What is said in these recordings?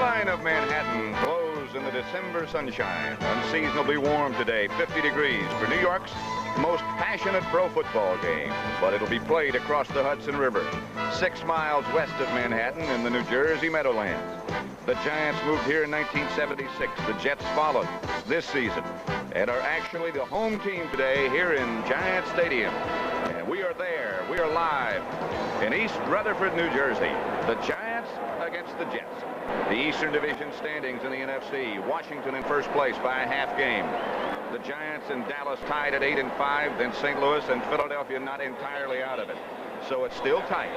skyline of Manhattan glows in the December sunshine. Unseasonably warm today, 50 degrees for New York's most passionate pro football game. But it'll be played across the Hudson River, 6 miles west of Manhattan in the New Jersey Meadowlands. The Giants moved here in 1976. The Jets followed this season and are actually the home team today here in Giant Stadium. And we are there. We are live in East Rutherford, New Jersey. The Giants against the Jets. The Eastern Division standings in the NFC. Washington in first place by a half game. The Giants and Dallas tied at 8-5. Then St. Louis and Philadelphia not entirely out of it. So it's still tight.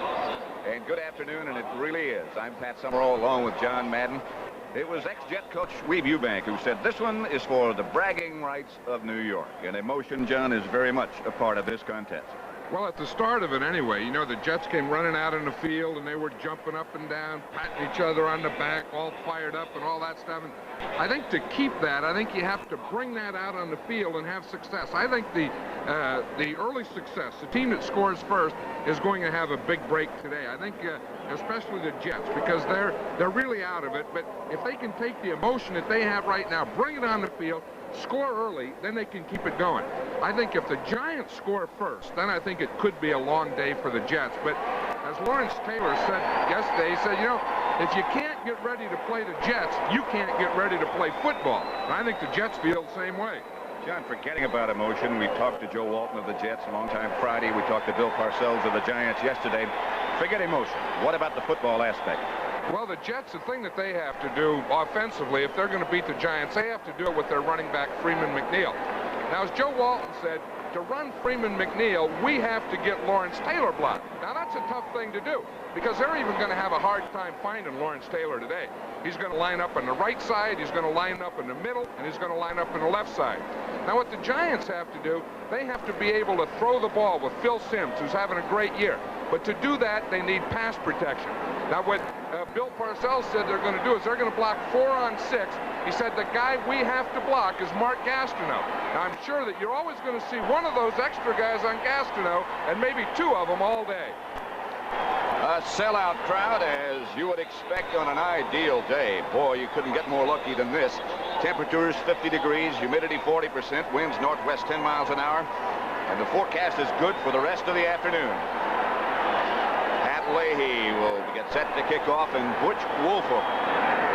And good afternoon, and it really is. I'm Pat Summerall along with John Madden. It was ex-Jet coach Weeb Eubank who said this one is for the bragging rights of New York. And emotion, John, is very much a part of this contest. Well, at the start of it anyway, you know, the Jets came running out in the field and they were jumping up and down, patting each other on the back, all fired up and all that stuff. And I think to keep that, I think you have to bring that out on the field and have success. I think the early success, the team that scores first, is going to have a big break today. I think especially the Jets, because they're really out of it. But if they can take the emotion that they have right now, bring it on the field, score early, then they can keep it going. I think if the Giants score first, then I think it could be a long day for the Jets. But as Lawrence Taylor said yesterday, he said, you know, if you can't get ready to play the Jets, you can't get ready to play football. And I think the Jets feel the same way. John, forgetting about emotion, we talked to Joe Walton of the Jets a long time Friday. We talked to Bill Parcells of the Giants yesterday. Forget emotion. What about the football aspect? Well, the Jets, the thing that they have to do offensively, if they're going to beat the Giants, they have to do it with their running back, Freeman McNeil. Now, as Joe Walton said, to run Freeman McNeil, we have to get Lawrence Taylor blocked. Now, that's a tough thing to do because they're even going to have a hard time finding Lawrence Taylor today. He's going to line up on the right side, he's going to line up in the middle, and he's going to line up on the left side. Now, what the Giants have to do, they have to be able to throw the ball with Phil Simms, who's having a great year. But to do that, they need pass protection. Now, what Bill Parcells said they're going to do is they're going to block 4 on 6. He said the guy we have to block is Mark Gastineau. Now, I'm sure that you're always going to see one of those extra guys on Gastineau and maybe 2 of them all day. A sellout crowd, as you would expect on an ideal day. Boy, you couldn't get more lucky than this. Temperatures 50 degrees, humidity 40%, winds northwest 10 miles an hour, and the forecast is good for the rest of the afternoon. Pat Leahy will get set to kick off, and Butch Wolfolk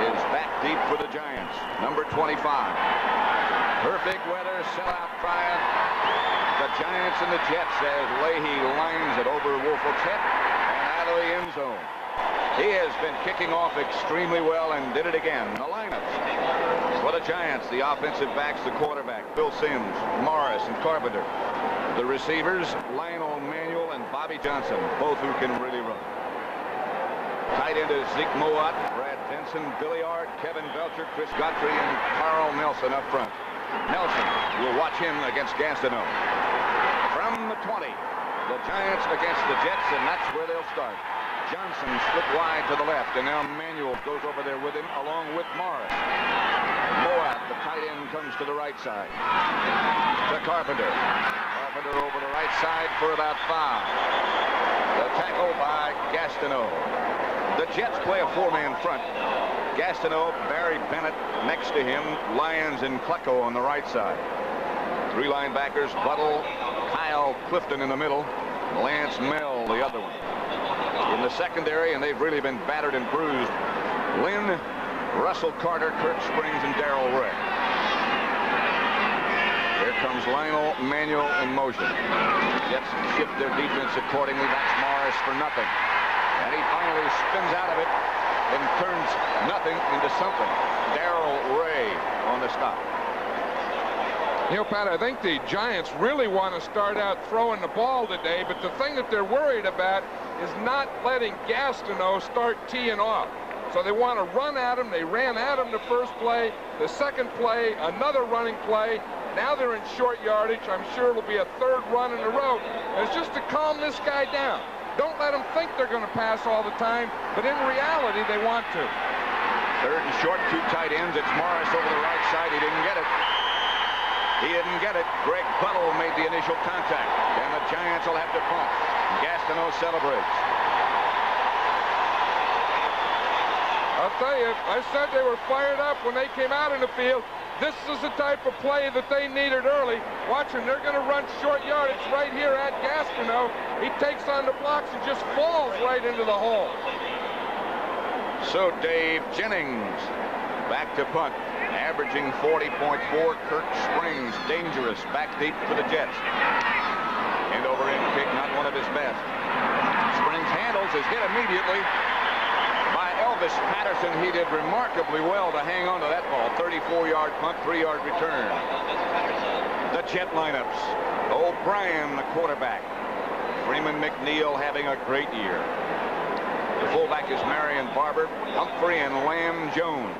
is back deep for the Giants, number 25. Perfect weather, sellout crowd. The Giants and the Jets as Leahy lines it over Wolfolk's head and out of the end zone. He has been kicking off extremely well and did it again. The lineups for the Giants, the offensive backs, the quarterback, Phil Simms, Morris, and Carpenter. The receivers, Lionel Manuel and Bobby Johnson, both who can really run. Tight end is Zeke Mowat, Brad Benson, Billy Art, Kevin Belcher, Chris Godfrey, and Carl Nelson up front. Nelson will watch him against Gastineau. From the 20, the Giants against the Jets, and that's where they'll start. Johnson split wide to the left, and now Manuel goes over there with him along with Morris. Mowat, the tight end, comes to the right side. To Carpenter. Carpenter over the right side for about 5. The tackle by Gastineau. The Jets play a 4-man front. Gastineau, Barry Bennett next to him, Lyons and Klecko on the right side. 3 linebackers, Buttle, Kyle Clifton in the middle, Lance Mell the other one. In the secondary, and they've really been battered and bruised, Lynn, Russell Carter, Kirk Springs, and Darrell Ray. Here comes Lionel Manuel in motion. Jets shift their defense accordingly. That's Morris for nothing. And he finally spins out of it and turns nothing into something. Darrell Ray on the stop. You know, Pat, I think the Giants really want to start out throwing the ball today, but the thing that they're worried about is not letting Gastineau start teeing off. So they want to run at him. They ran at him the first play. The second play, another running play. Now they're in short yardage. I'm sure it'll be a 3rd run in a row. And it's just to calm this guy down. Don't let them think they're going to pass all the time, but in reality, they want to. 3rd and short, 2 tight ends. It's Morris over the right side. He didn't get it. He didn't get it. Greg Buttle made the initial contact, and the Giants will have to punt. Gastineau celebrates. I'll tell you, I said they were fired up when they came out in the field. This is the type of play that they needed early. Watch them, they're going to run short yardage right here at Gastineau. He takes on the blocks and just falls right into the hole. So Dave Jennings back to punt, averaging 40.4. Kirk Springs, dangerous, back deep for the Jets. End over end kick, not one of his best. Springs handles, is hit immediately by Elvis Patterson. He did remarkably well to hang on to that ball. 34-yard punt, 3-yard return. The Jet lineups. O'Brien, the quarterback. Freeman McNeil having a great year. The fullback is Marion Barber, Humphrey, and Lamb Jones.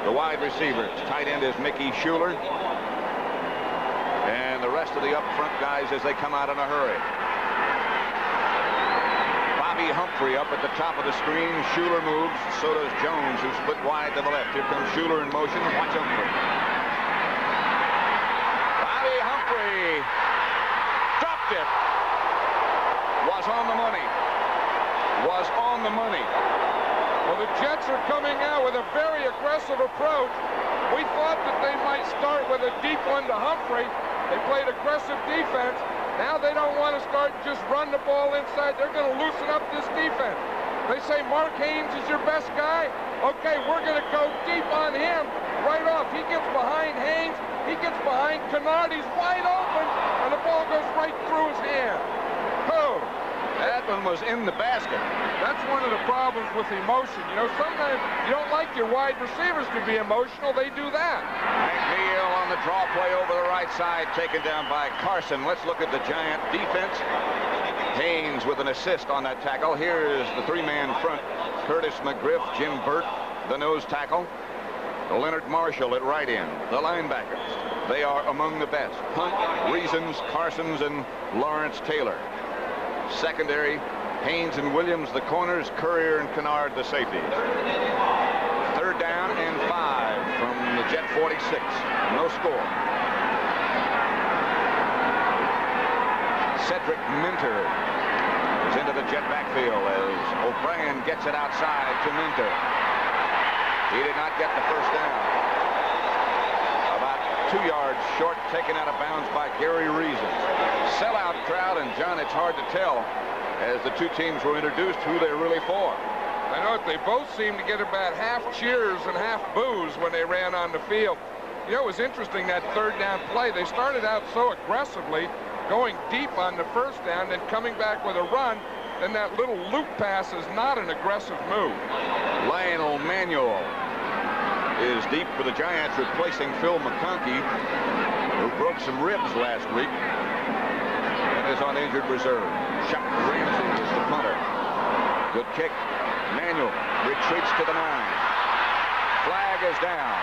The wide receivers, tight end is Mickey Schuler. And the rest of the up front guys as they come out in a hurry. Bobby Humphrey up at the top of the screen. Schuler moves, so does Jones, who split wide to the left. Here comes Schuler in motion. Watch Humphrey. Bobby Humphrey dropped it. Was on the money. Was on the money. Well, the Jets are coming out with a very aggressive approach. We thought that they might start with a deep one to Humphrey. They played aggressive defense. Now they don't want to start just run the ball inside. They're going to loosen up this defense. They say Mark Haynes is your best guy. Okay, we're going to go deep on him right off. He gets behind Haynes. He gets behind Kennard. He's wide open, and the ball goes right through his hand. Oh. That one was in the basket. That's one of the problems with emotion. You know, sometimes you don't like your wide receivers to be emotional. They do that. McNeil on the draw play over the right side, taken down by Carson. Let's look at the Giant defense. Haynes with an assist on that tackle. Here is the three-man front. Curtis McGriff, Jim Burt, the nose tackle. Leonard Marshall at right end. The linebackers, they are among the best. Hunt, Reasons, Carsons, and Lawrence Taylor. Secondary, Haynes and Williams, the corners, Courier and Kennard, the safeties. 3rd down and 5 from the Jet 46. No score. Cedric Minter is into the Jet backfield as O'Brien gets it outside to Minter. He did not get the first down. About 2 yards short, taken out of bounds by Gary Reasons. Sellout crowd, and John, it's hard to tell as the two teams were introduced who they're really for. I know they both seemed to get about half cheers and half boos when they ran on the field. You know, it was interesting, that 3rd down play. They started out so aggressively, going deep on the 1st down, then coming back with a run. Then that little loop pass is not an aggressive move. Lionel Manuel is deep for the Giants, replacing Phil McConkey, who broke some ribs last week and is on injured reserve. Chuck Ramsey is the punter. Good kick. Manuel retreats to the 9. Flag is down.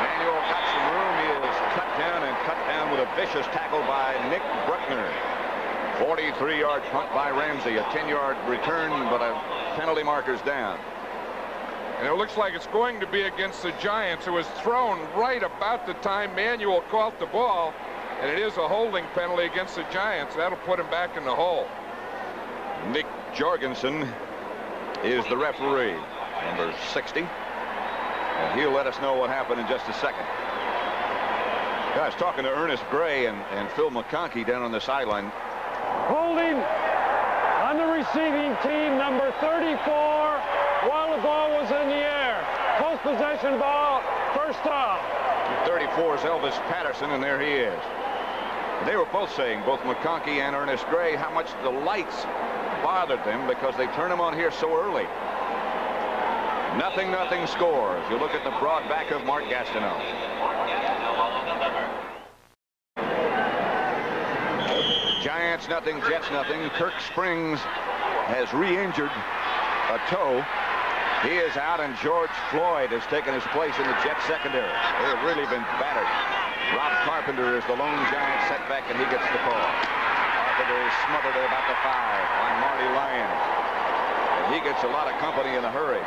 Manuel got some room. He is cut down with a vicious tackle by Nick Bruckner. 43-yard punt by Ramsey. A 10-yard return, but a penalty marker's down. And it looks like it's going to be against the Giants, who was thrown right about the time Manuel caught the ball. And it is a holding penalty against the Giants. That'll put him back in the hole. Nick Jorgensen is the referee, number 60. And he'll let us know what happened in just a second. Guys, talking to Ernest Gray and Phil McConkey down on the sideline. Holding on the receiving team, number 34, while the ball was in the air. Post-possession ball, first off. 34 is Elvis Patterson, and there he is. They were both saying, both McConkey and Ernest Gray, how much the lights bothered them because they turn them on here so early. 0-0 scores. You look at the broad back of Mark Gastineau. Giants 0, Jets 0. Kirk Springs has re-injured a toe. He is out, and George Floyd has taken his place in the Jets secondary. They have really been battered. Rob Carpenter is the lone Giant setback, and he gets the call. Carpenter is smothered at about the 5 by Marty Lyons. And he gets a lot of company in a hurry.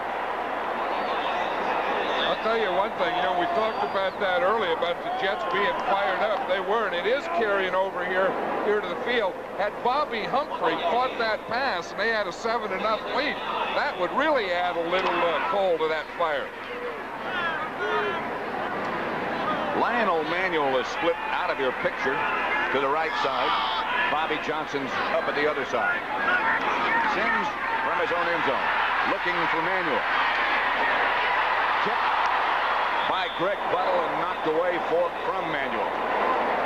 I'll I'll tell you one thing, you know, we talked about that earlier, about the Jets being fired up. They were, and it is carrying over here to the field. Had Bobby Humphrey caught that pass and they had a 7-0 lead, that would really add a little coal to that fire. Lionel Manuel is split out of your picture to the right side. Bobby Johnson's up at the other side. Sims from his own end zone, looking for Manuel. Tipped by Greg Buttle and knocked away from Manuel.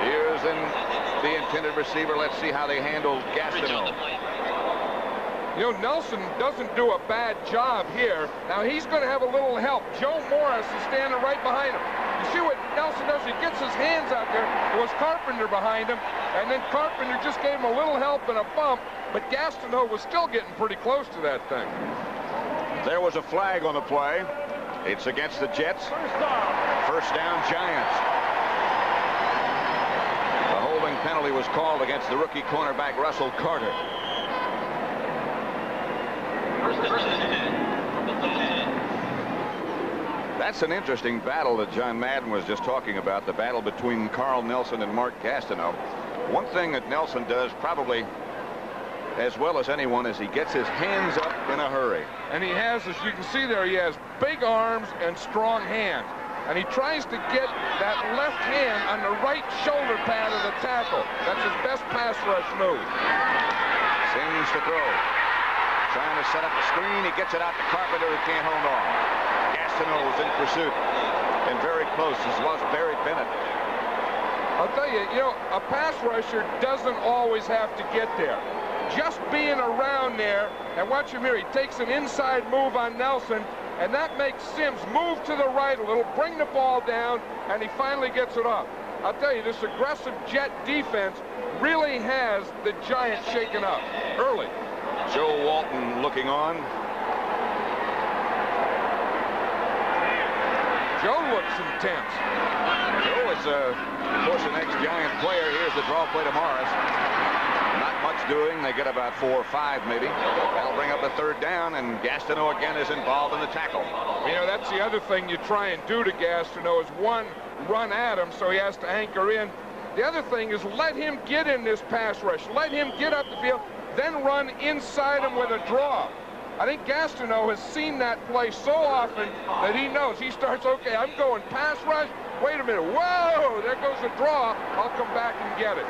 Here's the intended receiver. Let's see how they handle Gastineau. You know, Nelson doesn't do a bad job here. Now he's going to have a little help. Joe Morris is standing right behind him. You see what Nelson does? He gets his hands out there. It was Carpenter behind him, and then Carpenter just gave him a little help and a bump, but Gastineau was still getting pretty close to that thing. There was a flag on the play. It's against the Jets. First down, Giants. The holding penalty was called against the rookie cornerback Russell Carter. That's an interesting battle that John Madden was just talking about, the battle between Carl Nelson and Mark Gastineau. One thing that Nelson does probably as well as anyone is he gets his hands up in a hurry. And he has, as you can see there, he has big arms and strong hands. And he tries to get that left hand on the right shoulder pad of the tackle. That's his best pass rush move. Sims to throw. Trying to set up the screen. He gets it out to Carpenter, who can't hold on. Gastineau is in pursuit. And very close as was Barry Bennett. I'll tell you, you know, a pass rusher doesn't always have to get there. Just being around there, and watch him here, he takes an inside move on Nelson, and that makes Sims move to the right a little, bring the ball down, and he finally gets it off. I'll tell you, this aggressive Jet defense really has the Giants shaken up early. Joe Walton looking on. Joe looks intense. Joe is, of course, the next Giant player. Here's the draw play to Morris. Not much doing. They get about 4 or 5 maybe. That'll bring up the third down, and Gastineau again is involved in the tackle. You know, that's the other thing you try and do to Gastineau is one, run at him so he has to anchor in. The other thing is let him get in this pass rush. Let him get up the field, then run inside him with a draw. I think Gastineau has seen that play so often that he knows. He starts, okay, I'm going pass rush. Wait a minute. Whoa, there goes the draw. I'll come back and get it.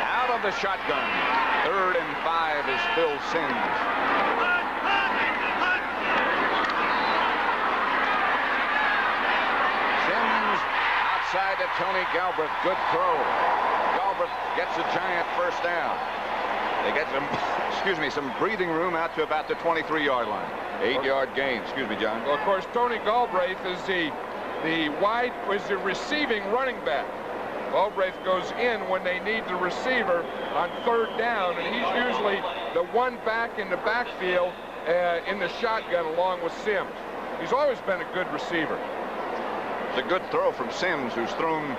Out of the shotgun. 3rd and 5 is Phil Sims. Sims outside to Tony Galbraith. Good throw. Galbraith gets the Giant first down. They get some breathing room out to about the 23-yard line. 8-yard gain. Excuse me, John. Well, of course, Tony Galbraith is the receiving running back. Galbraith goes in when they need the receiver on 3rd down, and he's usually the one back in the backfield in the shotgun along with Sims. He's always been a good receiver. It's a good throw from Sims, who's thrown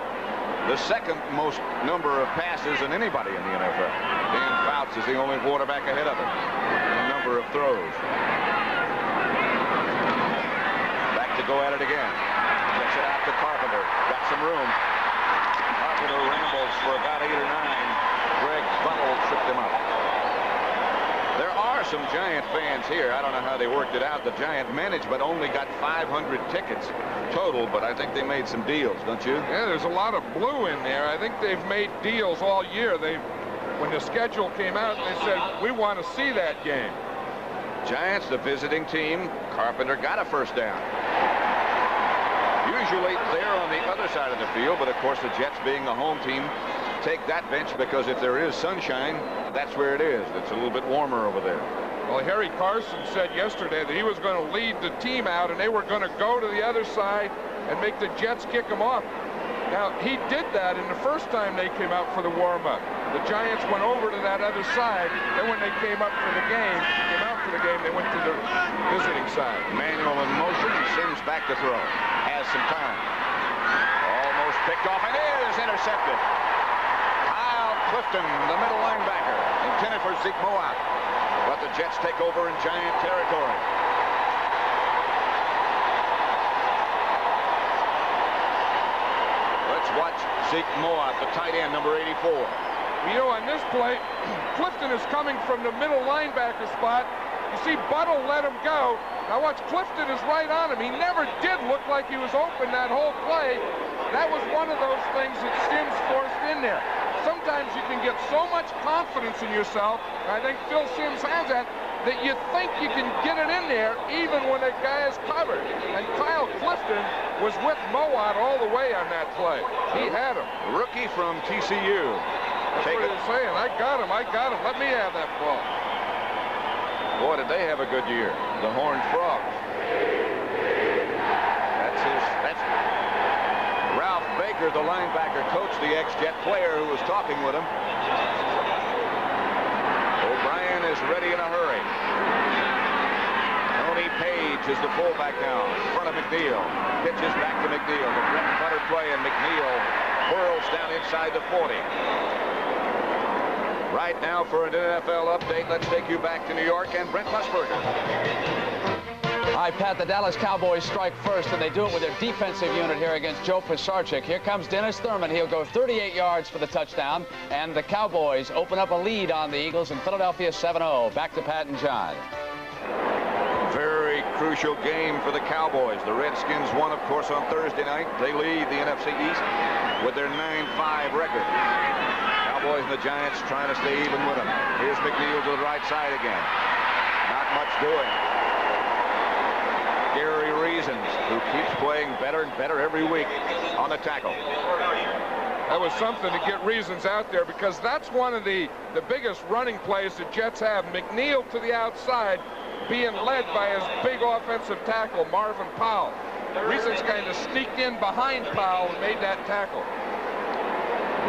the 2nd most number of passes than anybody in the NFL. Dan Fouts is the only quarterback ahead of him in number of throws. Back to go at it again. Gets it out to Carpenter. Got some room. Carpenter rambles for about 8 or 9. Greg Buttle tripped him up. There are some Giant fans here. I don't know how they worked it out. The Giant management only got 500 tickets total, but I think they made some deals, don't you? Yeah, there's a lot of blue in there. I think they've made deals all year. When the schedule came out, they said, we want to see that game. Giants, the visiting team. Carpenter got a first down. Usually they're on the other side of the field, but of course the Jets, being the home team, take that bench because if there is sunshine, that's where it is. It's a little bit warmer over there. Well, Harry Carson said yesterday that he was going to lead the team out and they were going to go to the other side and make the Jets kick them off. Now, he did that in the first time they came out for the warm-up. The Giants went over to that other side. Then when they came out for the game, they went to the visiting side. Manuel in motion. Sims back to throw. Has some time. Almost picked off and is intercepted. Clifton, the middle linebacker, intended for Zeke Moab. But the Jets take over in Giant territory. Zeke Moab, the tight end, number 84. You know, on this play, Clifton is coming from the middle linebacker spot. You see Buttle let him go. Now watch, Clifton is right on him. He never did look like he was open that whole play. That was one of those things that Sims forced in there. Sometimes you can get so much confidence in yourself, and I think Phil Sims has that you think you can get it in there even when a guy is covered. And Kyle Clifton was with Moab all the way on that play. He had him. Rookie from TCU. That's what he was saying. I got him. Let me have that ball. Boy, did they have a good year, the Horned Frogs. That's Ralph Baker, the linebacker coach, the ex-Jet player who was talking with him. O'Brien is ready in a hurry. Tony Page is the fullback now in front of McNeil. Pitches back to McNeil. The Brett Butter play, and McNeil whirls down inside the 40. Right now for an NFL update, let's take you back to New York and Brent Musburger. All right, Pat, the Dallas Cowboys strike first, and they do it with their defensive unit here against Joe Pisarcik. Here comes Dennis Thurman. He'll go 38 yards for the touchdown, and the Cowboys open up a lead on the Eagles in Philadelphia 7-0. Back to Pat and John. Very crucial game for the Cowboys. The Redskins won, of course, on Thursday night. They lead the NFC East with their 9-5 record. Cowboys and the Giants trying to stay even with them. Here's McNeil to the right side again. Not much doing. Gary Reasons, who keeps playing better and better every week on the tackle. That was something to get Reasons out there, because that's one of the biggest running plays the Jets have. McNeil to the outside, being led by his big offensive tackle, Marvin Powell. Reasons kind of sneaked in behind Powell and made that tackle.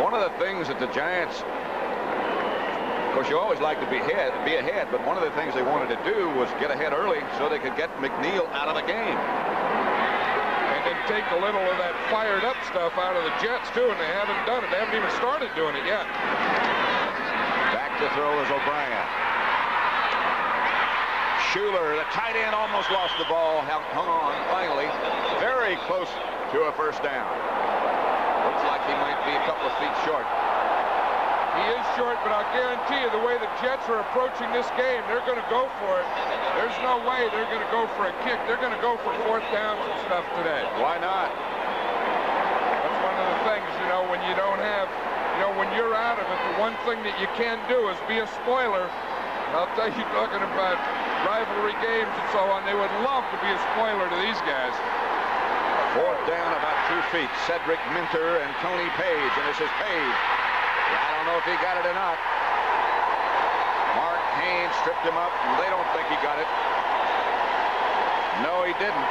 One of the things that the Giants, of course, you always like to be ahead, but one of the things they wanted to do was get ahead early so they could get McNeil out of the game. And then take a little of that fired up stuff out of the Jets, too, and they haven't done it. They haven't even started doing it yet. Back to throw is O'Brien. Schuler, the tight end, almost lost the ball, hung on finally. Very close to a first down. Looks like he might be a couple of feet short. He is short, but I'll guarantee you the way the Jets are approaching this game, they're going to go for it. There's no way they're going to go for a kick. They're going to go for fourth downs and stuff today. Why not? That's one of the things, you know, when you don't have, you know, when you're out of it, the one thing that you can do is be a spoiler. And I'll tell you, talking about rivalry games and so on, they would love to be a spoiler to these guys. Fourth down, about 2 feet. Cedric Minter and Tony Page, and this is Page. I don't know if he got it or not. Mark Haynes stripped him up, and they don't think he got it. No, he didn't.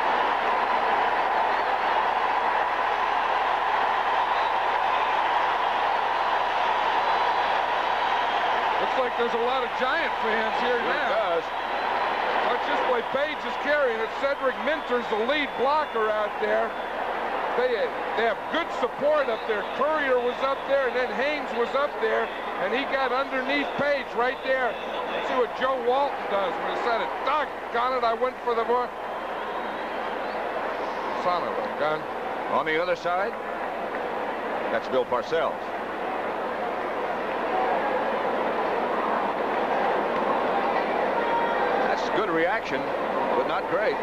Looks like there's a lot of Giant fans here now. It does. Watch this play. Page is carrying it. Cedric Minter's the lead blocker out there. They have good support up there. Courier was up there, and then Haynes was up there, and he got underneath Page right there. Let's see what Joe Walton does when he said it. Doggone it, I went for the ball. Son of a gun. On the other side, that's Bill Parcells. That's good reaction, but not great.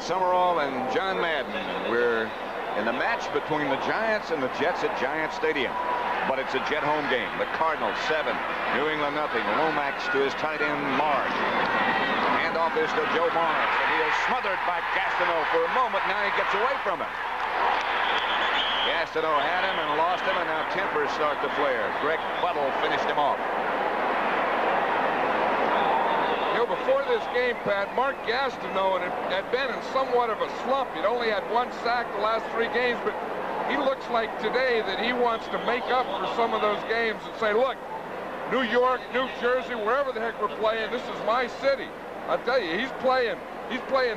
Summerall and John Madden. We're in the match between the Giants and the Jets at Giant Stadium. But it's a Jet home game. The Cardinals 7, New England nothing. Lomax to his tight end Marsh. Handoff is to Joe Morris, and he is smothered by Gastineau for a moment. Now he gets away from him. Gastineau had him and lost him, and now tempers start to flare. Greg Buttle finished him off. Before this game, Pat, Mark Gastineau had been in somewhat of a slump. He'd only had 1 sack the last 3 games, but he looks like today that he wants to make up for some of those games and say, look, New York, New Jersey, wherever the heck we're playing, this is my city. I'll tell you, he's playing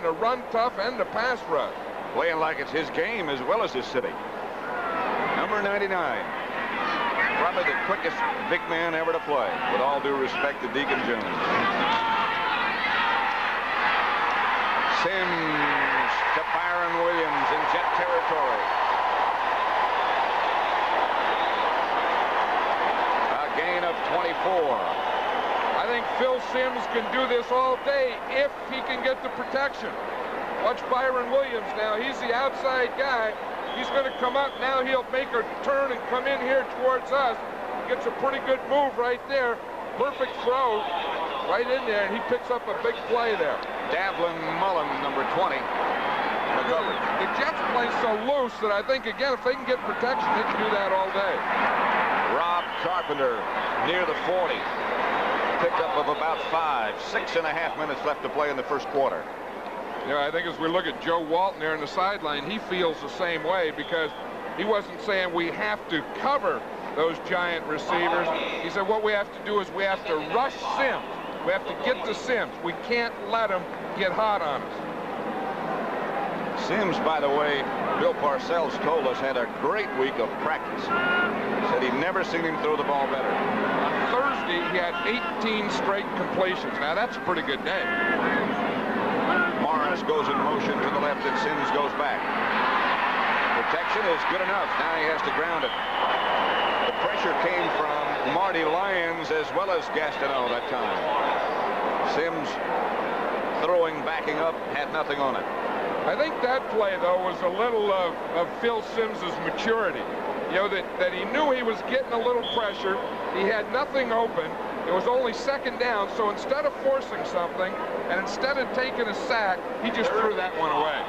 the run tough and the pass rush. Playing like it's his game as well as his city. Number 99. Probably the quickest big man ever to play, with all due respect to Deacon Jones. Sims to Byron Williams, and Jet territory. A gain of 24. I think Phil Simms can do this all day if he can get the protection. Watch Byron Williams now. He's the outside guy. He's going to come up now. He'll make a turn and come in here towards us. Gets a pretty good move right there. Perfect throw right in there, and he picks up a big play there. Davlin Mullen, number 20. The Jets play so loose that I think, again, if they can get protection, they can do that all day. Rob Carpenter near the 40. Pickup of about 5. 6.5 minutes left to play in the first quarter. Yeah, I think as we look at Joe Walton there on the sideline, he feels the same way, because he wasn't saying we have to cover those giant receivers. He said what we have to do is we have to rush Simms. We have to get to Simms. We can't let him get hot on us. Simms, by the way, Bill Parcells told us, had a great week of practice. Said he'd never seen him throw the ball better. On Thursday, he had 18 straight completions. Now, that's a pretty good day. Morris goes in motion to the left, and Simms goes back. Protection is good enough. Now he has to ground it. The pressure came from Marty Lyons as well as Gastineau that time. Simms throwing, backing up, had nothing on it. I think that play, though, was a little of Phil Simms' maturity. You know, that he knew he was getting a little pressure. He had nothing open. It was only second down, so instead of forcing something, and instead of taking a sack, he just threw that one away.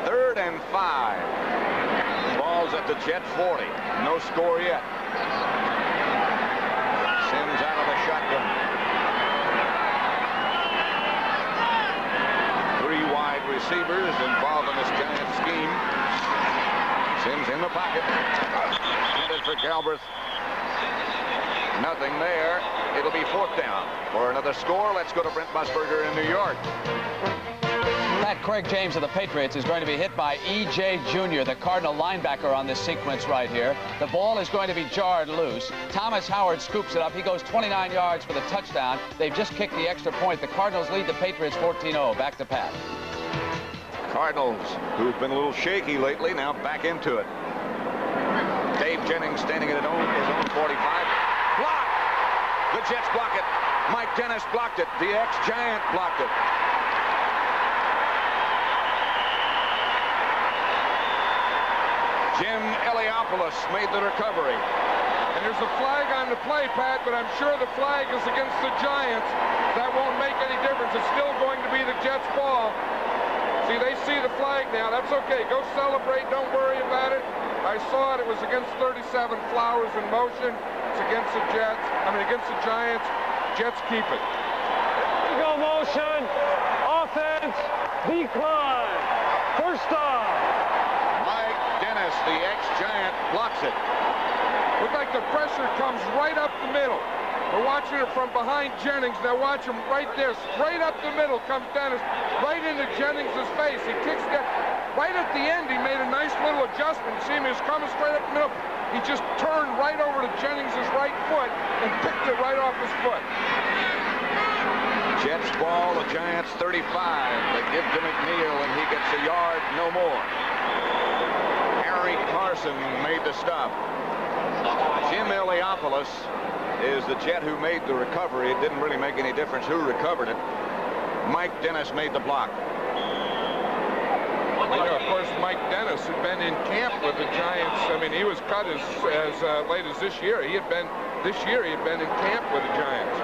3rd and 5. Ball's at the Jet 40. No score yet. Simms out of the shotgun. 3 wide receivers involved in this giant scheme. Simms in the pocket. Headed for Galbraith. Nothing there. It'll be 4th down. For another score, let's go to Brent Musburger in New York. That Craig James of the Patriots is going to be hit by E.J. Jr., the Cardinal linebacker on this sequence right here. The ball is going to be jarred loose. Thomas Howard scoops it up. He goes 29 yards for the touchdown. They've just kicked the extra point. The Cardinals lead the Patriots 14-0. Back to Pat. Cardinals, who've been a little shaky lately, now back into it. Dave Jennings standing at his own 45. Block! The Jets block it. Mike Dennis blocked it. The ex-Giant blocked it. Jim Eliopoulos made the recovery. And there's a flag on the play, Pat, but I'm sure the flag is against the Giants. That won't make any difference. It's still going to be the Jets' ball. See, they see the flag now. That's okay. Go celebrate. Don't worry about it. I saw it. It was against 37 Flowers in motion. It's against the Jets. Against the Giants. Jets keep it. Go motion. Offense. Decline. First down. Mike Dennis, the ex-Giant, blocks it. Looks like the pressure comes right up the middle. We're watching it from behind Jennings. Now watch him right there. Straight up the middle comes Dennis. Right into Jennings' face. He kicks that. Right at the end, he made a nice little adjustment. See him, he was coming straight up the middle. He just turned right over to Jennings' right foot and picked it right off his foot. Jets ball, the Giants 35. They give to McNeil, and he gets a yard, no more. Harry Carson made the stop. Jim Eliopoulos is the Jet who made the recovery. It didn't really make any difference who recovered it. Mike Dennis made the block. You know, of course, Mike Dennis had been in camp with the Giants. He was cut as late as this year. This year he had been in camp with the Giants.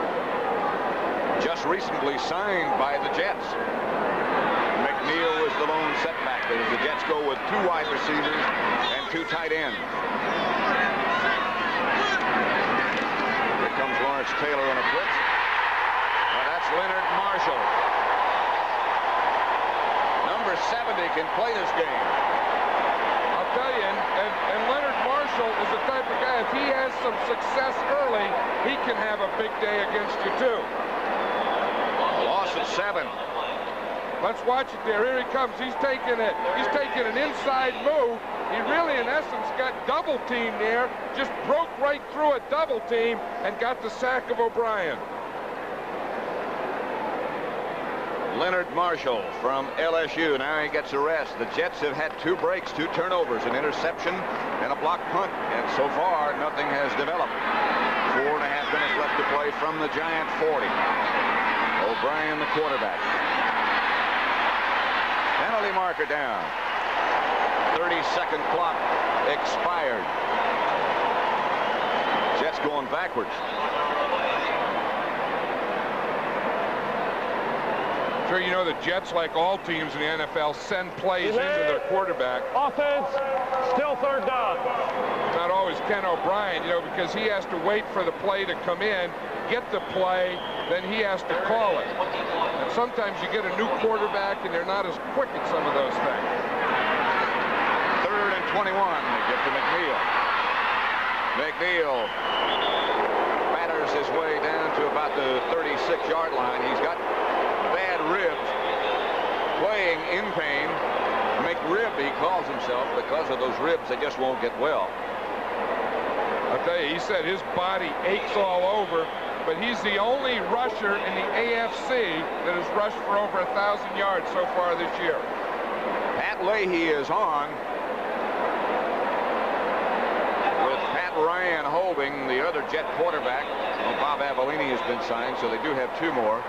Just recently signed by the Jets. McNeil was the lone setback as the Jets go with 2 wide receivers and 2 tight ends. Here comes Lawrence Taylor on a blitz. Well, that's Leonard Marshall. Number 70 can play this game. I'll tell you, and Leonard Marshall is the type of guy, if he has some success early, he can have a big day against you too. A loss of 7. Let's watch it there. Here he comes. He's taking an inside move. He really, in essence, got double teamed there. Just broke right through a double team and got the sack of O'Brien. Leonard Marshall from LSU. Now he gets a rest. The Jets have had 2 breaks, 2 turnovers, an interception, and a blocked punt. And so far, nothing has developed. 4.5 minutes left to play from the Giant 40. O'Brien, the quarterback. Penalty marker down. 30-second clock expired. Jets going backwards. Sure, you know the Jets, like all teams in the NFL, send plays into their quarterback. Offense, still 3rd down. Not always Ken O'Brien, you know, because he has to wait for the play to come in, get the play, then he has to call it. And sometimes you get a new quarterback and they're not as quick at some of those things. 3rd and 21. They get to McNeil. McNeil batters his way down to about the 36-yard line. He's got bad ribs, playing in pain. McRib, he calls himself, because of those ribs, they just won't get well. I'll tell you, he said his body aches all over, but he's the only rusher in the AFC that has rushed for over 1,000 yards so far this year. Pat Leahy is on, with Pat Ryan holding the other Jet quarterback. Well, Bob Avellini has been signed, so they do have 2 more.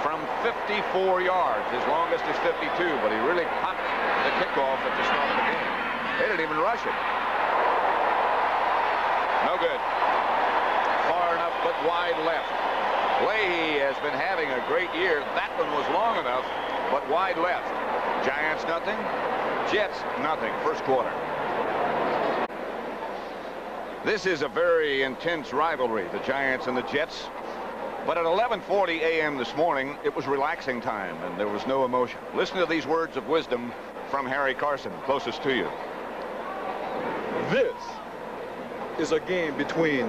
From 54 yards. His longest is 52, but he really popped the kickoff at the start of the game. They didn't even rush it. No good. Far enough, but wide left. Leahy has been having a great year. That one was long enough, but wide left. Giants nothing. Jets nothing. First quarter. This is a very intense rivalry, the Giants and the Jets. But at 11:40 a.m. this morning, it was relaxing time, and there was no emotion. Listen to these words of wisdom from Harry Carson, closest to you. This is a game between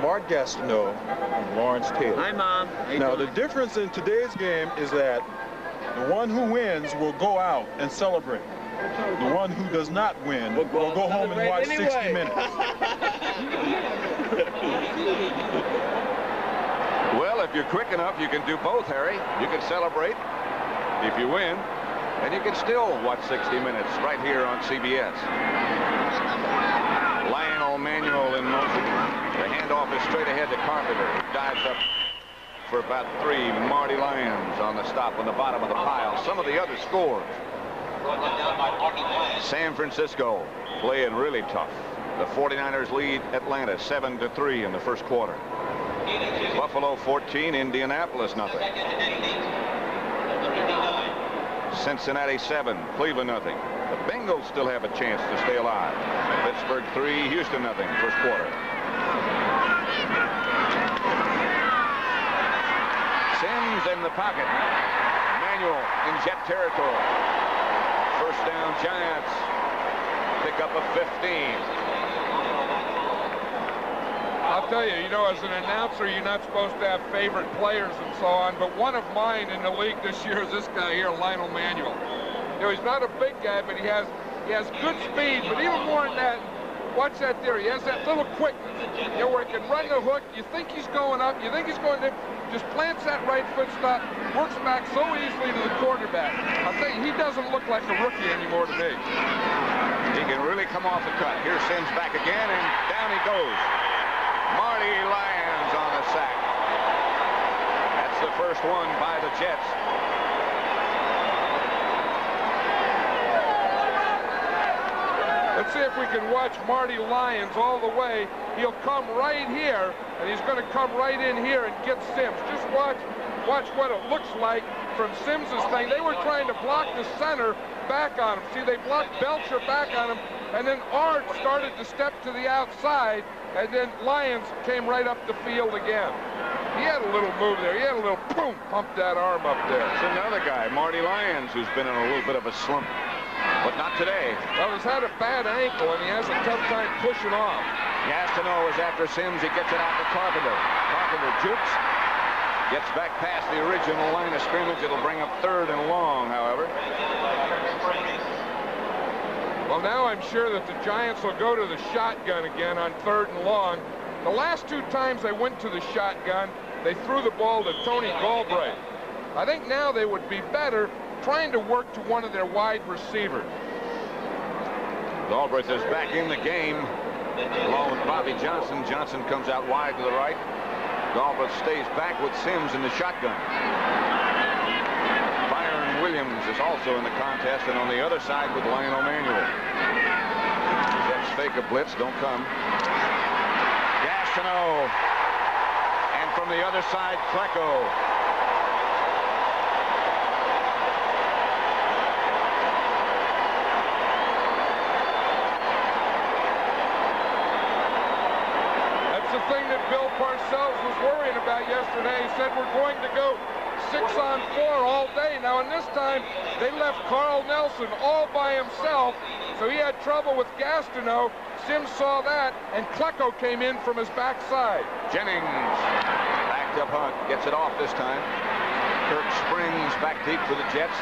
Mark Gastineau and Lawrence Taylor. Hi, Mom. Now, the difference in today's game is that the one who wins will go out and celebrate. The one who does not win will go home and watch 60 minutes. Well, if you're quick enough, you can do both, Harry. You can celebrate if you win, and you can still watch 60 minutes right here on CBS. Lionel Manuel in motion. The handoff is straight ahead to Carpenter. Dives up for about 3. Marty Lyons on the stop on the bottom of the pile. Some of the other scores. San Francisco playing really tough. The 49ers lead Atlanta 7-3 in the first quarter. Buffalo 14, Indianapolis nothing. Cincinnati 7, Cleveland nothing. The Bengals still have a chance to stay alive. Pittsburgh 3, Houston nothing. First quarter. Sims in the pocket. Manuel in Jet territory. First down, Giants. Pick up a 15. I'll tell you, you know, as an announcer, you're not supposed to have favorite players and so on, but one of mine in the league this year is this guy here, Lionel Manuel. You know, he's not a big guy, but he has good speed, but even more than that, watch that there. He has that little quickness, you know, where he can run the hook. You think he's going up, you think he's going to, just plants that right foot stop, works back so easily to the quarterback. I'll tell you, he doesn't look like a rookie anymore to me. He can really come off the cut. Here's Sims back again, and down he goes. Marty Lyons on the sack. That's the first one by the Jets. Let's see if we can watch Marty Lyons all the way. He'll come right here, and he's going to come right in here and get Sims. Just watch what it looks like from Sims's thing. They were trying to block the center back on him. See, they blocked Belcher back on him, and then Ard started to step to the outside, and then Lyons came right up the field again. He had a little move there. He had a little boom, pumped that arm up there. It's another guy, Marty Lyons, who's been in a little bit of a slump, but not today. Well, he's had a bad ankle, and he has a tough time pushing off. Gastineau is after Sims. He gets it out to Carpenter. Carpenter jukes. Gets back past the original line of scrimmage. It'll bring up 3rd and long, however. Well, now I'm sure that the Giants will go to the shotgun again on 3rd and long. The last 2 times they went to the shotgun, they threw the ball to Tony Galbraith. I think now they would be better trying to work to one of their wide receivers. Galbraith is back in the game along with Bobby Johnson. Johnson comes out wide to the right. Galbraith stays back with Sims in the shotgun. Byron Williams is also in the contest, and on the other side with Lionel Manuel. Jets fake a blitz, don't come. Gastineau. And from the other side, Klecko. The thing that Bill Parcells was worrying about yesterday. He said we're going to go 6-on-4 all day. Now, in this time, they left Carl Nelson all by himself, so he had trouble with Gastineau. Sims saw that, and Klecko came in from his backside. Jennings, backed up Hunt, gets it off this time. Kirk springs back deep for the Jets.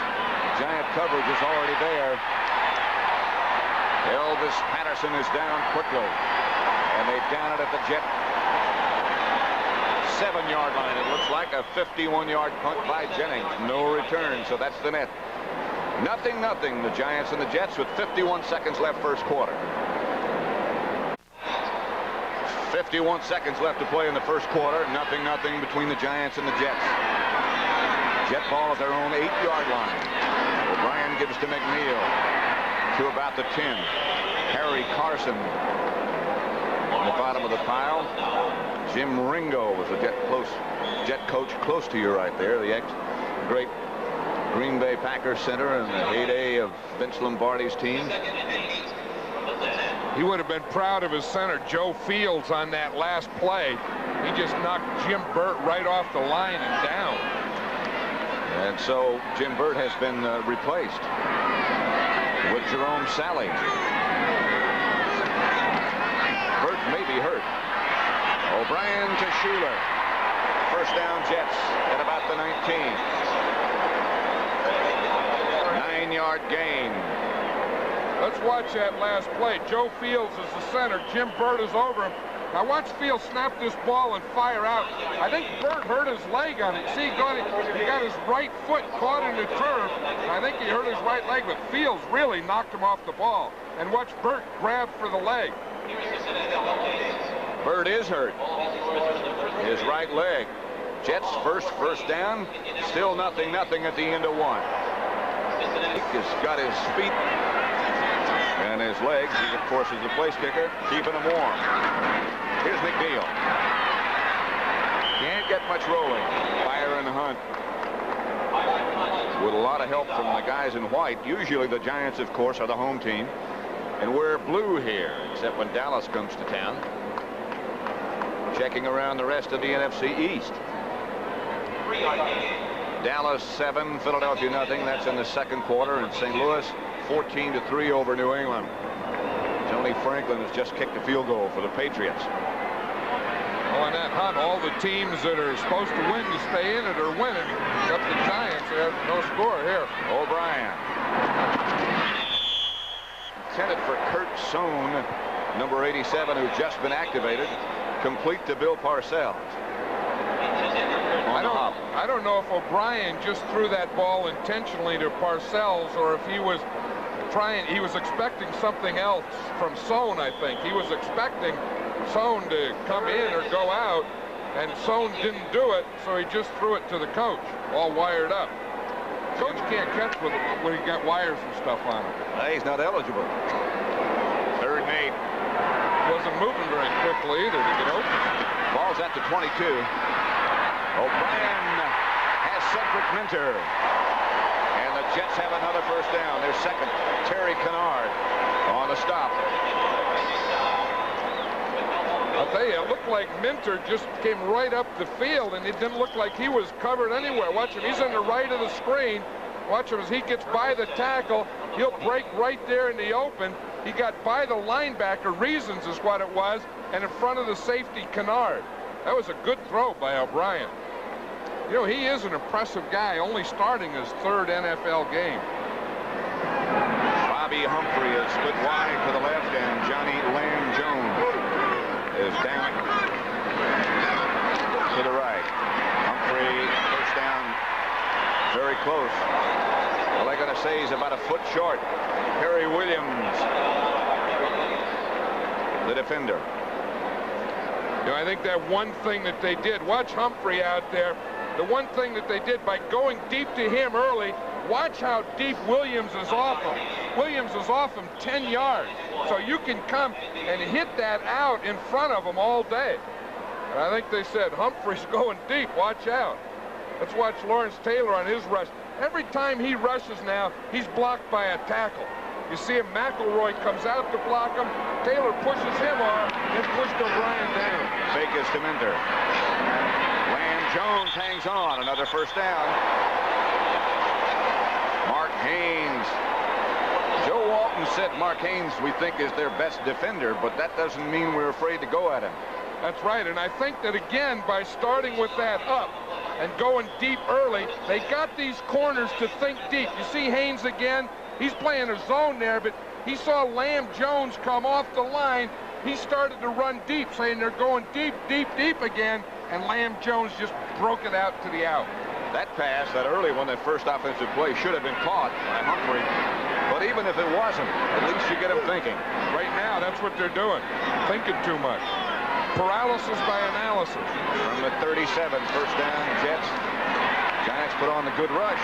Giant coverage is already there. Elvis Patterson is down quickly. And they down it at the Jet 7-yard line. It looks like a 51-yard punt by Jennings. No return, so that's the net. 0-0, the Giants and the Jets with 51 seconds left first quarter. 51 seconds left to play in the first quarter. 0-0 between the Giants and the Jets. Jet ball at their own 8-yard line. O'Brien gives to McNeil to about the 10. Harry Carson on the bottom of the pile. Jim Ringo was the Jet coach close to you right there. The ex-great Green Bay Packers center in the heyday of Vince Lombardi's team. He would have been proud of his center, Joe Fields, on that last play. He just knocked Jim Burt right off the line and down. And so Jim Burt has been replaced with Jerome Salley. Burt may be hurt. O'Brien to Schuler. First down Jets at about the 19. 9-yard gain. Let's watch that last play. Joe Fields is the center. Jim Burt is over him. Now watch Fields snap this ball and fire out. I think Burt hurt his leg on it. See, he got his right foot caught in the turf. I think he hurt his right leg, but Fields really knocked him off the ball. And watch Burt grab for the leg. Burt is hurt. His right leg. Jets first down. Still 0-0 at the end of one. He's got his feet and his legs. He, of course, is the place kicker, keeping him warm. Here's McNeil. Can't get much rolling. Byron Hunt with a lot of help from the guys in white. Usually the Giants, of course, are the home team. And we're blue here, except when Dallas comes to town. Checking around the rest of the NFC East. Dallas 7, Philadelphia 0. That's in the second quarter. And St. Louis 14-3 over New England. Tony Franklin has just kicked a field goal for the Patriots. Oh, and that Hunt, all the teams that are supposed to win to stay in it are winning. Except the Giants, they have no score here. O'Brien. Intended for Kurt Sohn, number 87, who's just been activated. Complete to Bill Parcells. I don't know if O'Brien just threw that ball intentionally to Parcells or if he was expecting something else from Sohn, I think. He was expecting Sohn to come in or go out, and Sohn didn't do it, so he just threw it to the coach, all wired up. Coach can't catch when he got wires and stuff on him. He's not eligible. 3rd and 8. Wasn't moving very quickly either to get open. Ball's at the 22. O'Brien has Cedric Minter. And the Jets have another first down. Their second. Terry Kennard on the stop. I'll tell you, it looked like Minter just came right up the field, and it didn't look like he was covered anywhere. Watch him. He's on the right of the screen. Watch him as he gets by the tackle. He'll break right there in the open. He got by the linebacker. Reasons is what it was, and in front of the safety, Kennard. That was a good throw by O'Brien. You know, he is an impressive guy, only starting his 3rd NFL game. Bobby Humphrey is split wide to the left, and Johnny Lamb Jones is down to the right. Humphrey first down very close. All I got to say is about a foot short. Harry Williams, the defender. You know, I think that one thing that they did, watch Humphrey out there, the one thing that they did by going deep to him early, watch how deep Williams is off him. Williams is off him 10 yards. So you can come and hit that out in front of him all day. And I think they said, Humphrey's going deep, watch out. Let's watch Lawrence Taylor on his rush. Every time he rushes now, he's blocked by a tackle. You see him, McElroy comes out to block him. Taylor pushes him off and pushed O'Brien down. Fake is to Minter. Lamb Jones hangs on. Another first down. Mark Haynes. Joe Walton said Mark Haynes, we think, is their best defender, but that doesn't mean we're afraid to go at him. That's right, and I think that, again, by starting with that up and going deep early, they got these corners to think deep. You see Haynes again? He's playing a zone there, but he saw Lamb Jones come off the line. He started to run deep, saying they're going deep, deep, deep again, and Lamb Jones just broke it out to the out. That pass, that early one, that first offensive play, should have been caught by Humphrey. But even if it wasn't, at least you get him thinking. Right now, that's what they're doing, thinking too much. Paralysis by analysis. From the 37, first down, Jets. Giants put on the good rush,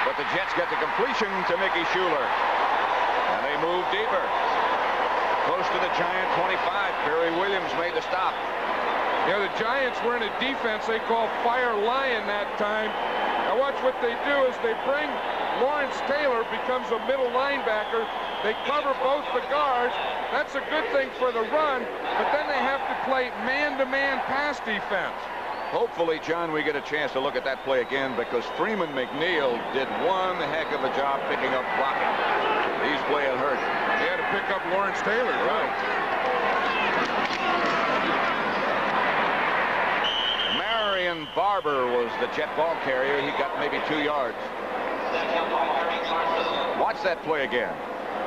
but the Jets get the completion to Mickey Schuler. And they move deeper. Close to the Giant 25. Barry Williams made the stop. You know, the Giants were in a defense they call Fire Lion that time. Now watch what they do is they bring Lawrence Taylor, becomes a middle linebacker. They cover both the guards. That's a good thing for the run, but then they have to play man-to-man pass defense. Hopefully, John, we get a chance to look at that play again, because Freeman McNeil did one heck of a job picking up blocking. He's playing hurt. He had to pick up Lawrence Taylor, right? Marion Barber was the Jet ball carrier. He got maybe 2 yards. Watch that play again.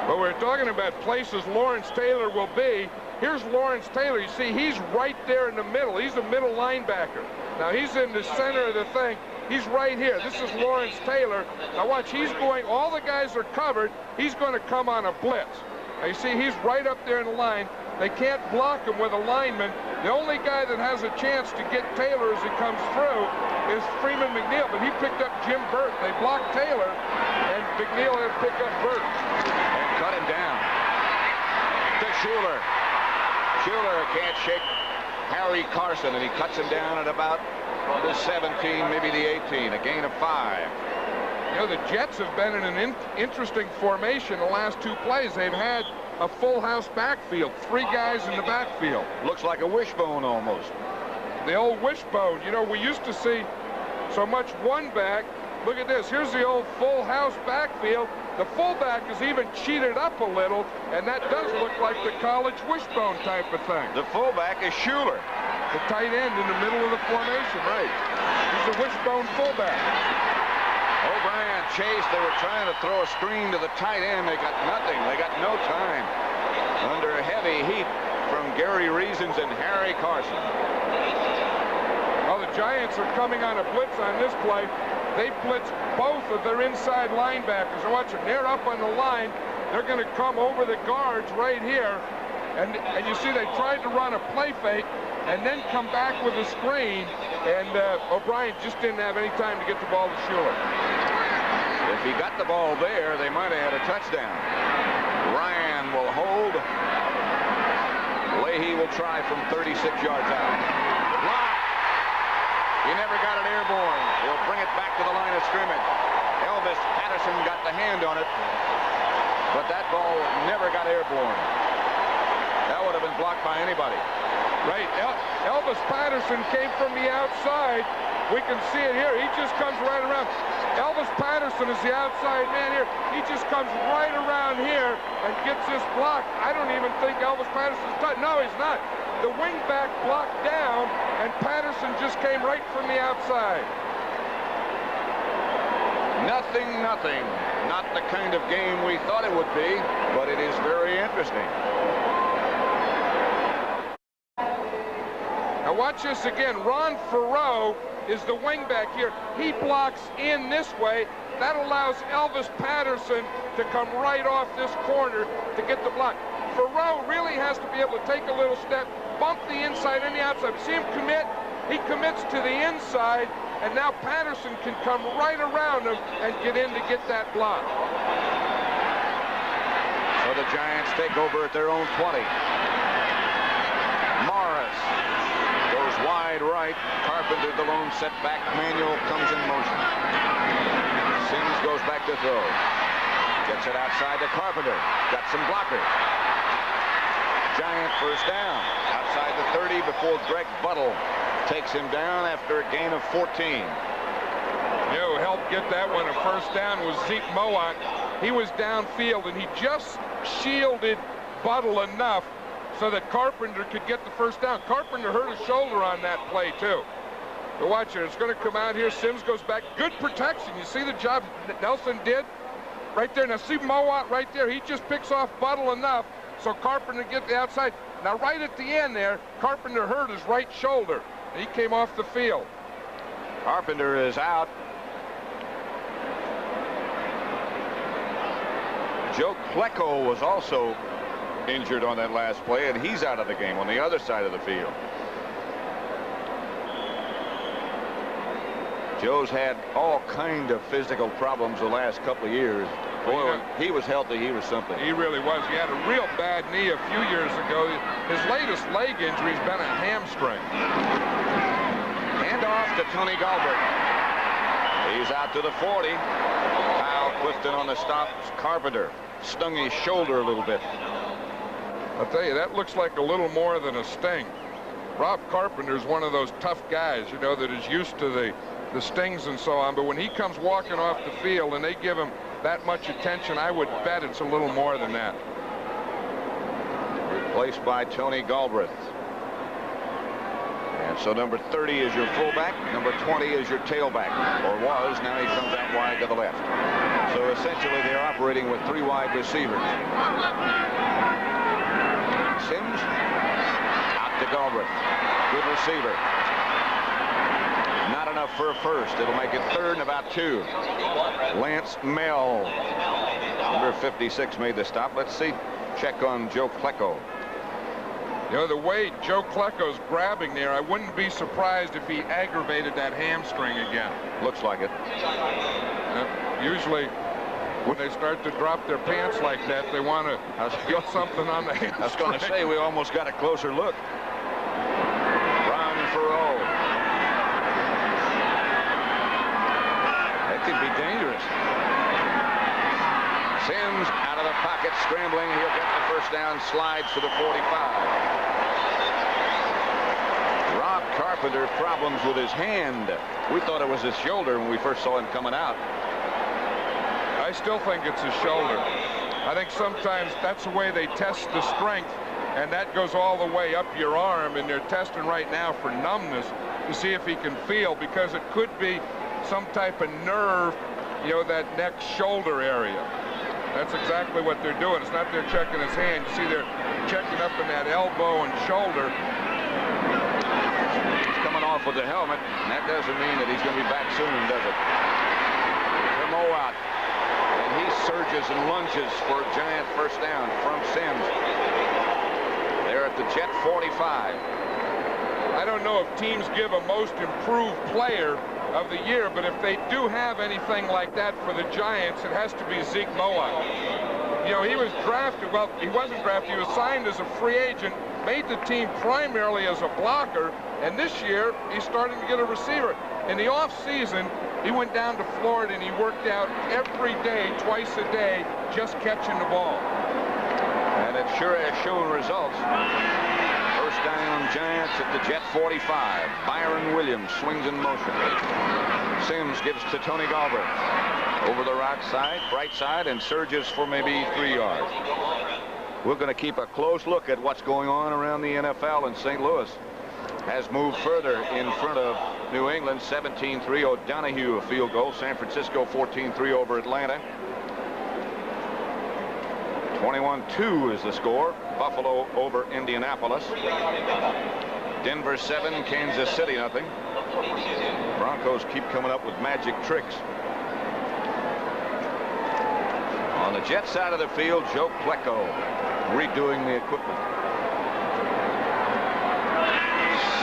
But we're talking about places Lawrence Taylor will be. Here's Lawrence Taylor. You see, he's right there in the middle. He's a middle linebacker. Now, he's in the center of the thing. He's right here. This is Lawrence Taylor. Now, watch. He's going, all the guys are covered. He's going to come on a blitz. Now, you see, he's right up there in the line. They can't block him with a lineman. The only guy that has a chance to get Taylor as he comes through is Freeman McNeil, but he picked up Jim Burt. They blocked Taylor, and McNeil had picked up Burt. And cut him down. To Schuler. Schuler can't shake Harry Carson, and he cuts him down at about the 17, maybe the 18, a gain of 5. You know, the Jets have been in an interesting formation the last 2 plays. They've had a full house backfield, 3 guys in the backfield. Looks like a wishbone almost. The old wishbone. You know, we used to see so much one back. Look at this. Here's the old full house backfield. The fullback is even cheated up a little, and that does look like the college wishbone type of thing. The fullback is Schuler. The tight end in the middle of the formation, right. He's a wishbone fullback. O'Brien chased. They were trying to throw a screen to the tight end. They got nothing. They got no time. Under heavy heat from Gary Reasons and Harry Carson. Well, the Giants are coming on a blitz on this play. They blitz both of their inside linebackers. Watch them. They're up on the line. They're going to come over the guards right here. And you see they tried to run a play fake and then come back with a screen. And O'Brien just didn't have any time to get the ball to Schuler. If he got the ball there, they might have had a touchdown. Ryan will hold. Leahy will try from 36 yards out. Block. He never got it airborne. He'll bring it back to the line of scrimmage. Elvis Patterson got the hand on it, but that ball never got airborne. That would have been blocked by anybody. Right. Elvis Patterson came from the outside. We can see it here. He just comes right around. Elvis Patterson is the outside man here. He just comes right around here and gets this block. I don't even think Elvis Patterson's touched. No, he's not. The wingback blocked down, and Patterson just came right from the outside. Nothing, nothing. Not the kind of game we thought it would be, but it is very interesting. Now watch this again. Ron Farreau is the wing back here. He blocks in this way. That allows Elvis Patterson to come right off this corner to get the block. Farrell really has to be able to take a little step, bump the inside and the outside. See him commit? He commits to the inside, and now Patterson can come right around him and get in to get that block. So the Giants take over at their own 20. Morris goes wide right. Carpenter, the lone setback. Manuel comes in motion. Sims goes back to throw. Gets it outside to Carpenter. Got some blockers. Giant first down. Outside the 30 before Greg Buttle takes him down after a gain of 14. Who helped get that one a first down was Zeke Mowat. He was downfield, and he just shielded Buttle enough so that Carpenter could get the first down. Carpenter hurt his shoulder on that play, too. But watch it. It's going to come out here. Sims goes back. Good protection. You see the job that Nelson did right there. Now, see Mowat right there. He just picks off Buttle enough so Carpenter get the outside. Now, right at the end there, Carpenter hurt his right shoulder. He came off the field. Carpenter is out. Joe Klecko was also injured on that last play, and he's out of the game on the other side of the field. Joe's had all kind of physical problems the last couple of years. Boy, he was healthy. He was something. He really was. He had a real bad knee a few years ago. His latest leg injury has been a hamstring. Hand off to Tony Galbraith. He's out to the 40. Kyle Clifton on the stop. Carpenter stung his shoulder a little bit. I'll tell you, that looks like a little more than a sting. Rob Carpenter's one of those tough guys, you know, that is used to the stings and so on. But when he comes walking off the field and they give him that much attention, I would bet it's a little more than that. Replaced by Tony Galbraith. And so number 30 is your fullback. Number 20 is your tailback, or was. Now he comes out wide to the left. So essentially they're operating with 3 wide receivers. Sims out to Galbraith. Good receiver. Not enough for a first. It'll make it 3rd and about 2. Lance Mell, number 56, made the stop. Let's see. Check on Joe Klecko. You know, the way Joe Klecko's grabbing there, I wouldn't be surprised if he aggravated that hamstring again. Looks like it. Usually, when they start to drop their pants like that, they want to get something on the hamstring. I was going to say, we almost got a closer look. Ron Farrell. That could be dangerous. Sims out of the pocket, scrambling. He'll get the first down, slides to the 45. Rob Carpenter, problems with his hand. We thought it was his shoulder when we first saw him coming out. I still think it's his shoulder. I think sometimes that's the way they test the strength, and that goes all the way up your arm, and they're testing right now for numbness to see if he can feel, because it could be some type of nerve, you know, that neck shoulder area. That's exactly what they're doing. It's not they're checking his hand. You see they're checking up in that elbow and shoulder. He's coming off with the helmet, and that doesn't mean that he's going to be back soon, does it? The Mowat. And he surges and lunges for a giant first down from Sims. They're at the Jet 45. I don't know if teams give a most improved player of the year, but if they do have anything like that for the Giants, it has to be Zeke Mowat. You know, he was drafted, well, he wasn't drafted, he was signed as a free agent, made the team primarily as a blocker, and this year he's starting to get a receiver. In the off-season, he went down to Florida and he worked out every day, twice a day, just catching the ball. And it sure has shown results. First down, Giants at the Jet 45. Byron Williams swings in motion. Sims gives to Tony Galbraith. Over the right side, and surges for maybe 3 yards. We're going to keep a close look at what's going on around the NFL, and St. Louis has moved further in front of New England. 17-3. O'Donohue a field goal. San Francisco 14-3 over Atlanta. 21-2 is the score. Buffalo over Indianapolis. Denver 7, Kansas City nothing. Broncos keep coming up with magic tricks. On the Jet side of the field, Joe Klecko redoing the equipment.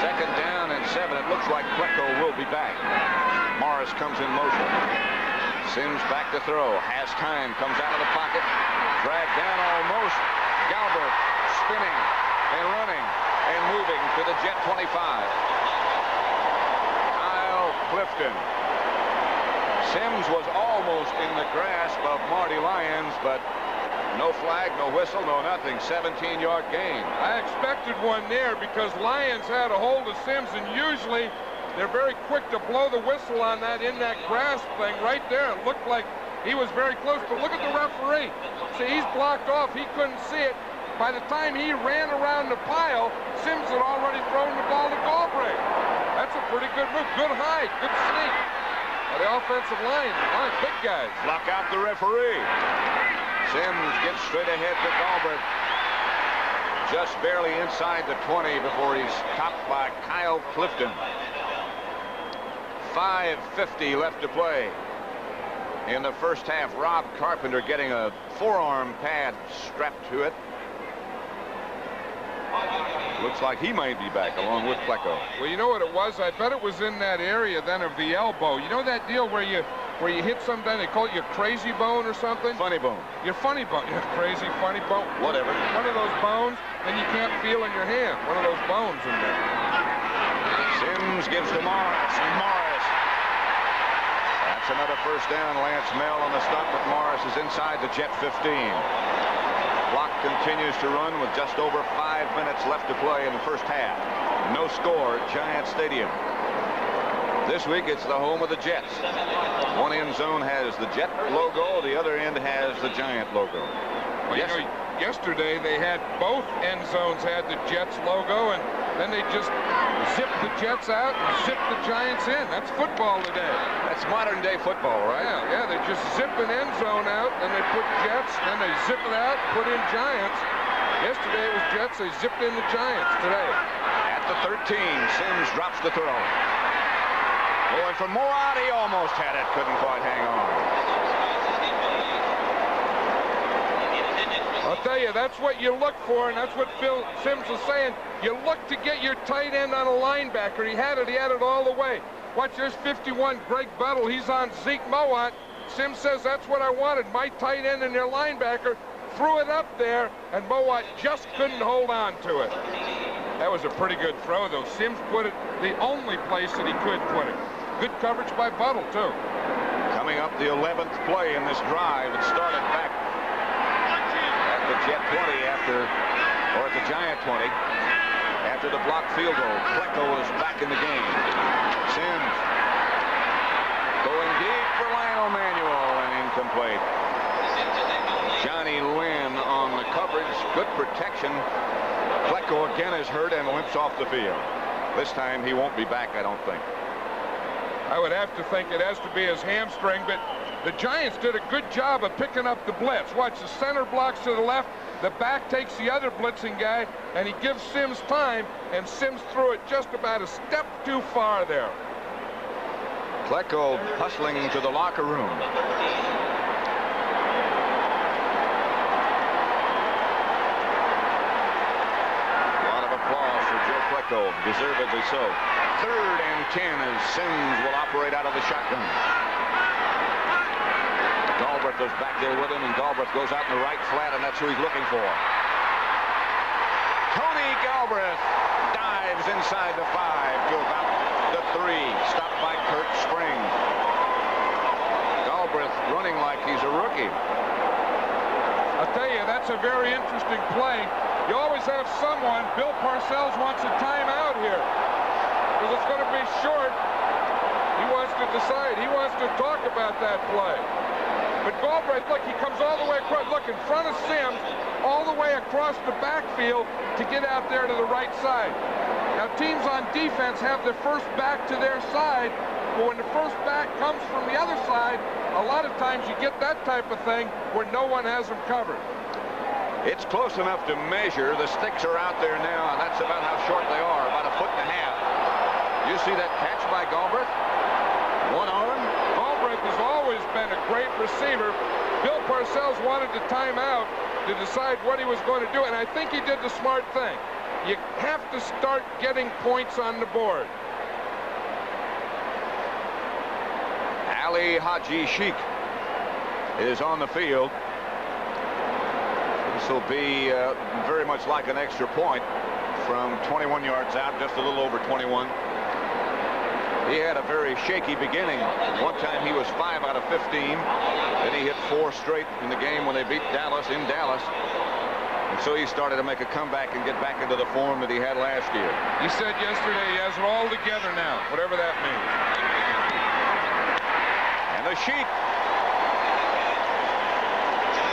2nd down and 7. It looks like Klecko will be back. Morris comes in motion. Sims back to throw. Has time. Comes out of the pocket. Dragged down almost. Galbert spinning and running and moving to the Jet 25. Kyle Clifton. Sims was almost in the grasp of Marty Lyons, but no flag, no whistle, no nothing. 17-yard gain. I expected one there because Lyons had a hold of Sims, and usually they're very quick to blow the whistle on that in that grasp thing right there. It looked like he was very close, but look at the referee. See, he's blocked off. He couldn't see it. By the time he ran around the pile, Sims had already thrown the ball to Galbraith. That's a pretty good move. Good hide, good sneak. The offensive line, big guys. Block out the referee. Sims gets straight ahead to Galbraith. Just barely inside the 20 before he's topped by Kyle Clifton. 5:50 left to play in the first half. Rob Carpenter getting a forearm pad strapped to it. Looks like he might be back along with Klecko. Well, you know what it was? I bet it was in that area then of the elbow. You know that deal where you hit something, they call it your crazy bone or something? Funny bone. Your funny bone. Your crazy funny bone. Whatever. One of those bones, and you can't feel in your hand. One of those bones in there. Sims gives to Morris. Morris. That's another first down. Lance Mel on the stop, but Morris is inside the Jet 15. Clock continues to run with just over 5 minutes left to play in the first half. No score at Giant Stadium. This week it's the home of the Jets. One end zone has the Jet logo, the other end has the Giant logo. Well, yes. You know, yesterday they had both end zones had the Jets logo, and then they just zipped the Jets out and zipped the Giants in. That's football today. That's modern day football, right? Yeah, they just zip an end zone out, then they put Jets, then they zip it out, put in Giants. Yesterday it was Jets, they zipped in the Giants today. At the 13, Sims drops the throw. Going for Morad, he almost had it, couldn't quite hang on. I'll tell you, that's what you look for, and that's what Phil Sims was saying. You look to get your tight end on a linebacker. He had it all the way. Watch, there's 51, Greg Bettle. He's on Zeke Mowat. Sims says that's what I wanted, my tight end and their linebacker. Threw it up there, and Mowat just couldn't hold on to it. That was a pretty good throw, though. Sims put it the only place that he could put it. Good coverage by Bettle, too. Coming up the 11th play in this drive. It started back at the Jet 20 or at the Giant 20 after the blocked field goal. Klecko is back in the game. Sims going deep for Lionel Manuel and incomplete. Johnny Lynn on the coverage. Good protection. Klecko again is hurt and limps off the field. This time he won't be back, I don't think. I would have to think it has to be his hamstring, but the Giants did a good job of picking up the blitz. Watch, the center blocks to the left, the back takes the other blitzing guy, and he gives Sims time, and Sims threw it just about a step too far there. Klecko hustling to the locker room. Deservedly so. 3rd and 10 as Sims will operate out of the shotgun. Galbraith goes back there with him, and Galbraith goes out in the right flat, and that's who he's looking for. Tony Galbraith dives inside the 5 to about the 3. Stopped by Kurt Spring. Galbraith running like he's a rookie. I'll tell you, that's a very interesting play. You always have someone. Bill Parcells wants a timeout here because it's going to be short. He wants to decide. He wants to talk about that play. But Galbraith, look, he comes all the way across. Look, in front of Sims, all the way across the backfield to get out there to the right side. Now, teams on defense have their first back to their side, but when the first back comes from the other side, a lot of times you get that type of thing where no one has them covered. It's close enough to measure. The sticks are out there now, and that's about how short they are, about 1.5 feet. You see that catch by Galbraith? One arm. Galbraith has always been a great receiver. Bill Parcells wanted to time out to decide what he was going to do, and I think he did the smart thing. You have to start getting points on the board. Ali Haji Sheikh is on the field. This will be very much like an extra point from 21 yards out, just a little over 21. He had a very shaky beginning. One time he was 5 out of 15. Then he hit 4 straight in the game when they beat Dallas in Dallas. And so he started to make a comeback and get back into the form that he had last year. He said yesterday he has it all together now, whatever that means. And the Sheik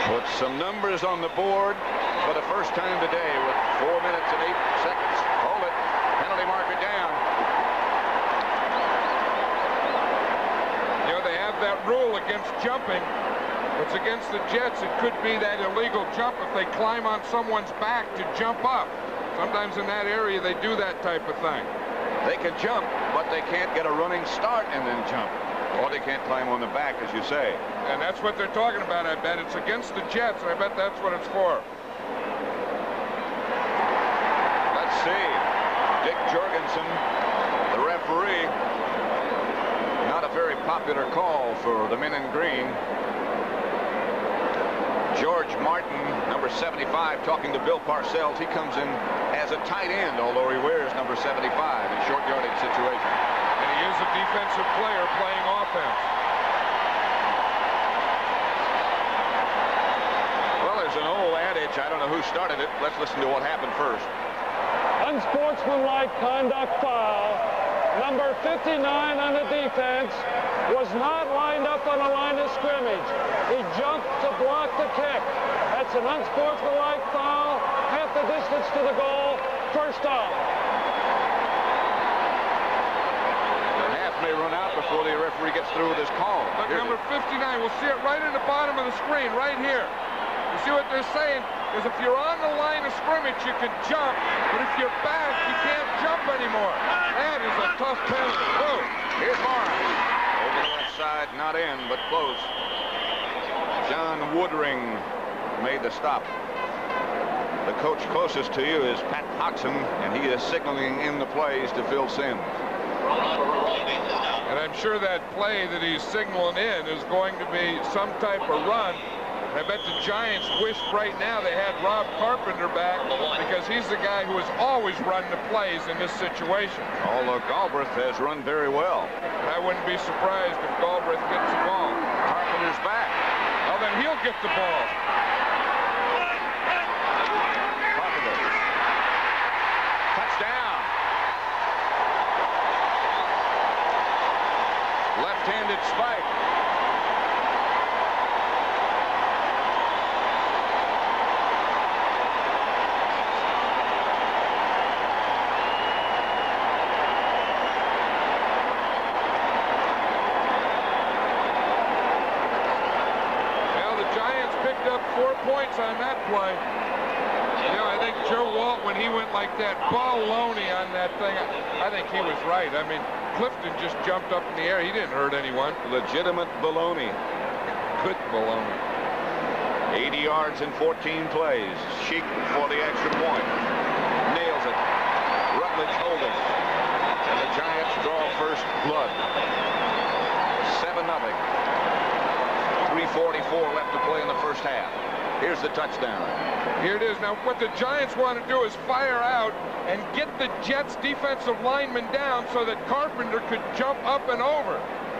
puts some numbers on the board for the first time today with 4 minutes and 8 seconds. Hold it. Penalty marker down. You know, they have that rule against jumping. It's against the Jets. It could be that illegal jump if they climb on someone's back to jump up. Sometimes in that area they do that type of thing. They can jump, but they can't get a running start and then jump. Or they can't climb on the back, as you say. And that's what they're talking about, I bet. It's against the Jets, and I bet that's what it's for. Let's see. Dick Jorgensen, the referee. Not a very popular call for the men in green. George Martin, number 75, talking to Bill Parcells. He comes in as a tight end, although he wears number 75 in short yardage situation. And he is a defensive player playing offense. Well, there's an old adage. I don't know who started it. Let's listen to what happened first. Unsportsmanlike conduct foul. Number 59 on the defense was not lined up on a line of scrimmage. He jumped to block the kick. That's an unsportsmanlike foul. Half the distance to the goal. First off. The half may run out before the referee gets through with his call. Look, number 59, we'll see it right in the bottom of the screen, right here. You see what they're saying is if you're on the line of scrimmage, you can jump, but if you're back, you can't jump anymore. That is a tough penalty. Oh, Here's Morris. Over the left side, not in, but close. John Woodring made the stop. The coach closest to you is Pat Hoxson, and he is signaling in the plays to Phil Simms. and I'm sure that play that he's signaling in is going to be some type of run. I bet the Giants wish right now they had Rob Carpenter back because he's the guy who has always run the plays in this situation. Although Galbraith has run very well. And I wouldn't be surprised if Galbraith gets the ball. Carpenter's back. Well, then he'll get the ball. Carpenter. Touchdown. Left-handed spike. Up 4 points on that play. You know, I think Joe Walt, when he went like that, baloney on that thing, I think he was right. I mean, Clifton just jumped up in the air. He didn't hurt anyone. Legitimate baloney. Good baloney. 80 yards in 14 plays. Sheik for the extra point. Nails it. Rutledge holding. And the Giants draw first blood. 7-0. 3:44 left to play in the first half. Here's the touchdown. Here it is. Now, what the Giants want to do is fire out and get the Jets defensive lineman down so that Carpenter could jump up and over,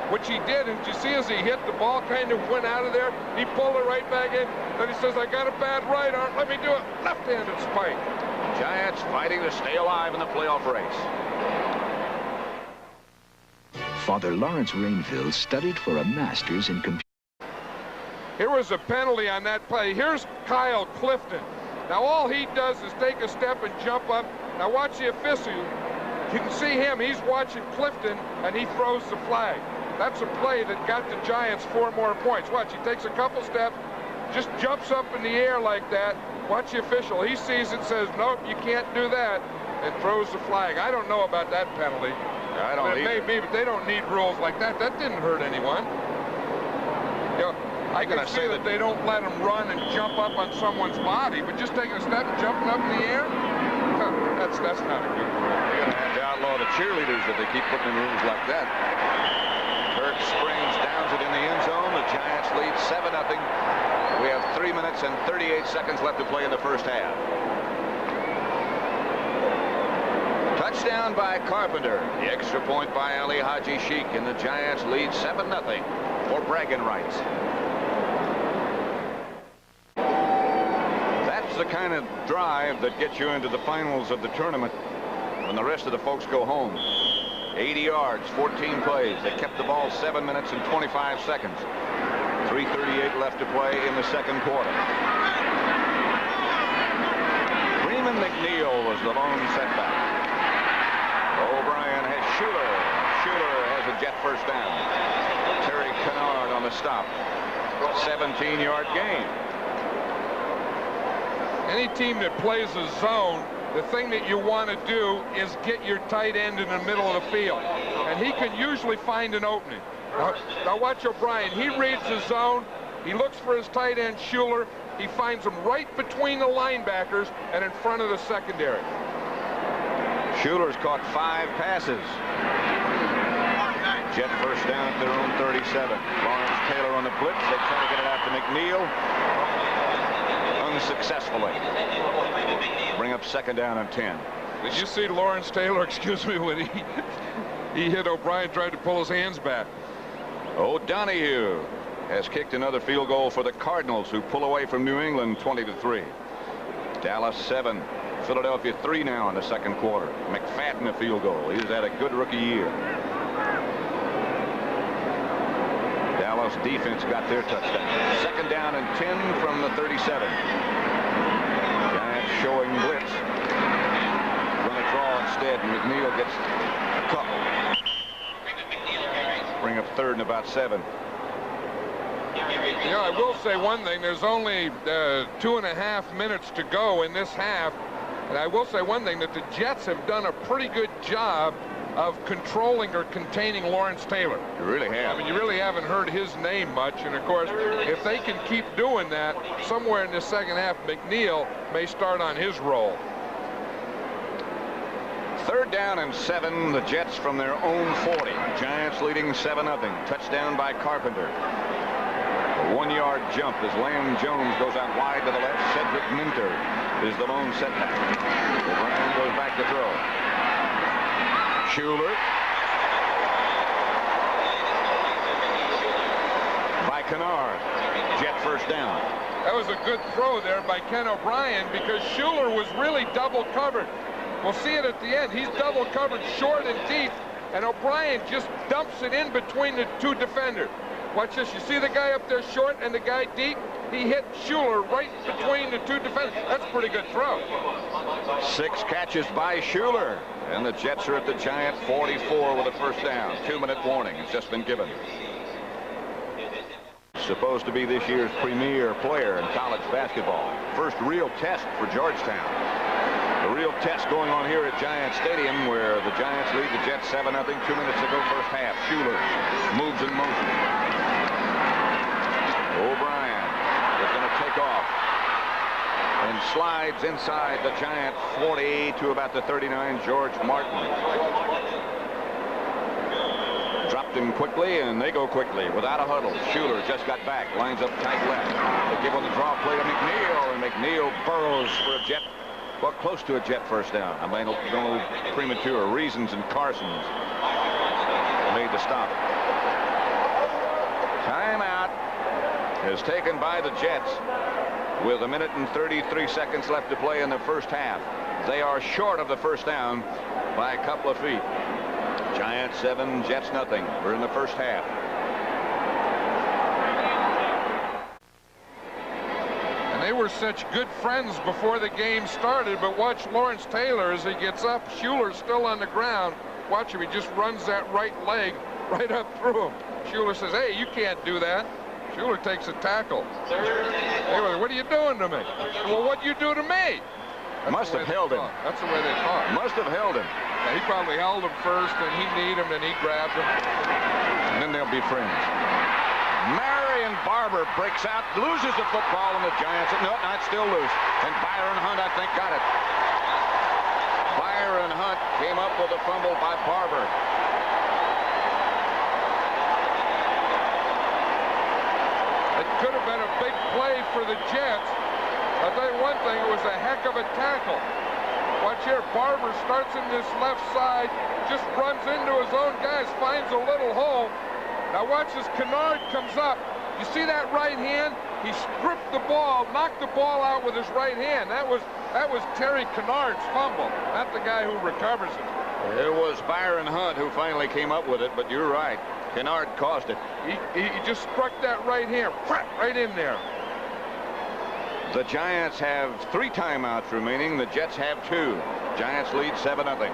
which he did. And you see as he hit, the ball kind of went out of there. He pulled it right back in. Then he says, I got a bad right arm. Let me do it. Left-handed spike. Giants fighting to stay alive in the playoff race. Father Lawrence Rainville studied for a master's in computer. Here was a penalty on that play. Here's Kyle Clifton. Now all he does is take a step and jump up. Now watch the official. You can see him. He's watching Clifton, and he throws the flag. That's a play that got the Giants 4 more points. Watch, he takes a couple steps, just jumps up in the air like that. Watch the official. He sees it, says, nope, you can't do that, and throws the flag. I don't know about that penalty. I don't It may be, but they don't need rules like that. That didn't hurt anyone. You know, I can see that they don't let them run and jump up on someone's body, but just taking a step and jumping up in the air, that's not a good rule. You're going to have to outlaw the cheerleaders if they keep putting in rules like that. Kirk Springs downs it in the end zone. The Giants lead 7-0. We have 3 minutes and 38 seconds left to play in the first half. Touchdown by Carpenter. The extra point by Ali Haji Sheikh, and the Giants lead 7-0 for bragging rights. That's the kind of drive that gets you into the finals of the tournament when the rest of the folks go home. 80 yards, 14 plays. They kept the ball 7 minutes and 25 seconds. 3:38 left to play in the second quarter. Freeman McNeil was the lone setback. O'Brien has Schuler. Schuler has a Jet first down. Terry Kennard on the stop. 17-yard gain. Any team that plays a zone, the thing that you want to do is get your tight end in the middle of the field. And he can usually find an opening. Now watch O'Brien. He reads the zone. He looks for his tight end, Schuler. He finds him right between the linebackers and in front of the secondary. Schuler's caught 5 passes. Jet first down at their own 37. Lawrence Taylor on the blitz. They try to get it out to McNeil. Unsuccessfully. Bring up second down and 10. Did you see Lawrence Taylor, excuse me, when he hit O'Brien, tried to pull his hands back? O'Donoghue has kicked another field goal for the Cardinals, who pull away from New England 20-3. Dallas 7. Philadelphia 3 now in the second quarter. McFadden a field goal. He's had a good rookie year. Dallas defense got their touchdown. Second down and 10 from the 37. Giants showing blitz. Going to draw instead, and McNeil gets a couple. Bring up third and about 7. You know, I will say one thing. There's only 2.5 minutes to go in this half. And I will say one thing, that the Jets have done a pretty good job of controlling or containing Lawrence Taylor. You really have. I mean, you really haven't heard his name much. And, of course, if they can keep doing that, somewhere in the second half, McNeil may start on his roll. Third down and 7. The Jets from their own 40. Giants leading 7-0. Touchdown by Carpenter. A 1-yard jump as Lamb Jones goes out wide to the left. Cedric Minter is the lone setback. O'Brien goes back to throw. Schuler. By Kennard. Jet first down. That was a good throw there by Ken O'Brien, because Schuler was really double covered. We'll see it at the end. He's double covered short and deep, and O'Brien just dumps it in between the two defenders. Watch this. You see the guy up there short and the guy deep? He hit Schuler right between the two defenders. That's a pretty good throw. 6 catches by Schuler. And the Jets are at the Giant 44 with a first down. 2-minute warning has just been given. Supposed to be this year's premier player in college basketball. First real test for Georgetown. A real test going on here at Giant Stadium, where the Giants lead the Jets 7-0. 2 minutes to go first half. Schuler moves in motion. O'Brien is going to take off and slides inside the Giant 40 to about the 39. George Martin dropped him quickly, and they go quickly without a huddle. Schuler just got back, lines up tight left. They give on the draw play to McNeil, and McNeil burrows for a Jet, well, close to a Jet first down. I mean, no premature. Reasons and Carsons made the stop. Timeout is taken by the Jets with 1 minute and 33 seconds left to play in the first half. They are short of the first down by a couple of feet. Giants 7, Jets nothing. We're in the first half. And they were such good friends before the game started, but watch Lawrence Taylor as he gets up. Schuler's still on the ground. Watch him. He just runs that right leg right up through him. Schuler says, "Hey, you can't do that." Schuler takes a tackle. Hey, what are you doing to me? Well, what'd you do to me? Must have held him. That's the way they talk. Must have held him. He probably held him first, and he kneed him, and he grabbed him. And then they'll be friends. Marion Barber breaks out, loses the football, and the Giants, no, it's still loose. And Byron Hunt, I think, got it. Byron Hunt came up with a fumble by Barber. It could have been a big play for the Jets. I'll tell you one thing, it was a heck of a tackle. Watch here, Barber starts in this left side, just runs into his own guys, finds a little hole. Now watch as Kennard comes up. You see that right hand? He stripped the ball, knocked the ball out with his right hand. That was Terry Kennard's fumble, not the guy who recovers it. It was Byron Hunt who finally came up with it, but you're right. Kennard caused it. He just struck that right hand, right in there. The Giants have 3 timeouts remaining. The Jets have 2. Giants lead 7-0.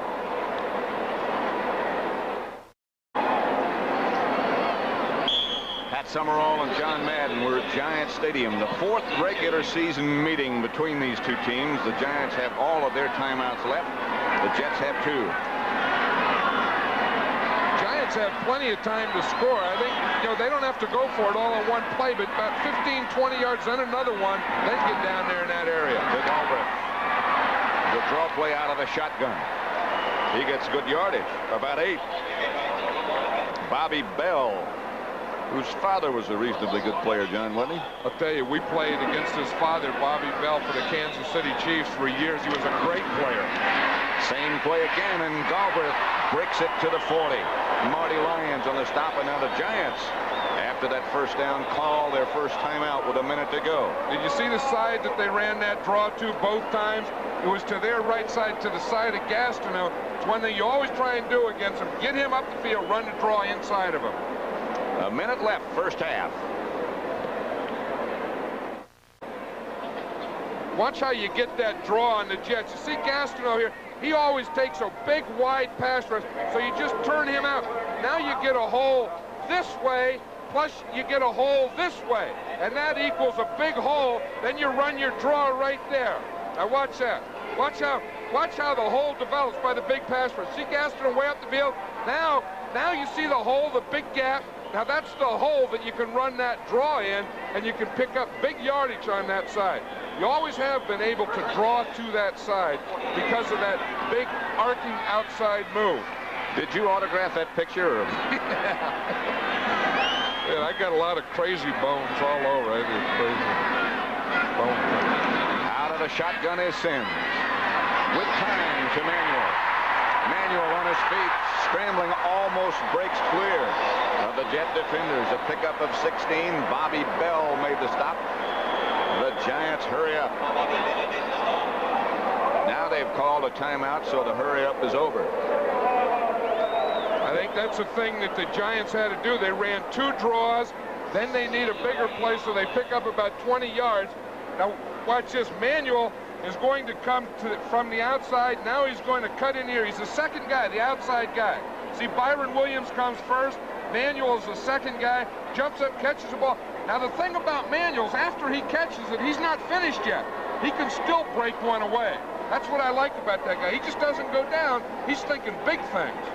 Pat Summerall and John Madden were at Giants Stadium. The 4th regular season meeting between these 2 teams. The Giants have all of their timeouts left. The Jets have 2. Have plenty of time to score. I think, they don't have to go for it all in one play, but about 15, 20 yards, then another one, then get down there in that area. Good Albrecht. The draw play out of the shotgun. He gets good yardage, about 8. Bobby Bell, whose father was a reasonably good player, John, wasn't he? I'll tell you, we played against his father, Bobby Bell, for the Kansas City Chiefs for years. He was a great player. Same play again, and Galbraith breaks it to the 40. Marty Lyons on the stop, and now the Giants, after that first down, call their first timeout with a minute to go. Did you see the side that they ran that draw to both times? It was to their right side, to the side of Gastineau. It's one thing you always try and do against him. Get him up the field, run the draw inside of him. A minute left, first half. Watch how you get that draw on the Jets. You see Gastineau here. He always takes a big, wide pass rush, so you just turn him out. Now you get a hole this way, plus you get a hole this way, and that equals a big hole. Then you run your draw right there. Now watch that. Watch how the hole develops by the big pass rush. See Gastineau way up the field. Now you see the hole, the big gap. Now that's the hole that you can run that draw in, and you can pick up big yardage on that side. You always have been able to draw to that side because of that big arcing outside move. Did you autograph that picture? Or? Yeah, I got a lot of crazy bones all over. I do crazy bone. Out of the shotgun is Sims. With time to Manuel. Manuel on his feet, scrambling, almost breaks clear of the Jet defenders. A pickup of 16. Bobby Bell made the stop. The Giants hurry up. Now they've called a timeout, so the hurry up is over. I think that's the thing that the Giants had to do. They ran 2 draws, then they need a bigger play, so they pick up about 20 yards. Now watch this. Manuel is going to come from the outside. Now he's going to cut in here. He's the second guy, the outside guy. See, Byron Williams comes first. Manuel is the second guy, jumps up, catches the ball. Now the thing about Manuel's, after he catches it, he's not finished yet. He can still break one away. That's what I like about that guy. He just doesn't go down. He's thinking big things.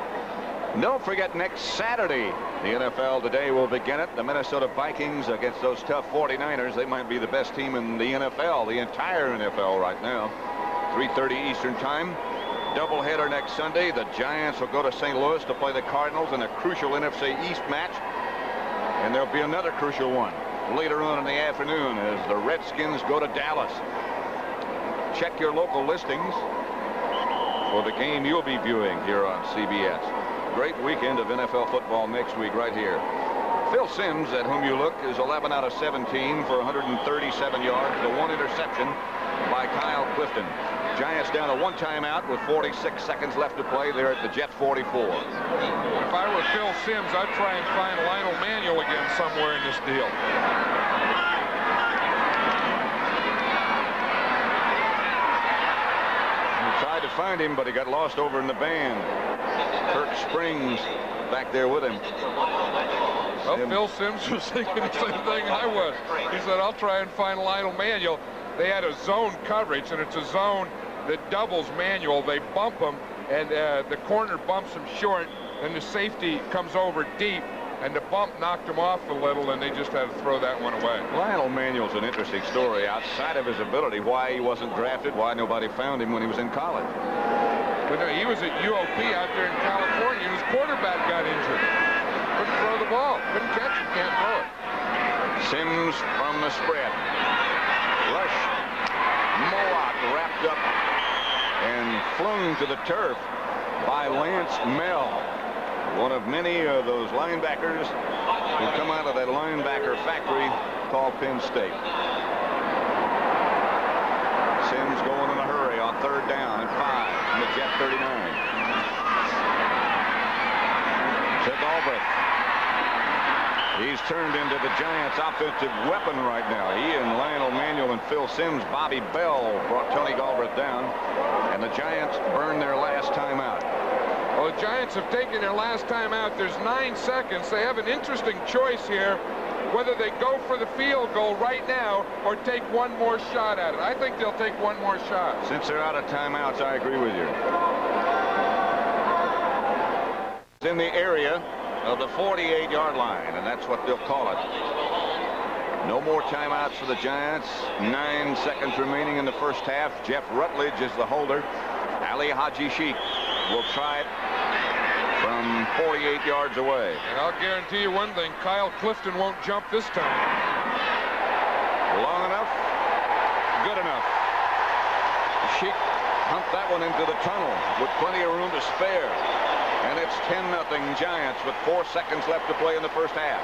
Don't forget, next Saturday, the NFL Today will begin it. The Minnesota Vikings against those tough 49ers. They might be the best team in the NFL, the entire NFL right now. 3:30 Eastern time. Doubleheader next Sunday. The Giants will go to St. Louis to play the Cardinals in a crucial NFC East match. And there'll be another crucial one later on in the afternoon as the Redskins go to Dallas. Check your local listings for the game you'll be viewing here on CBS. Great weekend of NFL football next week right here. Phil Simms, at whom you look, is 11 out of 17 for 137 yards. The 1 interception by Kyle Clifton. Giants down to 1 timeout with 46 seconds left to play. They're at the Jet 44. If I were Phil Simms, I'd try and find Lionel Manuel again somewhere in this deal. He tried to find him, but he got lost over in the band. Kirk Springs back there with him. Well, Phil Simms was thinking the same thing I was. He said, I'll try and find Lionel Manuel. They had a zone coverage, and it's a zone that doubles Manuel. They bump him, and the corner bumps him short, and the safety comes over deep, and the bump knocked him off a little, and they just had to throw that one away. Lionel Manuel's an interesting story. Outside of his ability, why he wasn't drafted, why nobody found him when he was in college. But no, he was at UOP out there in California, and his quarterback got injured. Couldn't throw the ball. Couldn't catch it, can't throw it. Sims from the spread. Rush. Moloch wrapped up and flung to the turf by Lance Mell. One of many of those linebackers who come out of that linebacker factory called Penn State. Sims going in a hurry on 3rd down and 5 from the Jet 39. To Galbraith. He's turned into the Giants' offensive weapon right now. He and Lionel Manuel and Phil Sims, Bobby Bell brought Tony Galbraith down, and the Giants burned their last time out. Well, the Giants have taken their last time out. There's 9 seconds. They have an interesting choice here, whether they go for the field goal right now or take one more shot at it. I think they'll take one more shot. Since they're out of timeouts, I agree with you. It's in the area of the 48-yard line, and that's what they'll call it. No more timeouts for the Giants. 9 seconds remaining in the first half. Jeff Rutledge is the holder. Ali Haji Sheikh will try it from 48 yards away. And I'll guarantee you one thing, Kyle Clifton won't jump this time. Long enough, good enough. Sheikh pumped that one into the tunnel with plenty of room to spare. And it's 10-0 Giants with 4 seconds left to play in the first half.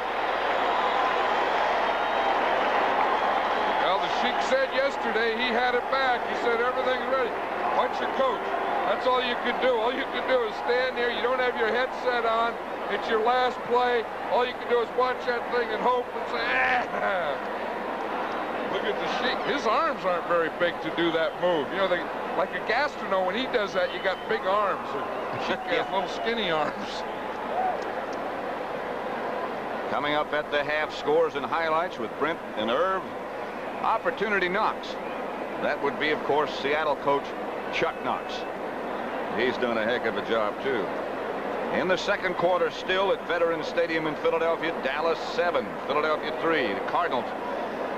Well, the Sheik said yesterday he had it back. He said everything's ready. Watch your coach. That's all you can do. All you can do is stand there. You don't have your headset on. It's your last play. All you can do is watch that thing and hope and say, ah. Look at the Sheik. His arms aren't very big to do that move. You know, like a gastronom, when he does that, you got big arms. Sheik has little skinny arms. Coming up at the half, scores and highlights with Brent and Irv. Opportunity Knox. That would be, of course, Seattle coach Chuck Knox. He's done a heck of a job, too. In the second quarter, still at Veterans Stadium in Philadelphia, Dallas 7, Philadelphia 3. The Cardinals,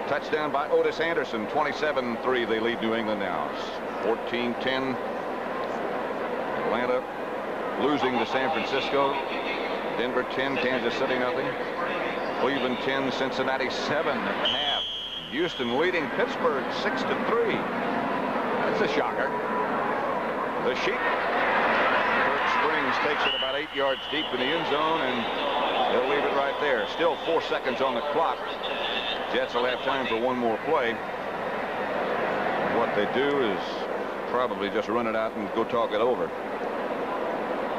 touchdown by Otis Anderson, 27-3. They lead New England now. 14-10. Atlanta losing to San Francisco. Denver 10, Kansas City nothing. Cleveland 10, Cincinnati 7 at the half. Houston leading Pittsburgh 6-3. That's a shocker. The Sheik. Kirk Springs takes it about 8 yards deep in the end zone, and they'll leave it right there. Still 4 seconds on the clock. Jets will have time for one more play. What they do is probably just run it out and go talk it over.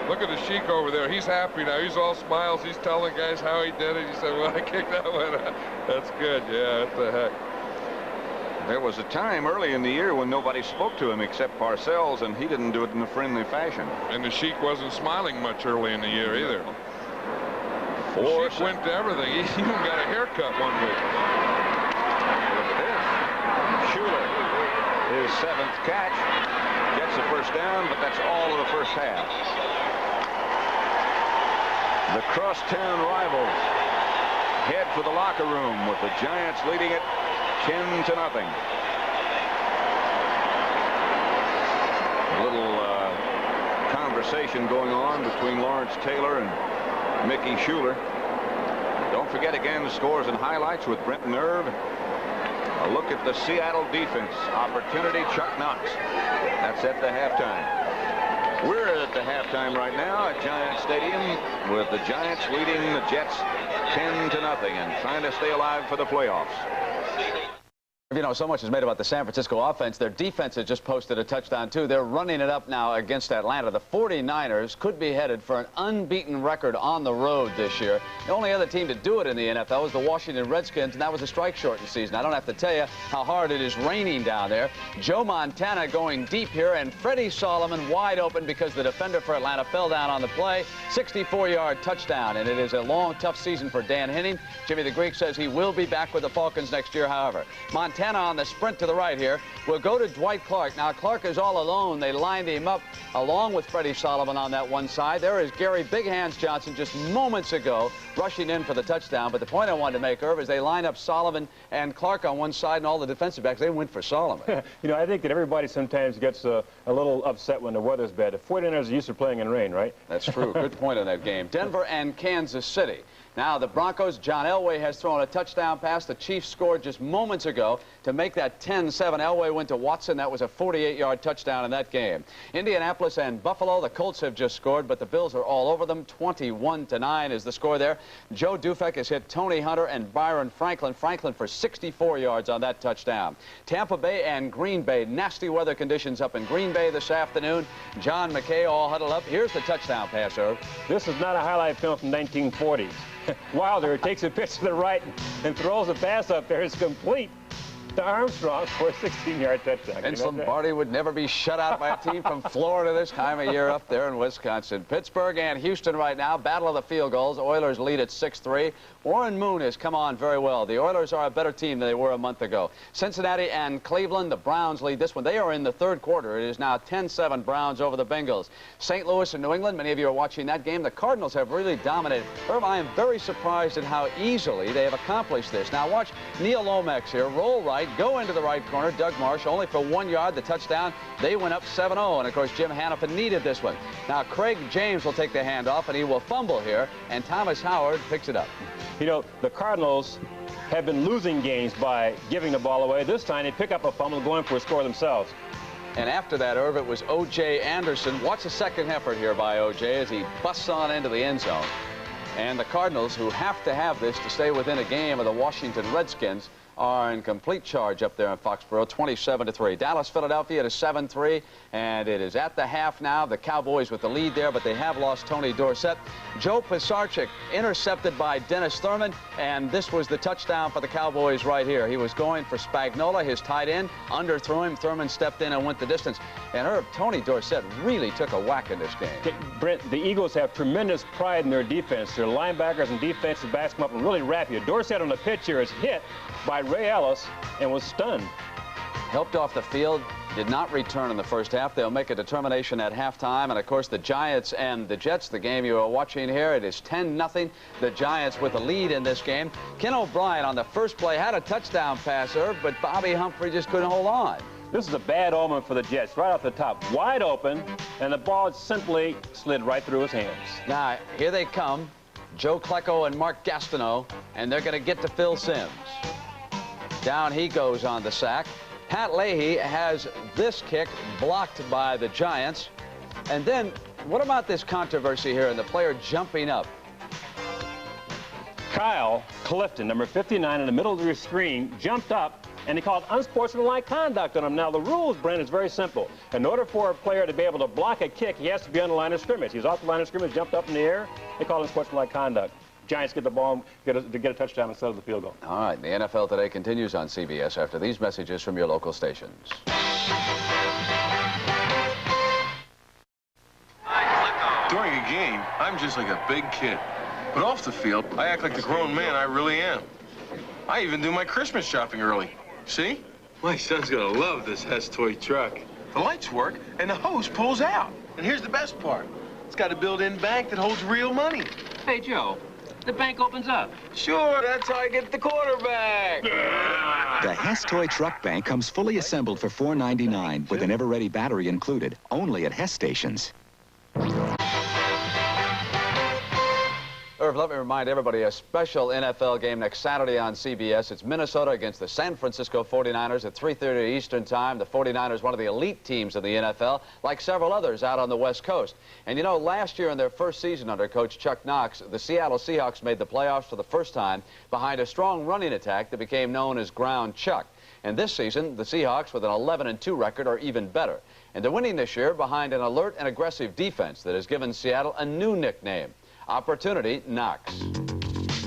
Look at the Sheik over there. He's happy now. He's all smiles. He's telling guys how he did it. He said, well, I kicked that one out. That's good. Yeah, what the heck. There was a time early in the year when nobody spoke to him except Parcells, and he didn't do it in a friendly fashion. And the Sheik wasn't smiling much early in the year either. The Sheik went to everything. He even got a haircut one week. Look at this. Schuler, his 7th catch, gets the first down, but that's all of the first half. The crosstown rivals head for the locker room with the Giants leading it 10-0. A little conversation going on between Lawrence Taylor and Mickey Schuler. Don't forget again the scores and highlights with Brent and Irv. A look at the Seattle defense. Opportunity, Chuck Knox. That's at the halftime. We're at the halftime right now at Giant Stadium with the Giants leading the Jets 10-0 and trying to stay alive for the playoffs. You know, so much is made about the San Francisco offense. Their defense has just posted a touchdown, too. They're running it up now against Atlanta. The 49ers could be headed for an unbeaten record on the road this year. The only other team to do it in the NFL is the Washington Redskins, and that was a strike-shortened season. I don't have to tell you how hard it is raining down there. Joe Montana going deep here, and Freddie Solomon wide open because the defender for Atlanta fell down on the play. 64-yard touchdown, and it is a long, tough season for Dan Henning. Jimmy the Greek says he will be back with the Falcons next year, however. Montana 10 on the sprint to the right here. We'll go to Dwight Clark. Now, Clark is all alone. They lined him up along with Freddie Solomon on that one side. There is Gary Big Hands Johnson just moments ago rushing in for the touchdown. But the point I wanted to make, Irv, is they line up Solomon and Clark on one side, and all the defensive backs, they went for Solomon. You know, I think that everybody sometimes gets a little upset when the weather's bad. The 49ers are used to playing in rain, right? That's true. Good point on that game. Denver and Kansas City. Now the Broncos, John Elway has thrown a touchdown pass. The Chiefs scored just moments ago to make that 10-7. Elway went to Watson. That was a 48-yard touchdown in that game. Indianapolis and Buffalo, the Colts have just scored, but the Bills are all over them. 21-9 is the score there. Joe Dufek has hit Tony Hunter and Byron Franklin. Franklin for 64 yards on that touchdown. Tampa Bay and Green Bay, nasty weather conditions up in Green Bay this afternoon. John McKay all huddled up. Here's the touchdown pass, Irv. This is not a highlight film from 1940s. Wilder takes a pitch to the right and throws a pass up there. It's complete to Armstrong for a 16-yard touchdown. Vince Lombardi would never be shut out by a team from Florida this time of year up there in Wisconsin. Pittsburgh and Houston right now, battle of the field goals. Oilers lead at 6-3. Warren Moon has come on very well. The Oilers are a better team than they were a month ago. Cincinnati and Cleveland, the Browns lead this one. They are in the third quarter. It is now 10-7 Browns over the Bengals. St. Louis and New England, many of you are watching that game. The Cardinals have really dominated. Irv, I am very surprised at how easily they have accomplished this. Now watch Neil Lomax here, roll right, go into the right corner. Doug Marsh only for 1 yard, the touchdown. They went up 7-0, and of course Jim Hannafin needed this one. Now Craig James will take the handoff, and he will fumble here, and Thomas Howard picks it up. You know, the Cardinals have been losing games by giving the ball away. This time they pick up a fumble going for a score themselves. And after that, Irv, it was O.J. Anderson. Watch the second effort here by O.J. as he busts on into the end zone. And the Cardinals, who have to have this to stay within a game of the Washington Redskins, are in complete charge up there in Foxborough, 27-3. Dallas, Philadelphia, it is 7-3, and it is at the half now. The Cowboys with the lead there, but they have lost Tony Dorsett. Joe Pisarcik intercepted by Dennis Thurman, and this was the touchdown for the Cowboys right here. He was going for Spagnola, his tight end, underthrew him. Thurman stepped in and went the distance. And Irv, Tony Dorsett really took a whack in this game. Brent, the Eagles have tremendous pride in their defense. Their linebackers and defensive backs come up and really wrap you. Dorsett on the pitch here is hit by Ray Ellis and was stunned. Helped off the field, did not return in the first half. They'll make a determination at halftime. And of course the Giants and the Jets, the game you are watching here, it is 10-0. The Giants with the lead in this game. Ken O'Brien on the first play had a touchdown passer, but Bobby Humphrey just couldn't hold on. This is a bad omen for the Jets, right off the top. Wide open, and the ball simply slid right through his hands. Now, here they come, Joe Klecko and Mark Gastineau, and they're going to get to Phil Simms. Down he goes on the sack. Pat Leahy has this kick blocked by the Giants. And then, what about this controversy here and the player jumping up? Kyle Clifton, number 59, in the middle of your screen, jumped up, and he called unsportsmanlike conduct on him. Now, the rules, Brent, is very simple. In order for a player to be able to block a kick, he has to be on the line of scrimmage. He's off the line of scrimmage, jumped up in the air. They call it unsportsmanlike conduct. Giants get the ball to get a touchdown instead of the field goal. All right, the NFL Today continues on CBS after these messages from your local stations. During a game, I'm just like a big kid. But off the field, I act like the grown man I really am. I even do my Christmas shopping early. See? My son's gonna love this Hess toy truck. The lights work, and the hose pulls out. And here's the best part. It's got a built-in bank that holds real money. Hey, Joe. The bank opens up. Sure, that's how I get the quarterback. The Hess Toy Truck Bank comes fully assembled for $4.99 with an ever-ready battery included, only at Hess stations. Irv, let me remind everybody, a special NFL game next Saturday on CBS. It's Minnesota against the San Francisco 49ers at 3:30 Eastern Time. The 49ers, one of the elite teams of the NFL, like several others out on the West Coast. And you know, last year in their first season under Coach Chuck Knox, the Seattle Seahawks made the playoffs for the first time behind a strong running attack that became known as Ground Chuck. And this season, the Seahawks, with an 11-2 record, are even better. And they're winning this year behind an alert and aggressive defense that has given Seattle a new nickname. Opportunity Knox.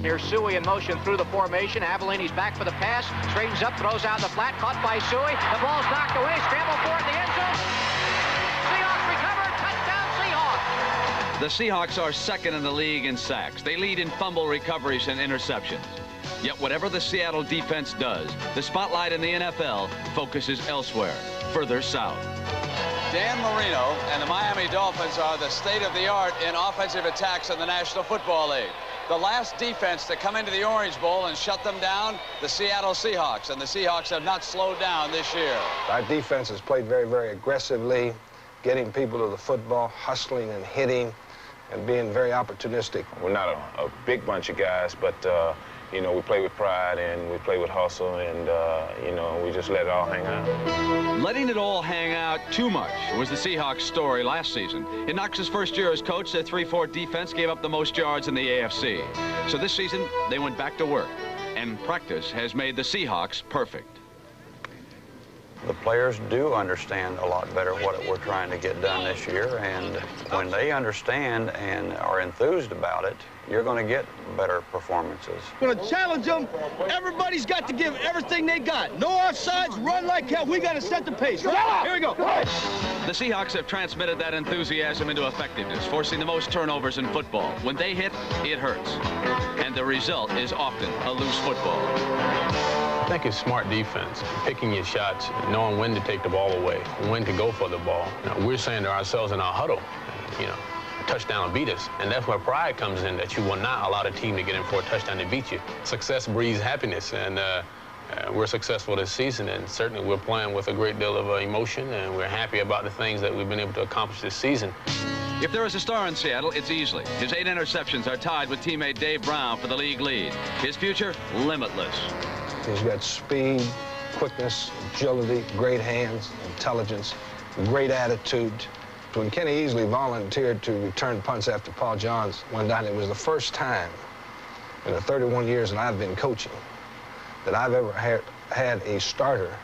Here's Suey in motion through the formation. Avellini's back for the pass. Straightens up, throws out the flat. Caught by Suey. The ball's knocked away. Scramble for it in the end zone. Seahawks recover. Touchdown, Seahawks. The Seahawks are second in the league in sacks. They lead in fumble recoveries and interceptions. Yet whatever the Seattle defense does, the spotlight in the NFL focuses elsewhere, further south. Dan Marino and the Miami Dolphins are the state-of-the-art in offensive attacks in the National Football League. The last defense to come into the Orange Bowl and shut them down, the Seattle Seahawks, and the Seahawks have not slowed down this year. Our defense has played very, very aggressively, getting people to the football, hustling and hitting, and being very opportunistic. We're not a big bunch of guys, but you know, we play with pride and we play with hustle, and you know, we just let it all hang out. Letting it all hang out too much was the Seahawks' story last season. In Knox's first year as coach, their 3-4 defense gave up the most yards in the AFC. So this season, they went back to work, and practice has made the Seahawks perfect. The players do understand a lot better what we're trying to get done this year, and when they understand and are enthused about it, you're going to get better performances. We're going to challenge them. Everybody's got to give everything they got. No offsides, run like hell. We got to set the pace. Here we go. The Seahawks have transmitted that enthusiasm into effectiveness, forcing the most turnovers in football. When they hit, it hurts. And the result is often a loose football. I think it's smart defense, picking your shots, knowing when to take the ball away, when to go for the ball. You know, we're saying to ourselves in our huddle, you know, touchdown will beat us. And that's where pride comes in, that you will not allow the team to get in for a touchdown to beat you. Success breeds happiness, and we're successful this season, and certainly we're playing with a great deal of emotion, and we're happy about the things that we've been able to accomplish this season. If there is a star in Seattle, it's Easley. His 8 interceptions are tied with teammate Dave Brown for the league lead. His future, limitless. He's got speed, quickness, agility, great hands, intelligence, great attitude. When Kenny Easley volunteered to return punts after Paul Johns went down, it was the first time in the 31 years that I've been coaching that I've ever had a starter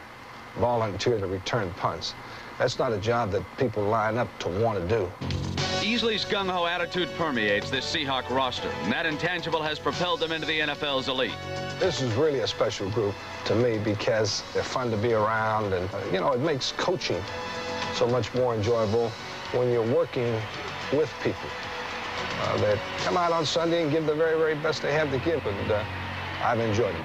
volunteer to return punts. That's not a job that people line up to want to do. Easley's gung-ho attitude permeates this Seahawk roster, and that intangible has propelled them into the NFL's elite. This is really a special group to me because they're fun to be around, and, you know, it makes coaching so much more enjoyable when you're working with people that come out on Sunday and give the very, very best they have to give, and I've enjoyed it.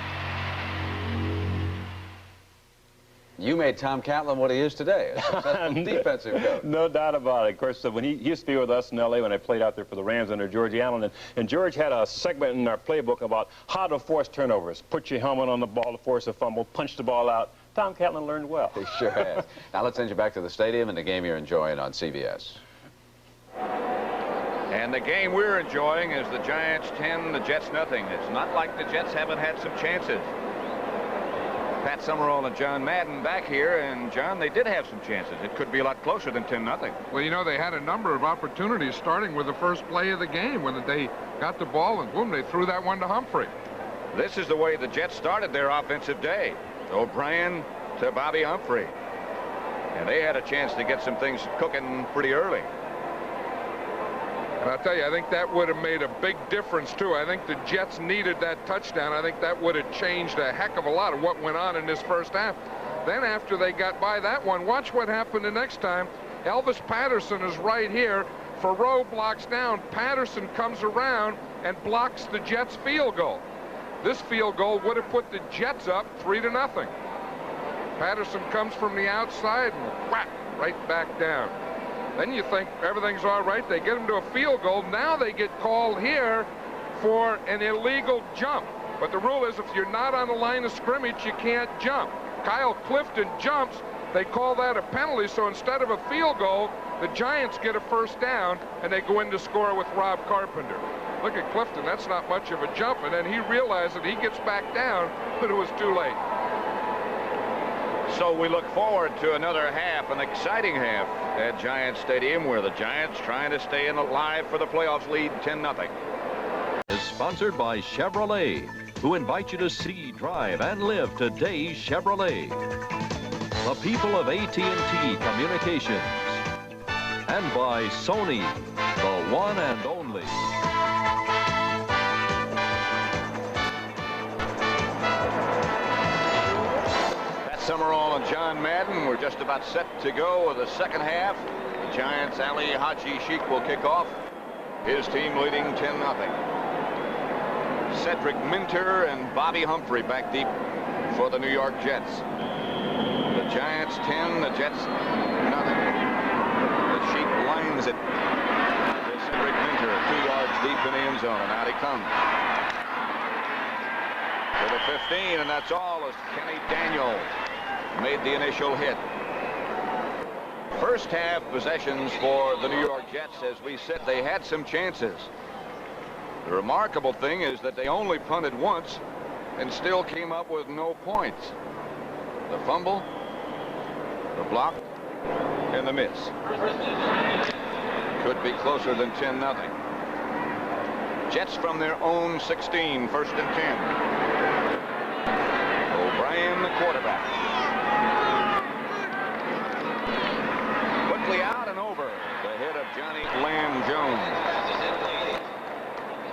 You made Tom Catlin what he is today, a successful defensive coach. No doubt about it. Of course, when he used to be with us in L.A. when I played out there for the Rams under George Allen, and George had a segment in our playbook about how to force turnovers. Put your helmet on the ball to force a fumble, punch the ball out. Tom Catlin learned well. He sure has. Now let's send you back to the stadium and the game you're enjoying on CBS. And the game we're enjoying is the Giants 10, the Jets nothing. It's not like the Jets haven't had some chances. Pat Summerall and John Madden back here, and John, they did have some chances. It could be a lot closer than 10-0. Well, you know, they had a number of opportunities starting with the first play of the game when they got the ball and boom, they threw that one to Humphrey. This is the way the Jets started their offensive day. O'Brien to Bobby Humphrey. And they had a chance to get some things cooking pretty early. And I'll tell you, I think that would have made a big difference, too. I think the Jets needed that touchdown. I think that would have changed a heck of a lot of what went on in this first half. Then after they got by that one, watch what happened the next time. Elvis Patterson is right here. Faroux blocks down. Patterson comes around and blocks the Jets' field goal. This field goal would have put the Jets up 3-0. Patterson comes from the outside and whack, right back down. Then you think everything's all right. They get him to a field goal. Now they get called here for an illegal jump. But the rule is if you're not on the line of scrimmage, you can't jump. Kyle Clifton jumps. They call that a penalty. So instead of a field goal, the Giants get a first down, and they go in to score with Rob Carpenter. Look at Clifton. That's not much of a jump. And then he realized that he gets back down, but it was too late. So we look forward to another half, an exciting half at Giants Stadium, where the Giants trying to stay alive for the playoffs, lead 10-0. Is sponsored by Chevrolet, who invite you to see, drive, and live today's Chevrolet. The people of AT&T Communications. And by Sony, the one and only. Summerall and John Madden were just about set to go with the second half. The Giants' Ali Haji Sheikh will kick off. His team leading 10-0. Cedric Minter and Bobby Humphrey back deep for the New York Jets. The Giants 10, the Jets nothing. The Sheep lines it to Cedric Minter, 2 yards deep in the end zone, and out he comes. To the 15, and that's all as Kenny Daniel made the initial hit. First half possessions for the New York Jets. As we said, they had some chances. The remarkable thing is that they only punted once and still came up with no points. The fumble, the block, and the miss. Could be closer than 10-0. Jets from their own 16, 1st and 10. O'Brien, the quarterback. Quickly out and over the head of Johnny Lamb Jones.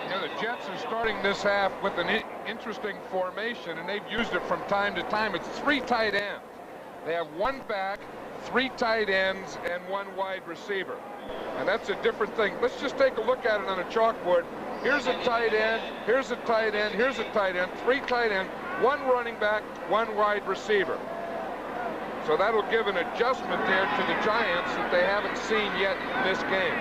You know, the Jets are starting this half with an interesting formation, and they've used it from time to time. It's 3 tight ends. They have 1 back, 3 tight ends, and 1 wide receiver. And that's a different thing. Let's just take a look at it on a chalkboard. Here's a tight end, here's a tight end, here's a tight end, 3 tight ends, 1 running back, 1 wide receiver. So that'll give an adjustment there to the Giants that they haven't seen yet in this game.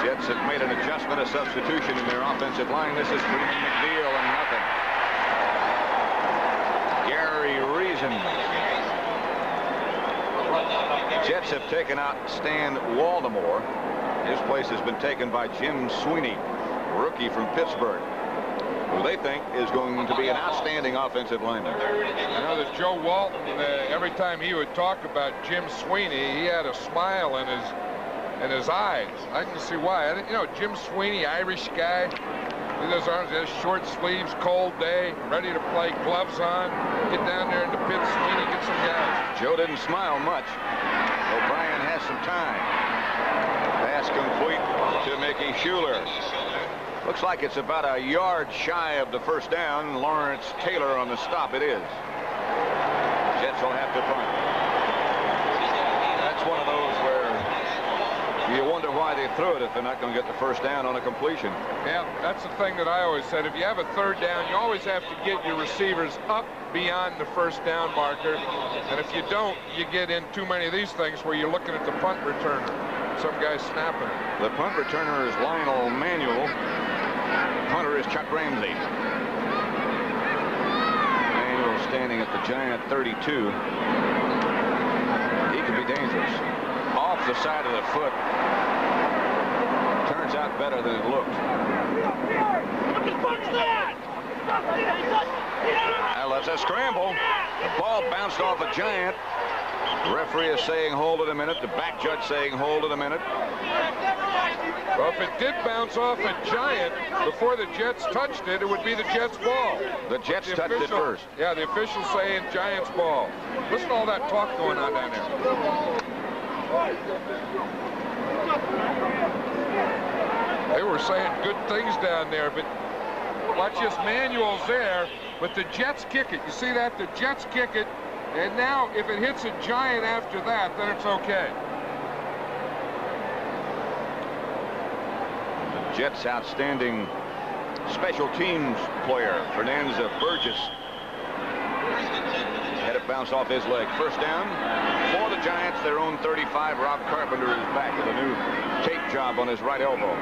Jets have made an adjustment, a substitution in their offensive line. This is Freeman McNeil and nothing. Gary Reason. Jets have taken out Stan Waldemore. His place has been taken by Jim Sweeney, rookie from Pittsburgh, who they think is going to be an outstanding offensive lineman. I know that Joe Walton, every time he would talk about Jim Sweeney, he had a smile in his eyes. I can see why. You know, Jim Sweeney, Irish guy, with his arms, he has short sleeves, cold day, ready to play, gloves on, get down there in the pit, Sweeney, get some guys. Joe didn't smile much. O'Brien has some time. Pass complete to Mickey Schuler. Looks like it's about a yard shy of the first down. Lawrence Taylor on the stop. It is. Jets will have to punt. That's one of those where you wonder why they threw it if they're not going to get the first down on a completion. Yeah, that's the thing that I always said. If you have a 3rd down, you always have to get your receivers up beyond the first down marker. And if you don't, you get in too many of these things where you're looking at the punt returner. Some guy's snapping it. The punt returner is Lionel Manuel. Punter is Chuck Ramsey. Manuel standing at the Giant 32. He could be dangerous. Off the side of the foot. Turns out better than it looked. Now that's a scramble. The ball bounced off a Giant. The referee is saying hold it a minute. The back judge saying hold it a minute. Well, if it did bounce off a Giant before the Jets touched it, it would be the Jets' ball. The Jets touched it first. Yeah, the official saying Giants' ball. Listen to all that talk going on down there. They were saying good things down there, but watch this. Manuel's there, but the Jets kick it. You see that? The Jets kick it, and now if it hits a Giant after that, then it's okay. The Jets' outstanding special teams player, Fernandez Burgess, had it bounce off his leg. First down for the Giants, their own 35. Rob Carpenter is back with a new tape job on his right elbow.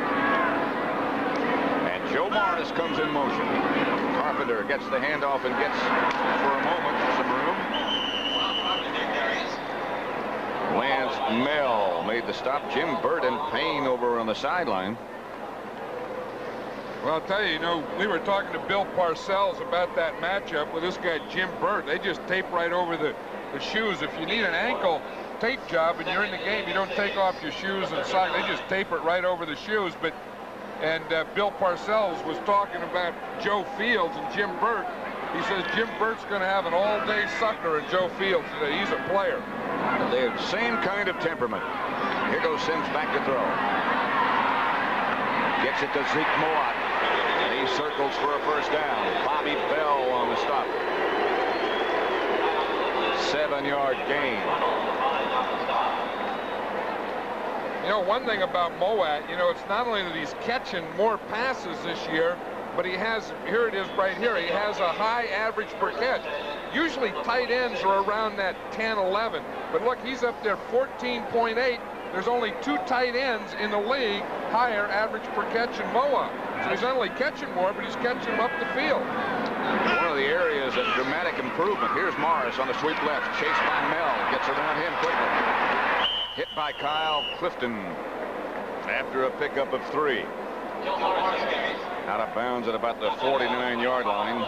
And Joe Morris comes in motion. Carpenter gets the handoff and gets, for a moment, some room. Lance Mell made the stop. Jim Burt in pain over on the sideline. Well, I'll tell you, we were talking to Bill Parcells about that matchup with this guy, Jim Burt. They just tape right over the shoes. If you need an ankle tape job and you're in the game, you don't take off your shoes and socks. They just tape it right over the shoes. And Bill Parcells was talking about Joe Fields and Jim Burt. He says Jim Burt's going to have an all-day sucker in Joe Fields today. He's a player. They have the same kind of temperament. Here goes Sims back to throw. Gets it to Zeke Moat. And he circles for a first down. Bobby Bell on the stop. 7-yard gain. One thing about Moat, it's not only that he's catching more passes this year, but he has, here it is right here, he has a high average per catch. Usually tight ends are around that 10, 11, but look, he's up there 14.8. There's only 2 tight ends in the league higher average per catch than Moa. So he's not only catching more, but he's catching them up the field. One of the areas of dramatic improvement. Here's Morris on the sweep left, chased by Mel, gets around him quickly. Hit by Kyle Clifton after a pickup of 3. Out of bounds at about the 49-yard line.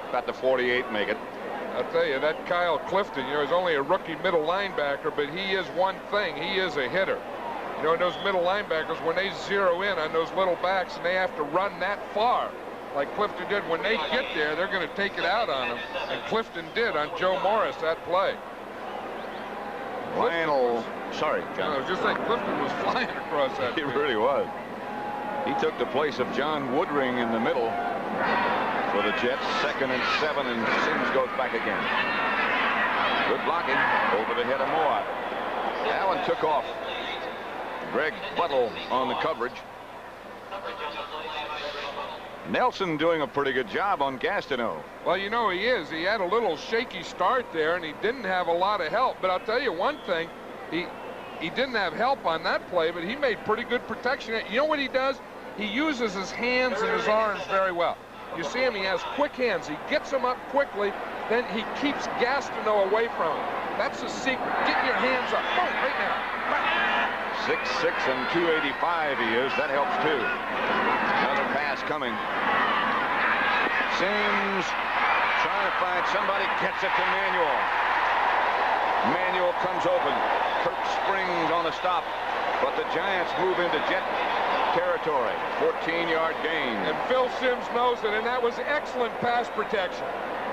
About the 48 make it. I'll tell you, that Kyle Clifton, you know, is only a rookie middle linebacker, but he is one thing. He is a hitter. You know, those middle linebackers, when they zero in on those little backs and they have to run that far, like Clifton did, when they get there, they're going to take it out on him. And Clifton did on Joe Morris that play. Lionel, sorry, John. I was just saying, Clifton was flying across that field. He really was. He took the place of John Woodring in the middle for the Jets. 2nd and 7, and Sims goes back again. Good blocking over the head of Moa. Allen took off. Greg Buttle on the coverage. Nelson doing a pretty good job on Gastineau. Well, you know, he is. He had a little shaky start there, and he didn't have a lot of help. But I'll tell you one thing, he didn't have help on that play, but he made pretty good protection. You know what he does? He uses his hands and his arms very well. You see him, he has quick hands. He gets them up quickly, then he keeps Gastineau away from him. That's the secret. Get your hands up. Boom, right now. 6'6" and 285 he is. That helps too. Another pass coming. Sims trying to find somebody, gets it to Manuel. Manuel comes open. Kirk Springs on the stop, but the Giants move into Jet territory. 14-yard gain. And Phil Sims knows it, and that was excellent pass protection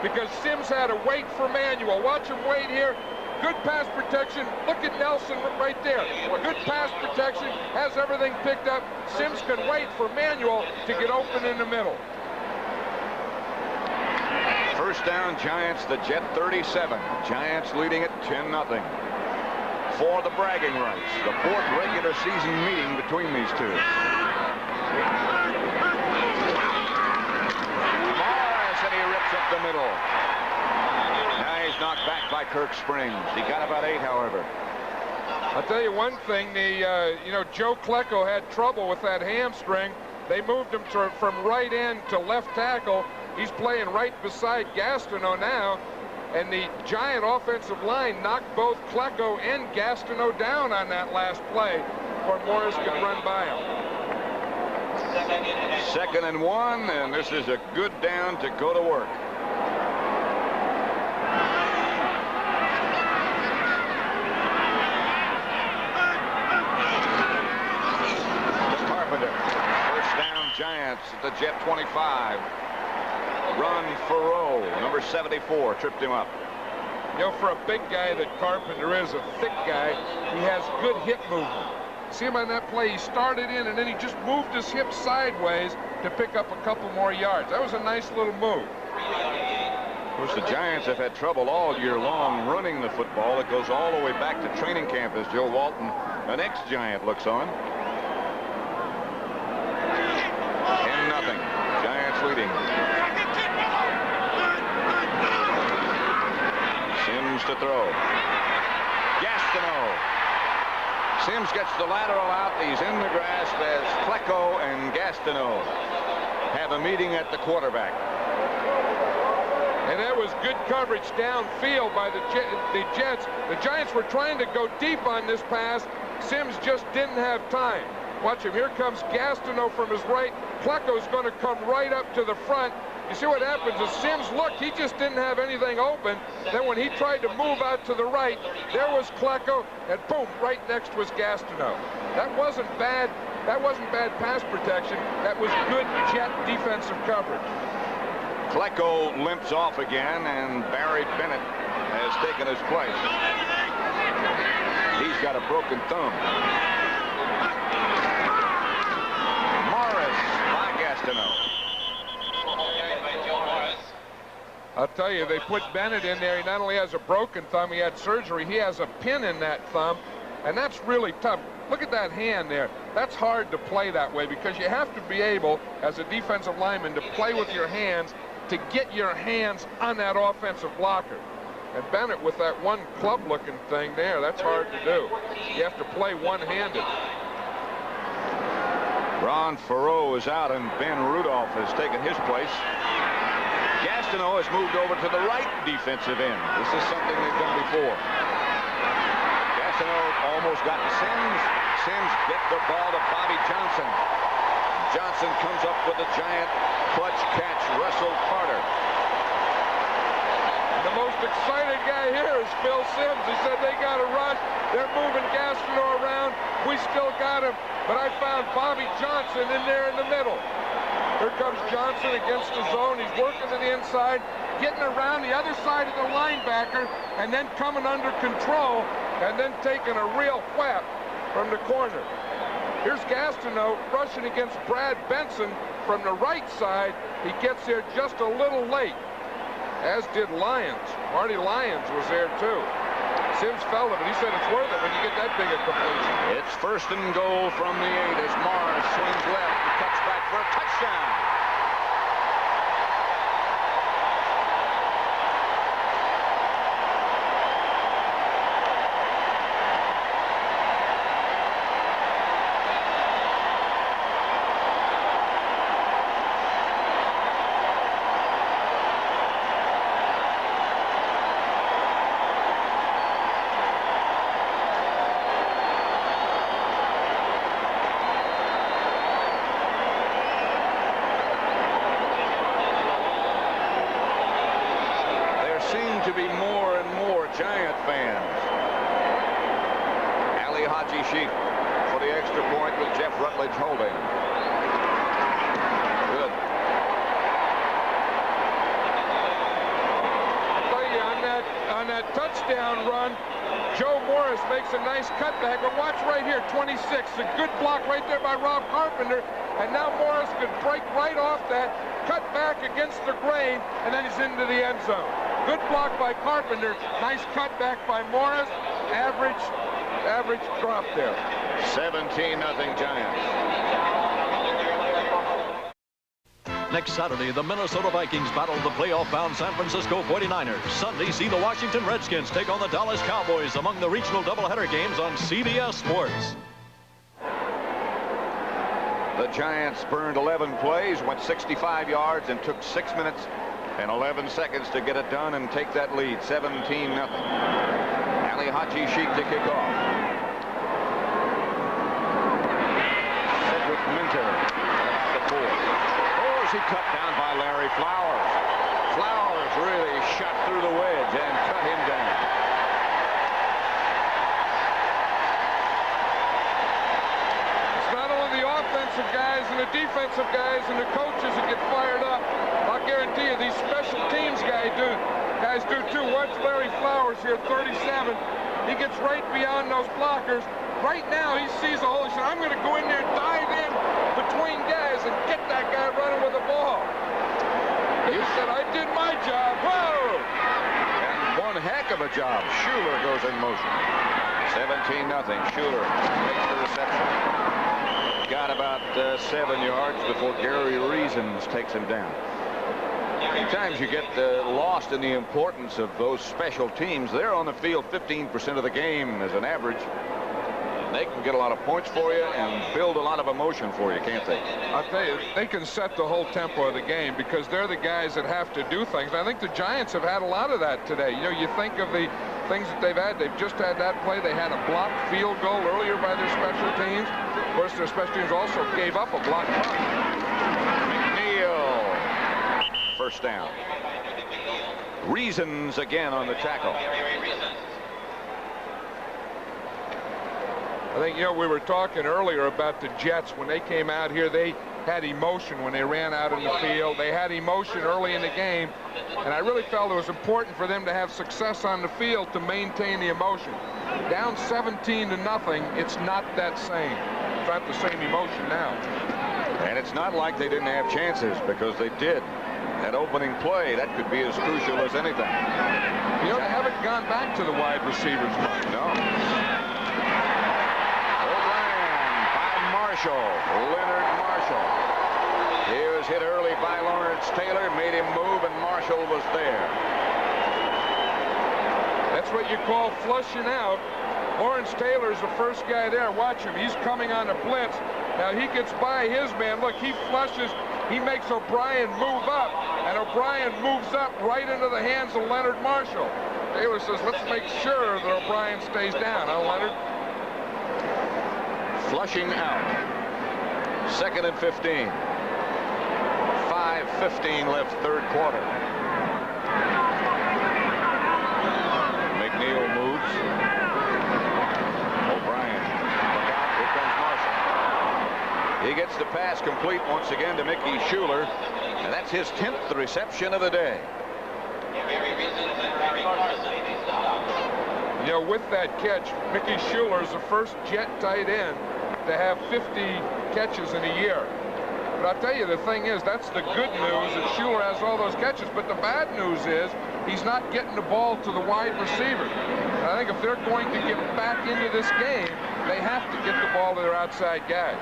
because Sims had to wait for Manuel. Watch him wait here. Good pass protection. Look at Nelson right there. Good pass protection. Has everything picked up. Sims can wait for Manuel to get open in the middle. First down, Giants, the Jet 37. Giants leading at 10-0. For the bragging rights, the 4th regular season meeting between these two. Morris, and he rips up the middle. Now he's knocked back by Kirk Springs. He got about 8, however. I'll tell you one thing, you know, Joe Klecko had trouble with that hamstring. They moved him from right end to left tackle. He's playing right beside Gastineau now. And the Giant offensive line knocked both Klecko and Gastineau down on that last play where Morris could run by him. 2nd and 1, and this is a good down to go to work. To Carpenter. First down, Giants at the Jet 25. Run Farrow, number 74, tripped him up. You know, for a big guy that Carpenter is, a thick guy, he has good hip movement. See him on that play, he started in and then he just moved his hips sideways to pick up a couple more yards. That was a nice little move. Of course, the Giants have had trouble all year long running the football. It goes all the way back to training camp as Joe Walton, an ex-Giant, looks on. 10-0, Giants leading. Sims to throw. Gastineau. Sims gets the lateral out. He's in the grasp as Klecko and Gastineau have a meeting at the quarterback. And that was good coverage downfield by the Jets. The Giants were trying to go deep on this pass. Sims just didn't have time. Watch him. Here comes Gastineau from his right. Klecko's going to come right up to the front. You see what happens is Sims looked, he just didn't have anything open. Then when he tried to move out to the right, there was Klecko, and boom, right next was Gastineau. That wasn't bad. That wasn't bad pass protection. That was good Jet defensive coverage. Klecko limps off again, and Barry Bennett has taken his place. He's got a broken thumb. Morris by Gastineau. I'll tell you, they put Bennett in there. He not only has a broken thumb, he had surgery. He has a pin in that thumb, and that's really tough. Look at that hand there. That's hard to play that way because you have to be able, as a defensive lineman, to play with your hands to get your hands on that offensive blocker. And Bennett with that one club-looking thing there, that's hard to do. You have to play one-handed. Ron Farreau is out, and Ben Rudolph has taken his place. Gastineau has moved over to the right defensive end. This is something they've done before. Gastineau almost got to Sims. Sims gets the ball to Bobby Johnson. Johnson comes up with a giant clutch catch. Russell Carter. The most excited guy here is Phil Sims. He said they got to rush. They're moving Gastineau around. We still got him. But I found Bobby Johnson in there in the middle. Here comes Johnson against the zone. He's working to the inside, getting around the other side of the linebacker, and then coming under control, and then taking a real whap from the corner. Here's Gastineau rushing against Brad Benson from the right side. He gets there just a little late, as did Lyons. Marty Lyons was there too. Sims fell it, but he said it's worth it when you get that big a completion. It's 1st and goal from the 8 as Mars swings left and cuts back for a touchdown. To be more and more Giant fans. Ali Haji Sheik for the extra point with Jeff Rutledge holding. Good. I'll tell you, on that touchdown run, Joe Morris makes a nice cutback, but watch right here, 26. A good block right there by Rob Carpenter, and now Morris could break right off that, cut back against the grain, and then he's into the end zone. Good block by Carpenter. Nice cutback by Morris. Average drop there. 17-0 Giants. Next Saturday, the Minnesota Vikings battle the playoff-bound San Francisco 49ers. Sunday, see the Washington Redskins take on the Dallas Cowboys among the regional doubleheader games on CBS Sports. The Giants burned 11 plays, went 65 yards, and took 6 minutes and 11 seconds to get it done and take that lead, 17-0. Ali Haji Sheik to kick off. Cedric Minter at the 4. Oh, is he cut down by Larry Flowers. Flowers really shot through the wedge and cut him down. It's not only the offensive guys and the defensive guys and the coaches that get fired up. I'll guarantee you these special teams guys do too. Watch Larry Flowers here, 37. He gets right beyond those blockers. Right now he sees a hole. He said, I'm going to go in there, dive in between guys and get that guy running with the ball. He said, I did my job. Whoa! And one heck of a job. Schuler goes in motion. 17-0. Schuler makes the reception. Got about 7 yards before Gary Reasons takes him down. Sometimes you get lost in the importance of those special teams. They're on the field 15% of the game as an average. They can get a lot of points for you and build a lot of emotion for you, can't they? I'll tell you, they can set the whole tempo of the game because they're the guys that have to do things. I think the Giants have had a lot of that today. You know, you think of the things that they've had. They've just had that play. They had a blocked field goal earlier by their special teams. Of course, their special teams also gave up a blocked punt. McNeil. First down. Reasons again on the tackle. I think, you know, we were talking earlier about the Jets. When they came out here, they had emotion when they ran out in the field. They had emotion early in the game, and I really felt it was important for them to have success on the field to maintain the emotion. Down 17-0, it's not that same. It's not the same emotion now. And it's not like they didn't have chances, because they did. That opening play, that could be as crucial as anything. You know, they haven't gone back to the wide receivers much. No. Marshall. Leonard Marshall. He was hit early by Lawrence Taylor, made him move, and Marshall was there. That's what you call flushing out. Lawrence Taylor's the first guy there. Watch him. He's coming on a blitz. Now he gets by his man. Look, he flushes. He makes O'Brien move up, and O'Brien moves up right into the hands of Leonard Marshall. Taylor says, let's make sure that O'Brien stays down, huh, Leonard? Flushing out. 2nd and 15. 5:15 left, third quarter. McNeil moves. O'Brien. Look out, here comes Marshall. He gets the pass complete once again to Mickey Schuler, and that's his 10th reception of the day. You know, with that catch, Mickey Schuler is the first Jet tight end to have 50 catches in a year. But I'll tell you, the thing is, that's the good news, that Schuler has all those catches. But the bad news is he's not getting the ball to the wide receiver. And I think if they're going to get back into this game, they have to get the ball to their outside guys.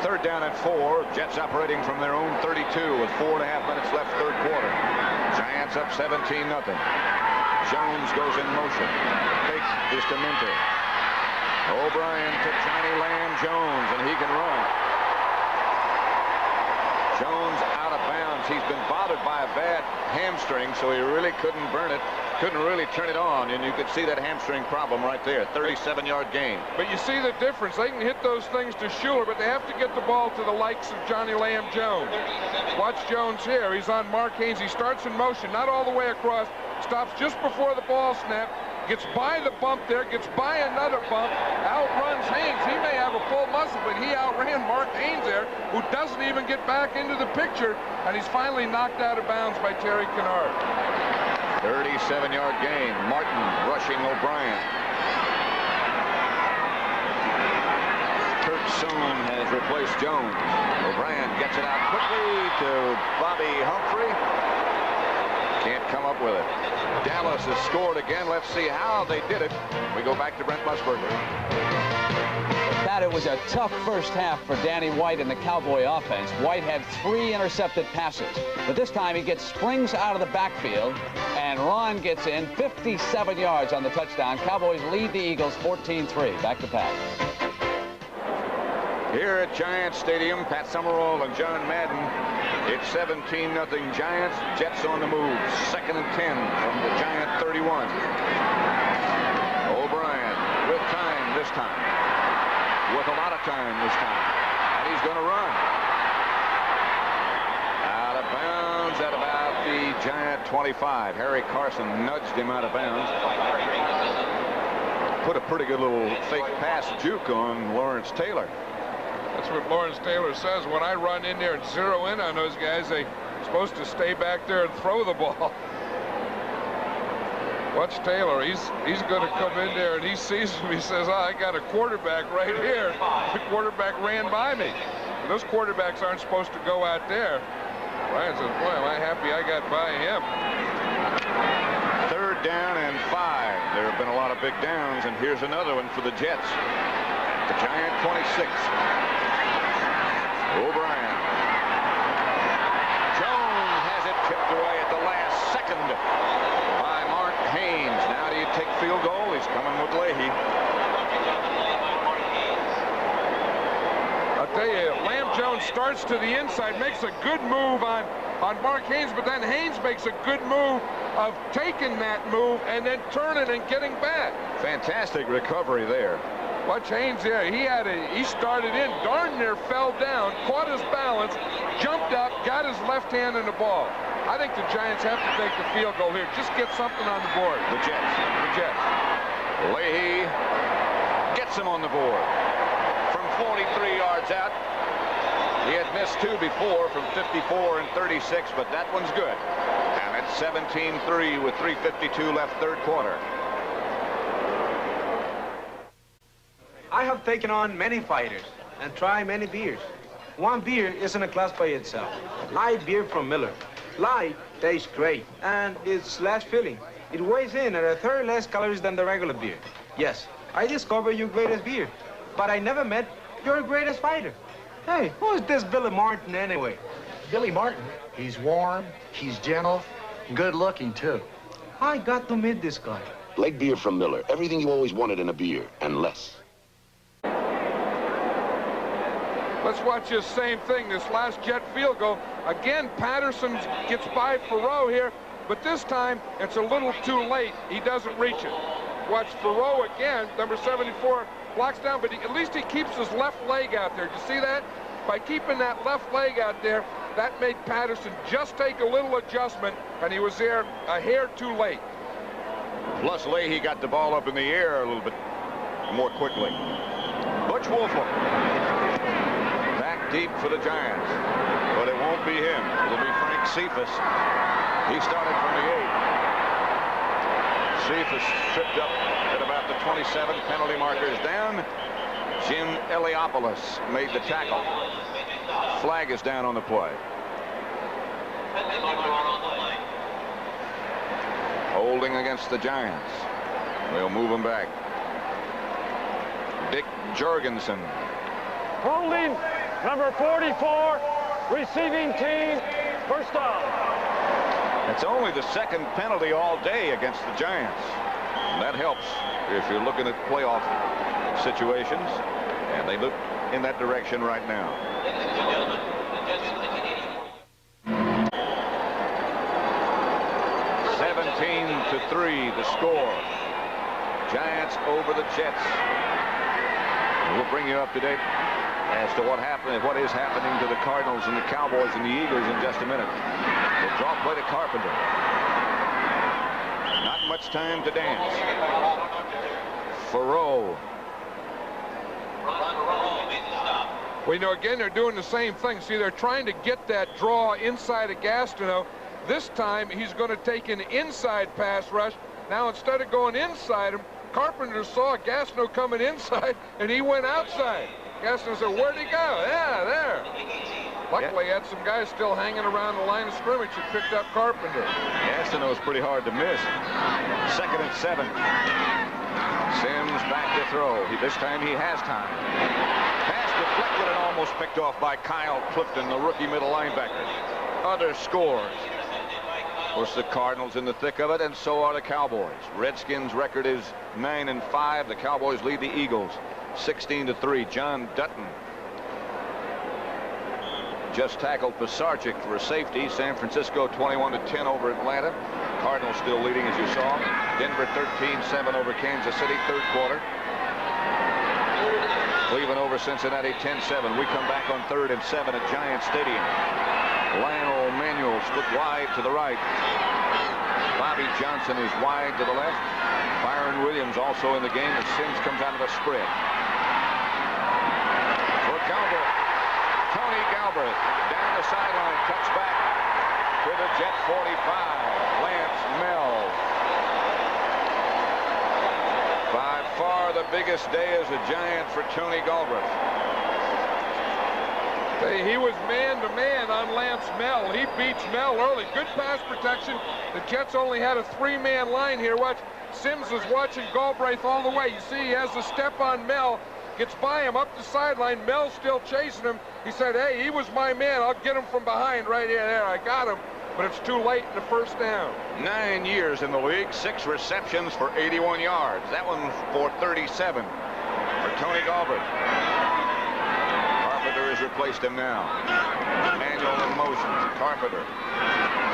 3rd down and 4. Jets operating from their own 32 with 4.5 minutes left, third quarter. Giants up 17-0. Jones goes in motion. Fake is to Minter. O'Brien to Johnny Lamb Jones, and he can run. Jones out of bounds. He's been bothered by a bad hamstring, so he really couldn't burn it. Couldn't really turn it on, and you could see that hamstring problem right there. 37-yard gain. But you see the difference. They can hit those things to Schuler, but they have to get the ball to the likes of Johnny Lamb Jones. Watch Jones here. He's on Mark Haynes. He starts in motion, not all the way across. Stops just before the ball snap. Gets by the bump there, gets by another bump, outruns Haynes. He may have a full muscle, but he outran Mark Haynes there, who doesn't even get back into the picture, and he's finally knocked out of bounds by Terry Kennard. 37-yard gain. Martin rushing O'Brien. Kurt Soon has replaced Jones. O'Brien gets it out quickly to Bobby Humphrey. Can't come up with it. Dallas has scored again. Let's see how they did it. We go back to Brent Musburger. Pat, it was a tough first half for Danny White and the Cowboy offense. White had 3 intercepted passes, but this time he gets springs out of the backfield, and Ron gets in 57 yards on the touchdown. Cowboys lead the Eagles 14-3. Back to Pat. Here at Giants Stadium, Pat Summerall and John Madden. It's 17-0 Giants. Jets on the move. 2nd and 10 from the Giant 31. O'Brien with time this time. With a lot of time this time. And he's going to run. Out of bounds at about the Giant 25. Harry Carson nudged him out of bounds. Put a pretty good little fake pass juke on Lawrence Taylor. That's what Lawrence Taylor says. When I run in there and zero in on those guys, they're supposed to stay back there and throw the ball. Watch Taylor. He's going to come in there, and he sees him. He says, I got a quarterback right here. The quarterback ran by me. And those quarterbacks aren't supposed to go out there. Ryan says, boy, am I happy I got by him. 3rd down and 5. There have been a lot of big downs, and here's another one for the Jets. The Giant 26. O'Brien. Jones has it chipped away at the last second by Mark Haynes. Now do you take field goal? He's coming with Leahy. I'll tell you, Lamb Jones starts to the inside, makes a good move on Mark Haynes, but then Haynes makes a good move of taking that move and then turning and getting back. Fantastic recovery there. Watch Haynes there. He started in, darn near fell down, caught his balance, jumped up, got his left hand in the ball. I think the Giants have to take the field goal here. Just get something on the board. The Jets. The Jets. Leahy gets him on the board. From 43 yards out. He had missed 2 before from 54 and 36, but that one's good. And it's 17-3 with 3:52 left, third quarter. I have taken on many fighters and tried many beers. One beer isn't a class by itself. Light beer from Miller. Light tastes great, and it's less filling. It weighs in at 1/3 less calories than the regular beer. Yes, I discovered your greatest beer, but I never met You're the greatest fighter. Hey, who is this Billy Martin anyway? Billy Martin? He's warm, he's gentle, good looking too. I got to meet this guy. Light beer from Miller. Everything you always wanted in a beer, and less. Let's watch this same thing, this last jet field goal. Again, Patterson gets by Faroux here, but this time it's a little too late. He doesn't reach it. Watch Faroux again, number 74, blocks down, but at least he keeps his left leg out there. Do you see that? By keeping that left leg out there, that made Patterson just take a little adjustment, and he was there a hair too late. Plus, Leahy got the ball up in the air a little bit more quickly. Butch Wolford back deep for the Giants, but it won't be him. It'll be Frank Cephas. He started from the 8. Cephas tripped up at about the 27. Penalty markers down. Jim Eliopoulos made the tackle. Flag is down on the play. Holding against the Giants. They'll move him back. Dick Jorgensen. Holding, number 44, receiving team, first down. It's only the second penalty all day against the Giants. And that helps if you're looking at playoff situations. And they look in that direction right now. To 3, the score. Giants over the Jets. We'll bring you up to date as to what is happening to the Cardinals and the Cowboys and the Eagles in just a minute. The draw play to Carpenter. Not much time to dance. Faroux. Well, you know, again, they're doing the same thing. See, they're trying to get that draw inside of Gastineau. This time, he's going to take an inside pass rush. Now, instead of going inside him, Carpenter saw Gastineau coming inside, and he went outside. Gastineau said, where'd he go? Yeah, there. Luckily, he had some guys still hanging around the line of scrimmage and picked up Carpenter. Gastineau is pretty hard to miss. 2nd and 7. Sims back to throw. This time, he has time. Pass deflected and almost picked off by Kyle Clifton, the rookie middle linebacker. Other scores. Of course, the Cardinals in the thick of it, and so are the Cowboys. Redskins' record is 9-5. The Cowboys lead the Eagles 16-3. John Dutton just tackled Pisarcik for a safety. San Francisco 21-10 over Atlanta. Cardinals still leading, as you saw. Denver 13-7 over Kansas City, third quarter. Cleveland over Cincinnati 10-7. We come back on 3rd and 7 at Giant Stadium. Lionel Manuel split wide to the right. Bobby Johnson is wide to the left. Byron Williams also in the game as Sims comes out of a spread. For Galbraith, Tony Galbraith down the sideline, cuts back to the Jet 45. Lance Mel. By far the biggest day as a Giant for Tony Galbraith. He was man-to-man on Lance Mel. He beats Mel early. Good pass protection. The Jets only had a 3-man line here. Watch, Sims is watching Galbraith all the way. You see he has the step on Mel. Gets by him up the sideline. Mel's still chasing him. He said, hey, he was my man. I'll get him from behind right here. There, I got him. But it's too late in the first down. 9 years in the league, 6 receptions for 81 yards. That one for 37 for Tony Galbraith. Carpenter has replaced him now. Manuel in motion. Carpenter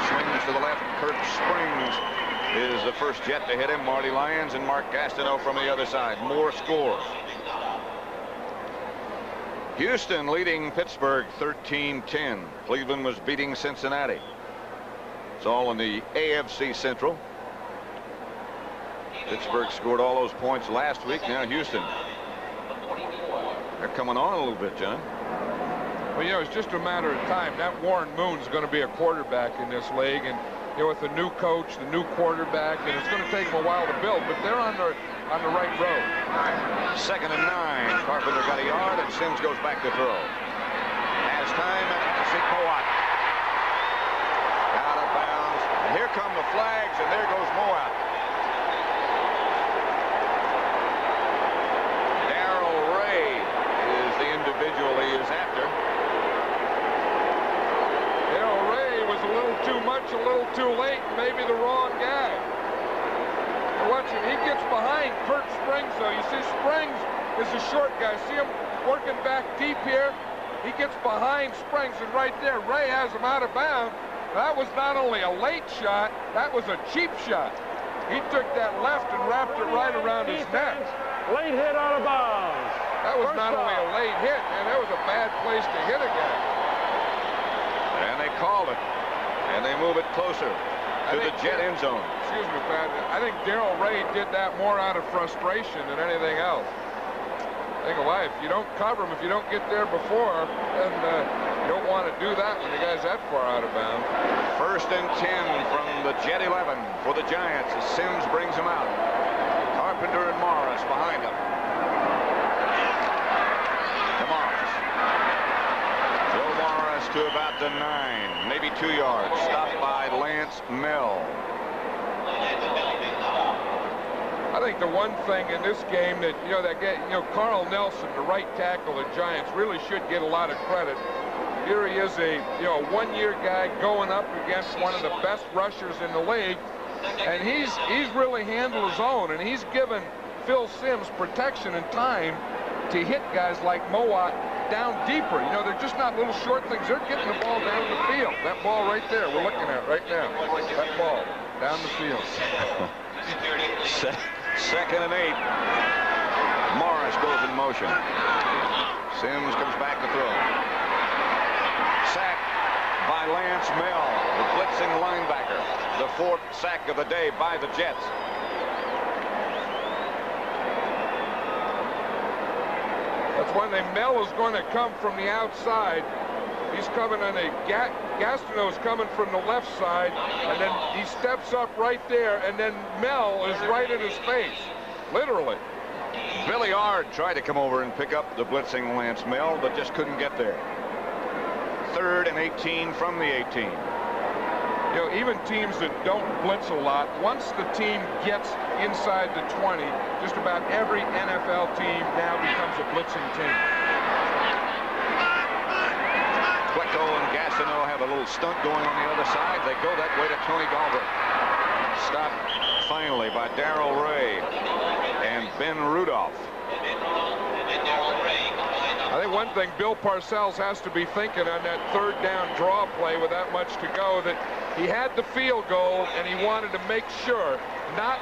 swings to the left. Kirk Springs is the first Jet to hit him. Marty Lyons and Mark Gastineau from the other side. More scores. Houston leading Pittsburgh 13-10. Cleveland was beating Cincinnati. It's all in the AFC Central. Pittsburgh scored all those points last week. Now Houston. They're coming on a little bit, John. Well, you know, it's just a matter of time. That Warren Moon's going to be a quarterback in this league. And, you know, with the new coach, the new quarterback, and it's going to take them a while to build. But they're on the right road. 2nd and 9. Carpenter got a yard, and Sims goes back to throw. Has time, and Asik Moat. Out of bounds. And here come the flags, and there goes Moat. Darrell Ray is the maybe the wrong guy. Watch him. He gets behind Kurt Springs, though. You see, Springs is a short guy. See him working back deep here? He gets behind Springs, and right there, Ray has him out of bounds. That was not only a late shot, that was a cheap shot. He took that left and wrapped it right around his neck. Late hit out of bounds. That was not only a late hit, man, that was a bad place to hit a guy. And they called it, and they move it closer to the Jet end zone. Excuse me, Pat. I think Darrell Ray did that more out of frustration than anything else. Think of life. You don't cover him if you don't get there before, and you don't want to do that when the guy's that far out of bounds. 1st and 10 from the Jet 11 for the Giants as Sims brings him out. Carpenter and Morris behind him. To Morris. Joe Morris to about the 9, maybe 2 yards. Stopped by Lance Mel. I think the one thing in this game that, Carl Nelson, the right tackle of the Giants, really should get a lot of credit. Here he is, a one-year guy going up against one of the best rushers in the league, and he's really handled his own, and he's given Phil Simms protection and time to hit guys like Mowat down deeper. They're just not little short things. They're getting the ball down the field. That ball right there, we're looking at right now. That ball down the field. 2nd and 8. Morris goes in motion. Sims comes back to throw. Sack by Lance Mel, the blitzing linebacker. The 4th sack of the day by the Jets. That's one thing. Mel is going to come from the outside. He's coming on a Gastineau's coming from the left side, and then he steps up right there, and then Mel is right in his face, literally. Billy Ard tried to come over and pick up the blitzing Lance Mel, but just couldn't get there. 3rd and 18 from the 18. Even teams that don't blitz a lot, once the team gets inside the 20, just about every NFL team now becomes a blitzing team. Quecco and Gastineau have a little stunt going on the other side. They go that way to Tony Galbraith. Stopped finally by Darrell Ray and Ben Rudolph. I think one thing Bill Parcells has to be thinking on that 3rd down draw play with that much to go, that he had the field goal and he wanted to make sure not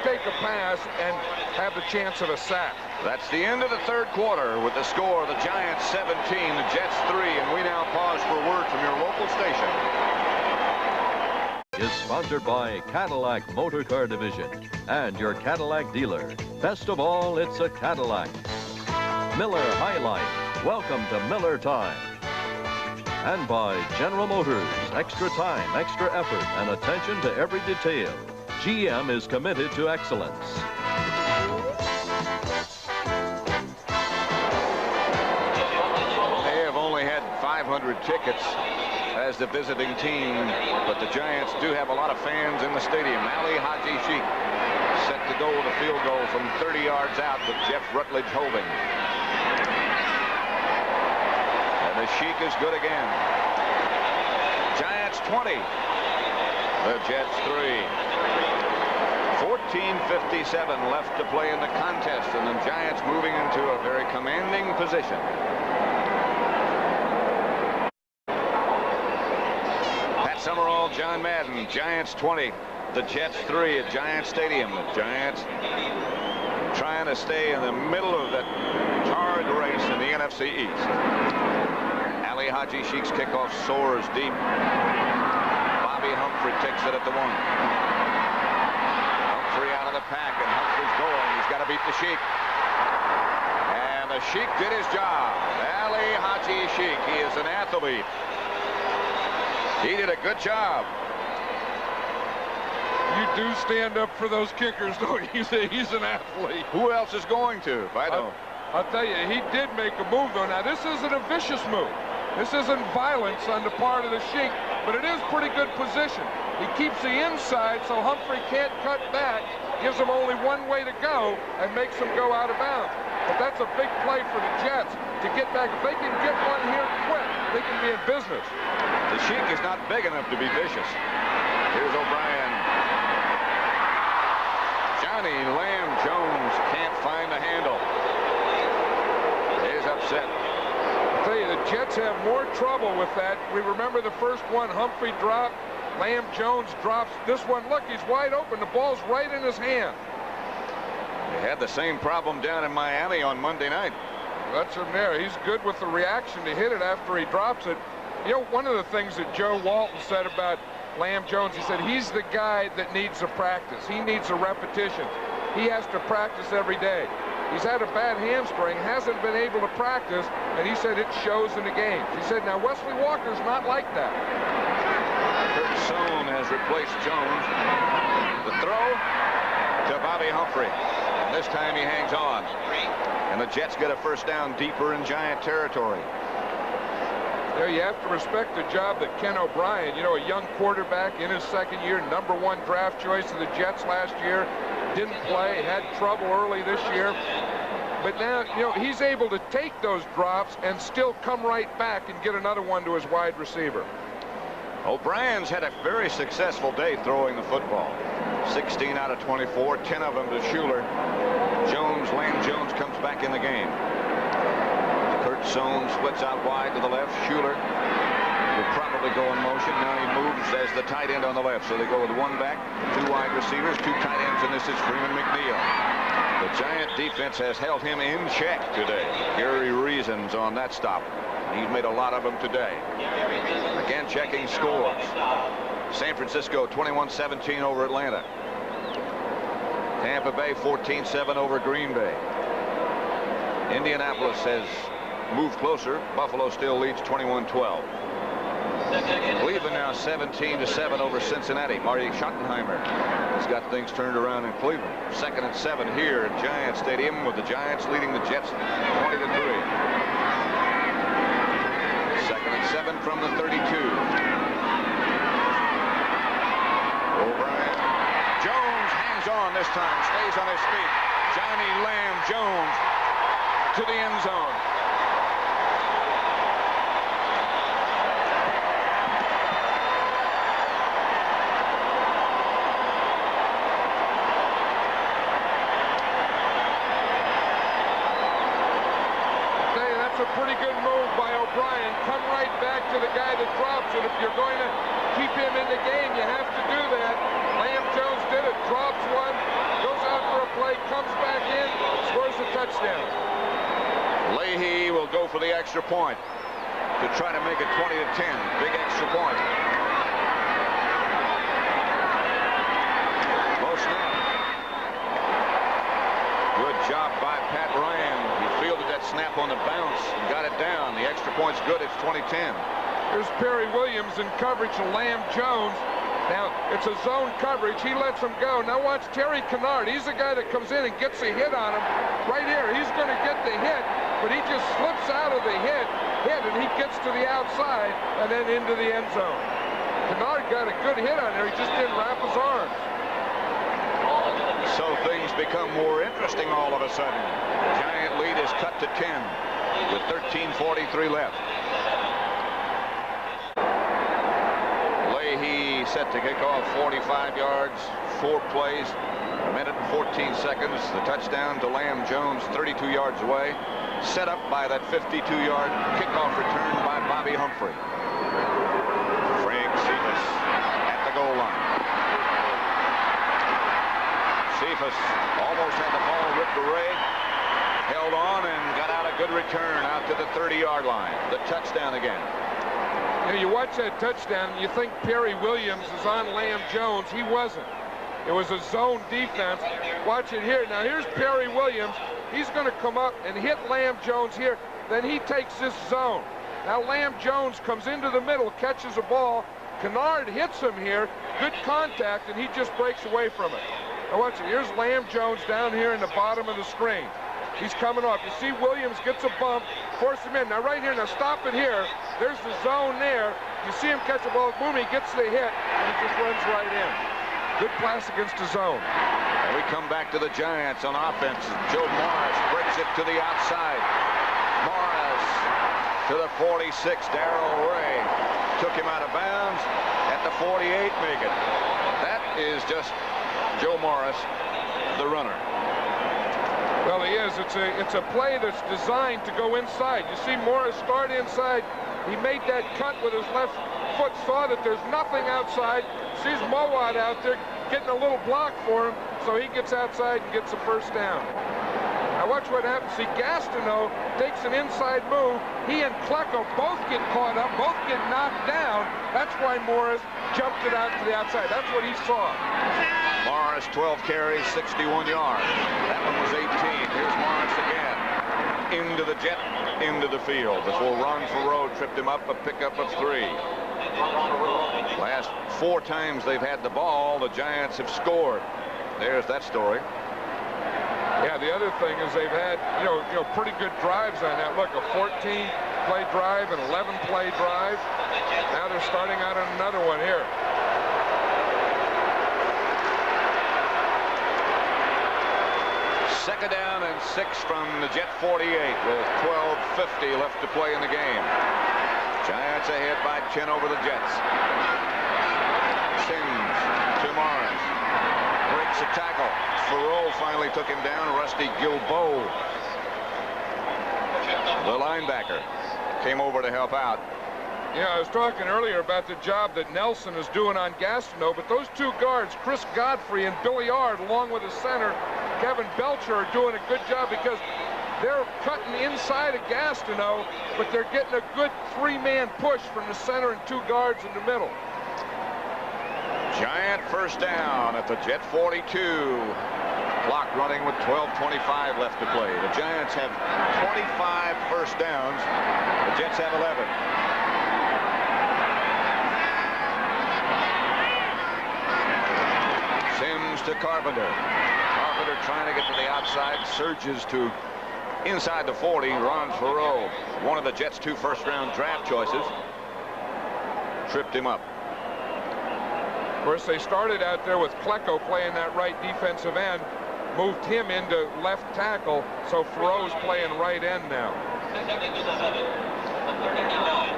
take a pass and have the chance of a sack. That's the end of the 3rd quarter with the score, the Giants 17, the Jets 3, and we now pause for a word from your local station. Is sponsored by Cadillac Motor Car Division and your Cadillac dealer. Best of all, it's a Cadillac. Miller Highlight. Welcome to Miller Time. And by General Motors. Extra time, extra effort, and attention to every detail. GM is committed to excellence. They have only had 500 tickets as the visiting team, but the Giants do have a lot of fans in the stadium. Ali Haji Sheikh set to go with a field goal from 30 yards out with Jeff Rutledge holding. And the Sheikh is good again. Giants 20. The Jets 3. 14:57 left to play in the contest, and the Giants moving into a very commanding position. Pat Summerall, John Madden, Giants 20, the Jets 3 at Giant Stadium. The Giants trying to stay in the middle of that hard race in the NFC East. Ali Haji Sheikh's kickoff soars deep. Bobby Humphrey takes it at the 1. Humphrey out of the pack, and Humphrey's going. He's got to beat the Sheikh. And the Sheikh did his job. Ali Haji Sheikh, he is an athlete. He did a good job. You do stand up for those kickers, don't you? He's an athlete. Who else is going to, if I don't? I'll tell you, he did make a move, though. Now, this isn't a vicious move. This isn't violence on the part of the Sheikh, but it is pretty good position. He keeps the inside so Humphrey can't cut back, gives him only one way to go, and makes him go out of bounds. But that's a big play for the Jets to get back. If they can get one here quick, they can be in business. The Sheikh is not big enough to be vicious. Here's O'Brien. Johnny Lamb Jones can't find the handle. He's upset. I'll tell you, the Jets have more trouble with that. We remember the first one, Humphrey dropped. Lamb Jones drops this one. Look, he's wide open. The ball's right in his hand. They had the same problem down in Miami on Monday night. That's him there. He's good with the reaction to hit it after he drops it. You know, one of the things that Joe Walton said about Lamb Jones, he said he's the guy that needs a practice. He needs a repetition. He has to practice every day. He's had a bad hamstring, hasn't been able to practice, and he said it shows in the game. He said, now Wesley Walker's not like that. Kurt Sohn has replaced Jones. The throw to Bobby Humphrey. And this time he hangs on. And the Jets get a first down deeper in Giant territory. There you have to respect the job that Ken O'Brien, you know, a young quarterback in his second year, #1 draft choice of the Jets last year, didn't play, had trouble early this year. But now, you know, he's able to take those drops and still come right back and get another one to his wide receiver. O'Brien's had a very successful day throwing the football. 16 out of 24, 10 of them to Schuler. Lamb Jones comes back in the game. Kurt Sohn splits out wide to the left. Schuler will probably go in motion. Now he moves as the tight end on the left. So they go with one back, 2 wide receivers, 2 tight ends, and this is Freeman McNeil. The Giant defense has held him in check today. Gary Reasons on that stop. He's made a lot of them today. Again, checking scores. San Francisco 21-17 over Atlanta. Tampa Bay 14-7 over Green Bay. Indianapolis has moved closer. Buffalo still leads 21-12. Cleveland now 17-7 over Cincinnati. Marty Schottenheimer has got things turned around in Cleveland. 2nd and 7 here at Giant Stadium with the Giants leading the Jets 20-3. 2nd and 7 from the 32. O'Brien. Jones hangs on this time, stays on his feet. Johnny Lamb Jones to the end zone. A pretty good move by O'Brien. Come right back to the guy that drops it. If you're going to keep him in the game, you have to do that. Lamb Jones did it. Drops one, goes out for a play, comes back in, scores a touchdown. Leahy will go for the extra point to try to make it 20-10. Big extra point. Low snap. Good job by Pat Ryan. Snap on the bounce and got it down. The extra point's good. It's 20-10. Here's Perry Williams in coverage to Lamb Jones. Now, it's a zone coverage. He lets him go. Now watch Terry Kennard. He's the guy that comes in and gets a hit on him. Right here, he's going to get the hit, but he just slips out of the hit, and he gets to the outside and then into the end zone. Kennard got a good hit on there. He just didn't wrap his arms. So things become more interesting all of a sudden. The Giant lead is cut to 10 with 13:43 left. Leahy set to kick off 45 yards, 4 plays, 1 minute and 14 seconds. The touchdown to Lamb Jones 32 yards away. Set up by that 52-yard kickoff return by Bobby Humphrey. Frank Cephas at the goal line. Cephas almost had the ball ripped away, held on and got out a good return out to the 30-yard line. The touchdown again. You know, you watch that touchdown, you think Perry Williams is on Lamb Jones. He wasn't. It was a zone defense. Watch it here. Now here's Perry Williams. He's going to come up and hit Lamb Jones here. Then he takes this zone. Now Lamb Jones comes into the middle, catches a ball. Kennard hits him here. Good contact, and he just breaks away from it. Now watch it. Here's Lamb Jones down here in the bottom of the screen. He's coming off. You see Williams gets a bump, force him in. Now right here, now stop it here. There's the zone there. You see him catch the ball. Boom, he gets the hit, and he just runs right in. Good pass against the zone. And we come back to the Giants on offense. Joe Morris breaks it to the outside. Morris to the 46. Darrell Ray took him out of bounds. At the 48, make it. That is just Joe Morris, the runner. Well, he is. It's a play that's designed to go inside. You see Morris start inside. He made that cut with his left foot, saw that there's nothing outside, sees Mowat out there getting a little block for him, so he gets outside and gets the first down. Now watch what happens. See, Gastineau takes an inside move. He and Klecko both get caught up, both get knocked down. That's why Morris jumped it out to the outside. That's what he saw. Morris, 12 carries, 61 yards. That one was 18. Here's Morris again. Into the jet, into the field before Ron Farreau tripped him up, a pickup of 3. Last 4 times they've had the ball, the Giants have scored. There's that story. Yeah, the other thing is they've had, you know, pretty good drives on that. Look, a 14-play drive, an 11-play drive. Now they're starting out on another one here. Second down and 6 from the Jet 48 with 12:50 left to play in the game. Giants ahead by 10 over the Jets. Sims to Morris. Breaks a tackle. Farreau finally took him down. Rusty Gilboa, the linebacker, came over to help out. Yeah, I was talking earlier about the job that Nelson is doing on Gastineau, but those 2 guards, Chris Godfrey and Billy Ard, along with the center, Kevin Belcher, are doing a good job because they're cutting inside of Gastineau, but they're getting a good 3-man push from the center and 2 guards in the middle. Giant first down at the Jet 42. Clock running with 12:25 left to play. The Giants have 25 first downs. The Jets have 11. Sims to Carpenter. Carpenter trying to get to the outside. Surges to inside the 40. Ron Farreau, one of the Jets' 2 first-round draft choices, tripped him up. Of course, they started out there with Klecko playing that right defensive end, moved him into left tackle, so Farreau's playing right end now.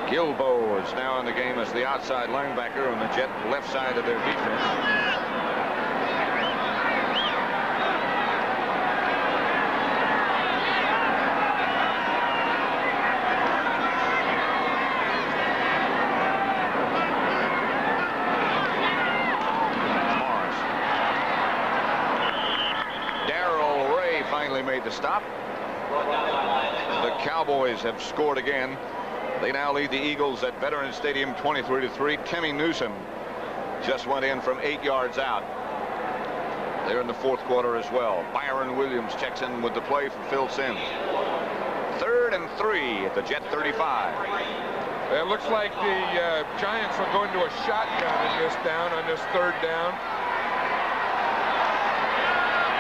Gilboa is now in the game as the outside linebacker on the Jet left side of their defense. Made the stop. The Cowboys have scored again. They now lead the Eagles at Veterans Stadium 23-3. Timmy Newsom just went in from 8 yards out. They're in the 4th quarter as well. Byron Williams checks in with the play for Phil Sims. 3rd and 3 at the Jet 35. It looks like the Giants will go into a shotgun in this down, on this 3rd down.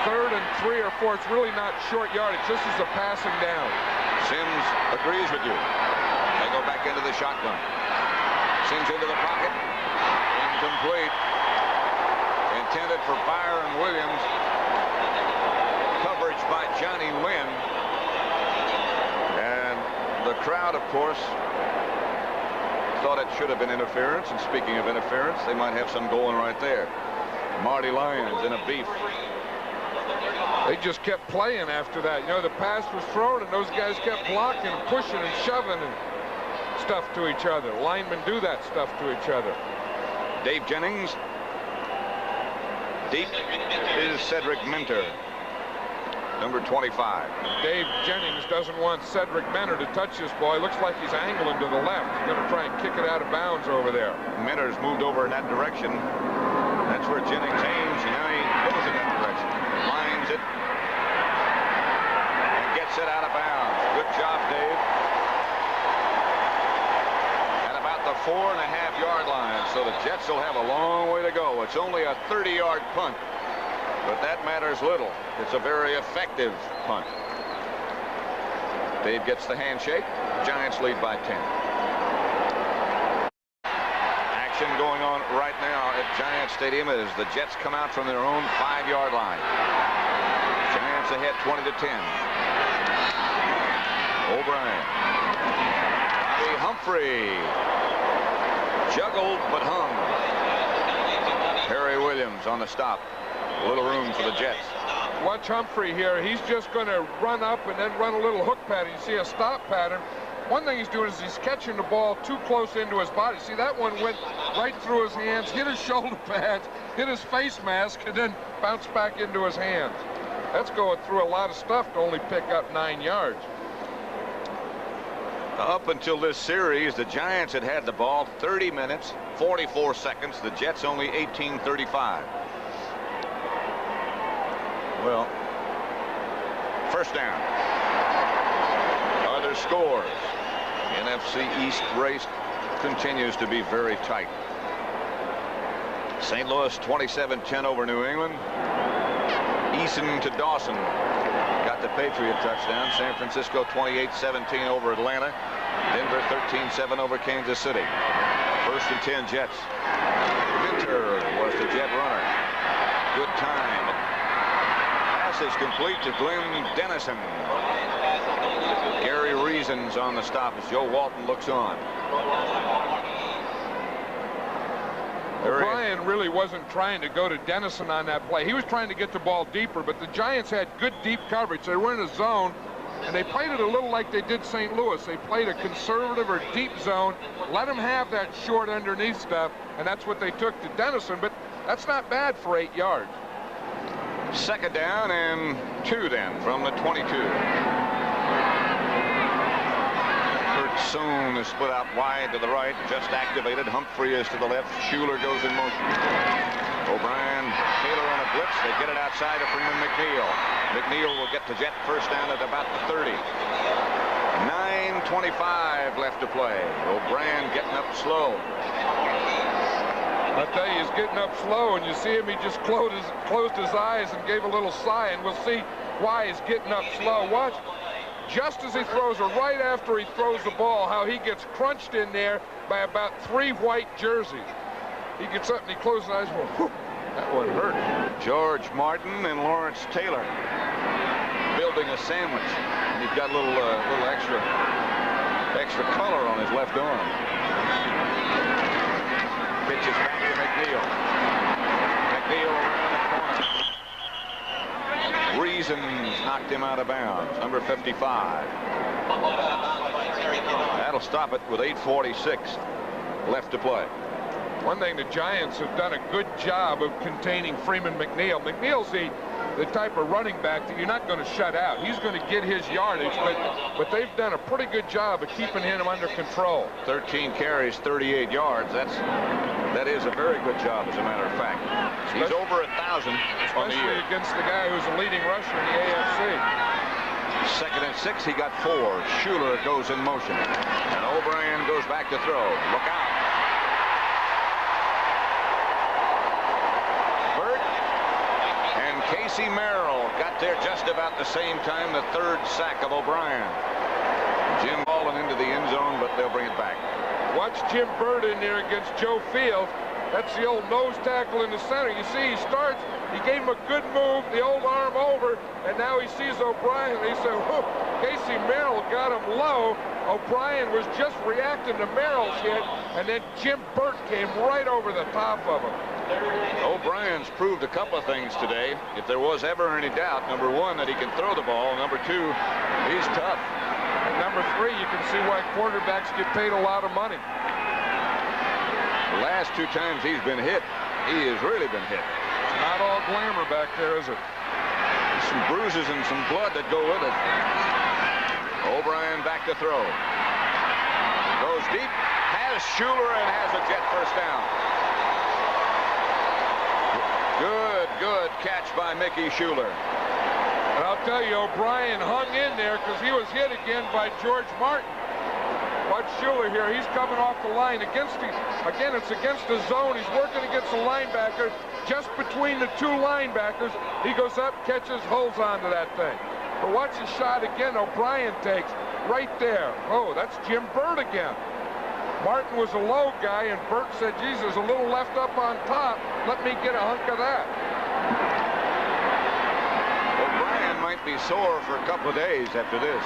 3rd and 3 or 4. It's really not short yardage. This is a passing down. Sims agrees with you. They go back into the shotgun. Sims into the pocket. Incomplete. Intended for Byron Williams. Coverage by Johnny Lynn. And the crowd, of course, thought it should have been interference. And speaking of interference, they might have some going right there. Marty Lyons in a beef. They just kept playing after that. You know, the pass was thrown, and those guys kept blocking and pushing and shoving and stuff to each other. Linemen do that stuff to each other. Dave Jennings. Deep is Cedric Minter, number 25. Dave Jennings doesn't want Cedric Minter to touch this ball. He looks like he's angling to the left. He's going to try and kick it out of bounds over there. Minter's moved over in that direction. That's where Jennings aims, and now he goes in that direction. Lines it and gets it out of bounds. Good job, Dave. At about the 4.5-yard line, so the Jets will have a long way to go. It's only a 30-yard punt, but that matters little. It's a very effective punt. Dave gets the handshake. Giants lead by 10. Action going on right now at Giants Stadium as the Jets come out from their own 5-yard line. Giants ahead 20-10. O'Brien. Bobby Humphrey Juggled but hung. Harry Williams on the stop. A little room for the Jets. Watch Humphrey here. He's just going to run up and then run a little hook pattern. You see a stop pattern. One thing he's doing is he's catching the ball too close into his body. See, that one went right through his hands, hit his shoulder pads, hit his face mask, and then bounced back into his hands. That's going through a lot of stuff to only pick up 9 yards. Up until this series, the Giants had had the ball 30 minutes, 44 seconds. The Jets only 18:35. Well, first down. Other scores. NFC East race continues to be very tight. St. Louis 27-10 over New England. Eason to Dawson got the Patriot touchdown. San Francisco 28-17 over Atlanta. Denver 13-7 over Kansas City. First and 10 Jets. Minter was the Jet runner. Good time. Pass is complete to Glenn Dennison. Gary Reason's on the stop as Joe Walton looks on. O'Brien really wasn't trying to go to Dennison on that play. He was trying to get the ball deeper, but the Giants had good deep coverage. They were in a zone, and they played it a little like they did St. Louis. They played a conservative or deep zone, let them have that short underneath stuff, and that's what they took to Dennison, but that's not bad for 8 yards. Second down and 2 then from the 22. Soon is split out wide to the right, just activated. Humphrey is to the left. Schuler goes in motion. O'Brien, Taylor on a blitz. They get it outside of Freeman McNeil. McNeil will get the Jet first down at about the 30. 9:25 left to play. O'Brien getting up slow. I'll tell you, he's getting up slow, and you see him, he just closed his eyes and gave a little sigh, and we'll see why he's getting up slow. Watch. Just as he throws, or right after he throws the ball, how he gets crunched in there by about 3 white jerseys. He gets up and he closes his eyes. Whew, that one hurt. George Martin and Lawrence Taylor building a sandwich. And he's got a little extra color on his left arm. Pitches back to McNeil. McNeil around the corner. Reason knocked him out of bounds. Number 55. That'll stop it with 8:46 left to play. One thing, the Giants have done a good job of containing Freeman McNeil. McNeil's the type of running back that you're not going to shut out. He's going to get his yardage, but they've done a pretty good job of keeping him under control. 13 carries, 38 yards. That is a very good job, as a matter of fact. He's over 1,000 on the year. Especially against the guy who's the leading rusher in the AFC. Second and 6, he got 4. Schuler goes in motion. And O'Brien goes back to throw. Look out. Burt and Casey Merrill got there just about the same time. The 3rd sack of O'Brien. Jim Baldwin into the end zone, but they'll bring it back. Watch Jim Burt in there against Joe Field. That's the old nose tackle in the center. You see, he starts, he gave him a good move, the old arm over, and now he sees O'Brien, and he said, whoop, Casey Merrill got him low. O'Brien was just reacting to Merrill's hit, and then Jim Burt came right over the top of him. O'Brien's proved a couple of things today. If there was ever any doubt, number 1, that he can throw the ball. Number 2, he's tough. And number 3, you can see why quarterbacks get paid a lot of money. The last 2 times he's been hit, he has really been hit. It's not all glamour back there, is it? Some bruises and some blood that go with it. O'Brien back to throw. Goes deep, has Schuler, and has a Jet first down. Good catch by Mickey Schuler. And I'll tell you, O'Brien hung in there because he was hit again by George Martin. Watch Schuler here. He's coming off the line against the, again, it's against the zone. He's working against the linebacker. Just between the 2 linebackers, he goes up, catches, holds on to that thing. But watch the shot again O'Brien takes right there. Oh, that's Jim Burt again. Martin was a low guy, and Burt said, geez, there's a little left up on top. Let me get a hunk of that. O'Brien might be sore for a couple of days after this.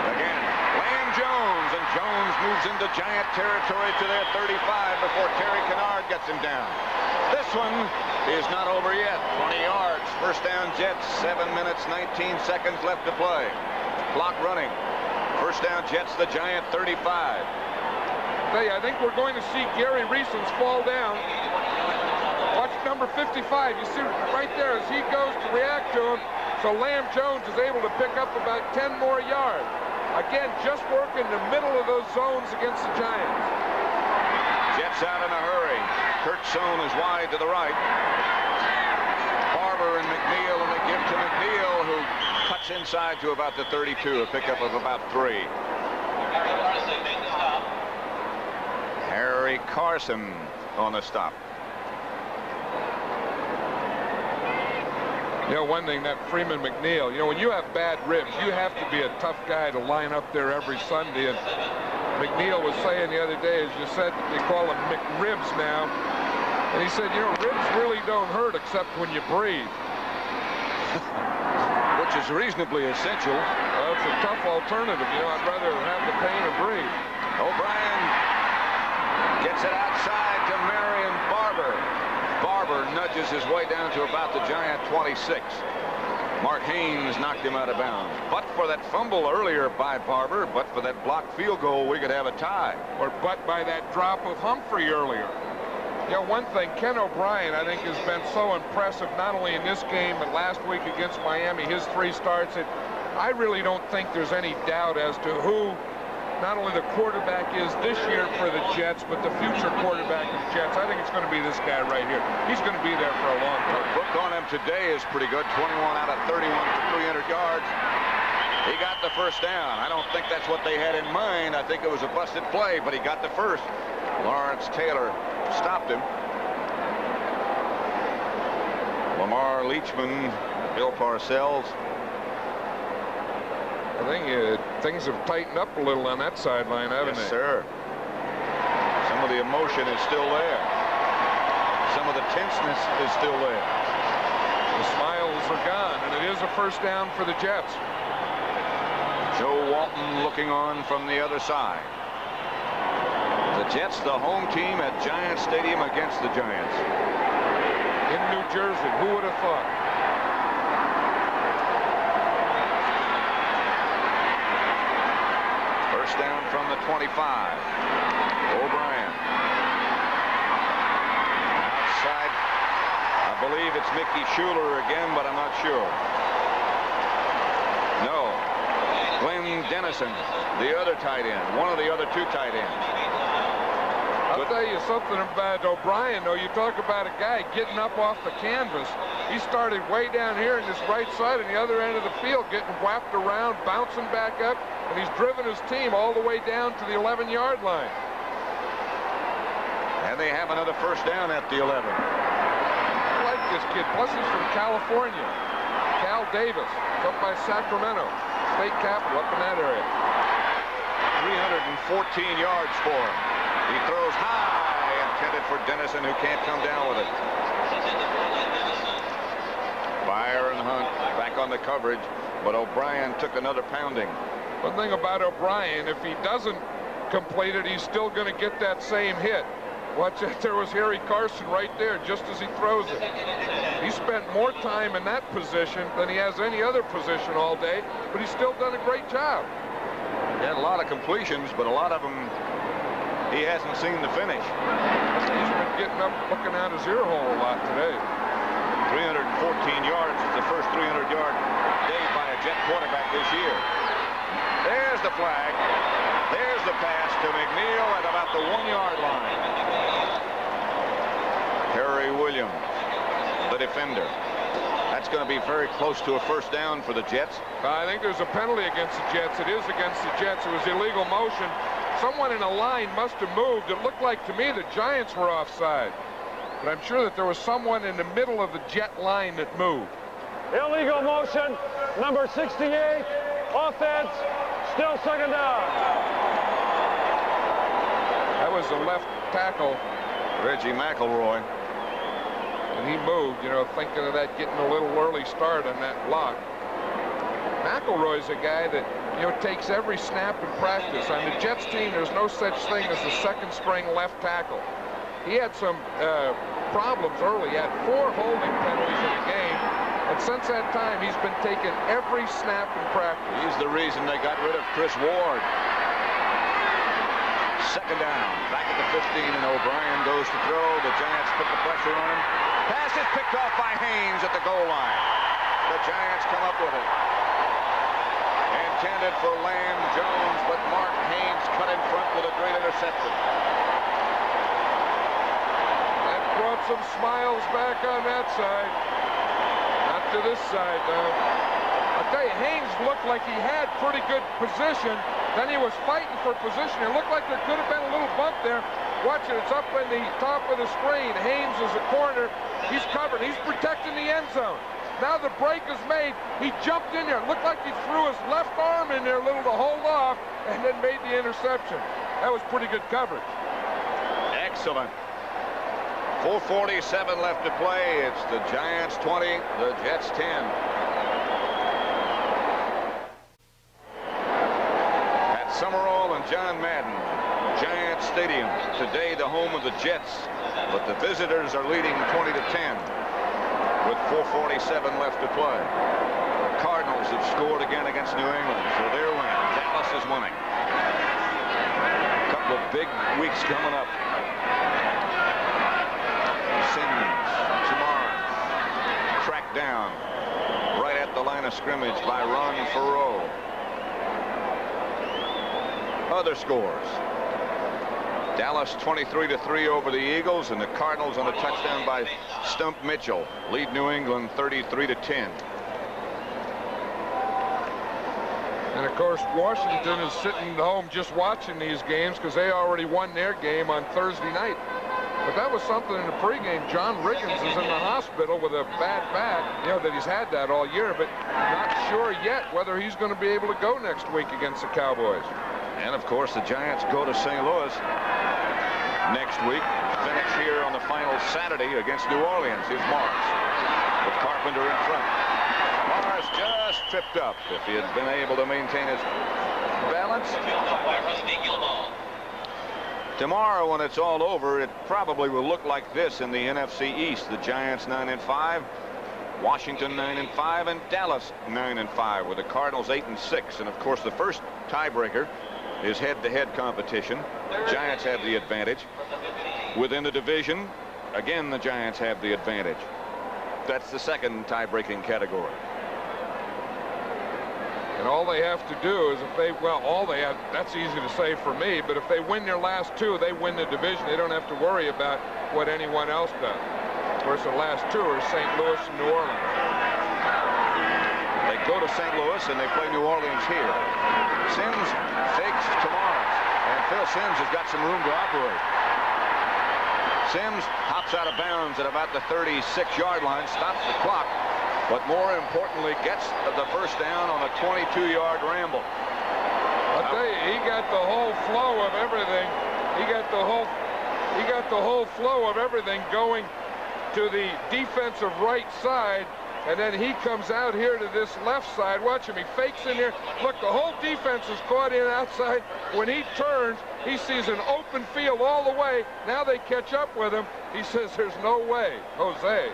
Again, Lamb Jones, and Jones moves into Giant territory to their 35 before Terry Kennard gets him down. This one is not over yet. 20 yards. First down, Jets. 7 minutes, 19 seconds left to play. Clock running. First down, Jets, the Giant 35. I think we're going to see Gary Reasons fall down. Watch number 55. You see right there as he goes to react to him. So Lamb Jones is able to pick up about 10 more yards. Again, just working the middle of those zones against the Giants. Jets out in a hurry. Kurt Sohn is wide to the right. Barber and McNeil, and they give to McNeil, who cuts inside to about the 32, a pickup of about 3. Harry Carson on the stop. You know, one thing, that Freeman McNeil, you know, when you have bad ribs, you have to be a tough guy to line up there every Sunday. And McNeil was saying the other day, as you said, they call him McRibs now. And he said, you know, ribs really don't hurt except when you breathe. Which is reasonably essential. Well, it's a tough alternative. You know, I'd rather have the pain and breathe. O'Brien gets it outside to Marion Barber. Barber nudges his way down to about the Giant 26. Mark Haynes knocked him out of bounds. But for that fumble earlier by Barber, but for that blocked field goal, we could have a tie. Or but by that drop of Humphrey earlier. You know, one thing, Ken O'Brien, I think, has been so impressive, not only in this game, but last week against Miami, his 3 starts. I really don't think there's any doubt as to who not only the quarterback is this year for the Jets, but the future quarterback of the Jets. I think it's going to be this guy right here. He's going to be there for a long time. The book on him today is pretty good. 21 out of 31 for 300 yards. He got the first down. I don't think that's what they had in mind. I think it was a busted play, but he got the first. Lawrence Taylor stopped him. Lamar Leachman, Bill Parcells. I think things have tightened up a little on that sideline, haven't they? Yes, sir. Some of the emotion is still there. Some of the tenseness is still there. The smiles are gone, and it is a first down for the Jets. Joe Walton looking on from the other side. The Jets, the home team at Giant Stadium against the Giants. In New Jersey, who would have thought? First down from the 25. O'Brien. Outside, I believe it's Mickey Schuler again, but I'm not sure. No. Glenn Dennison, the other tight end, one of the other 2 tight ends. I'll tell you something about O'Brien, though. You talk about a guy getting up off the canvas. He started way down here in this right side and the other end of the field, getting whapped around, bouncing back up, and he's driven his team all the way down to the 11-yard line. And they have another first down at the 11. I like this kid. Plus, he's from California. Cal Davis, up by Sacramento. State capital up in that area. 314 yards for him. He throws high, intended for Dennison, who can't come down with it. Byron Hunt back on the coverage, but O'Brien took another pounding. One thing about O'Brien, if he doesn't complete it, he's still going to get that same hit. Watch it. There was Harry Carson right there just as he throws it. He spent more time in that position than he has any other position all day, but he's still done a great job. He had a lot of completions, but a lot of them he hasn't seen the finish. He's been getting up, looking out his ear hole a lot today. 314 yards is the first 300-yard day by a Jet quarterback this year. There's the flag. There's the pass to McNeil at about the 1-yard line. Harry Williams, the defender. That's going to be very close to a first down for the Jets. I think there's a penalty against the Jets. It is against the Jets. It was illegal motion. Someone in a line must have moved. It looked like to me the Giants were offside. But I'm sure that there was someone in the middle of the Jet line that moved. Illegal motion, number 68, offense, still second down. That was the left tackle, Reggie McElroy. And he moved, you know, thinking of that getting a little early start on that block. McElroy's a guy that takes every snap in practice. On the Jets team, there's no such thing as the second string left tackle. He had some problems early. He had 4 holding penalties in the game. And since that time, he's been taking every snap in practice. He's the reason they got rid of Chris Ward. Second down, back at the 15, and O'Brien goes to throw. The Giants put the pressure on him. Pass is picked off by Haynes at the goal line. The Giants come up with it. Intended for Lamb Jones, but Mark Haynes cut in front with a great interception. That brought some smiles back on that side. Not to this side, though. I'll tell you, Haynes looked like he had pretty good position. Then he was fighting for position. It looked like there could have been a little bump there. Watch it. It's up in the top of the screen. Haynes is a corner. He's covered. He's protecting the end zone. Now the break is made. He jumped in there. It looked like he threw his left arm in there a little to hold off and then made the interception. That was pretty good coverage. Excellent. 4:47 left to play. It's the Giants 20, the Jets 10. At Summerall and John Madden, Giants Stadium. Today the home of the Jets, but the visitors are leading 20-10 with 4:47 left to play. The Cardinals have scored again against New England for their win. Dallas is winning. A couple of big weeks coming up. Sims tomorrow, tracked down right at the line of scrimmage by Ron Farrow. Other scores: Dallas 23-3 over the Eagles, and the Cardinals on a touchdown by Stump Mitchell lead New England 33-10. And of course, Washington is sitting home just watching these games because they already won their game on Thursday night. But that was something in the pregame. John Riggins is in the hospital with a bad back. You know that he's had that all year, but not sure yet whether he's going to be able to go next week against the Cowboys. And of course, the Giants go to St. Louis next week. Finish here on the final Saturday against New Orleans. Here's Morris with Carpenter in front. Morris just tripped up. If he had been able to maintain his balance. Tomorrow, when it's all over, it probably will look like this in the NFC East. The Giants 9-5, Washington 9-5, and Dallas 9-5, with the Cardinals 8-6. And of course, the first tiebreaker is head-to-head competition. Giants have the advantage. Within the division, again, the Giants have the advantage. That's the second tie-breaking category. And all they have to do is if they, well, all they have, that's easy to say for me, but if they win their last 2, they win the division. They don't have to worry about what anyone else does. Of course, the last 2 are St. Louis and New Orleans. They go to St. Louis and they play New Orleans here. Sims fakes to Morris, and Phil Sims has got some room to operate. Sims hops out of bounds at about the 36-yard line, stops the clock, but more importantly, gets the first down on a 22-yard ramble. I'll tell you, he got the whole flow of everything. He got the whole flow of everything going to the defensive right side, and then he comes out here to this left side. Watch him. He fakes in here. Look, the whole defense is caught in outside. When he turns, he sees an open field all the way. Now they catch up with him. He says, "There's no way, Jose."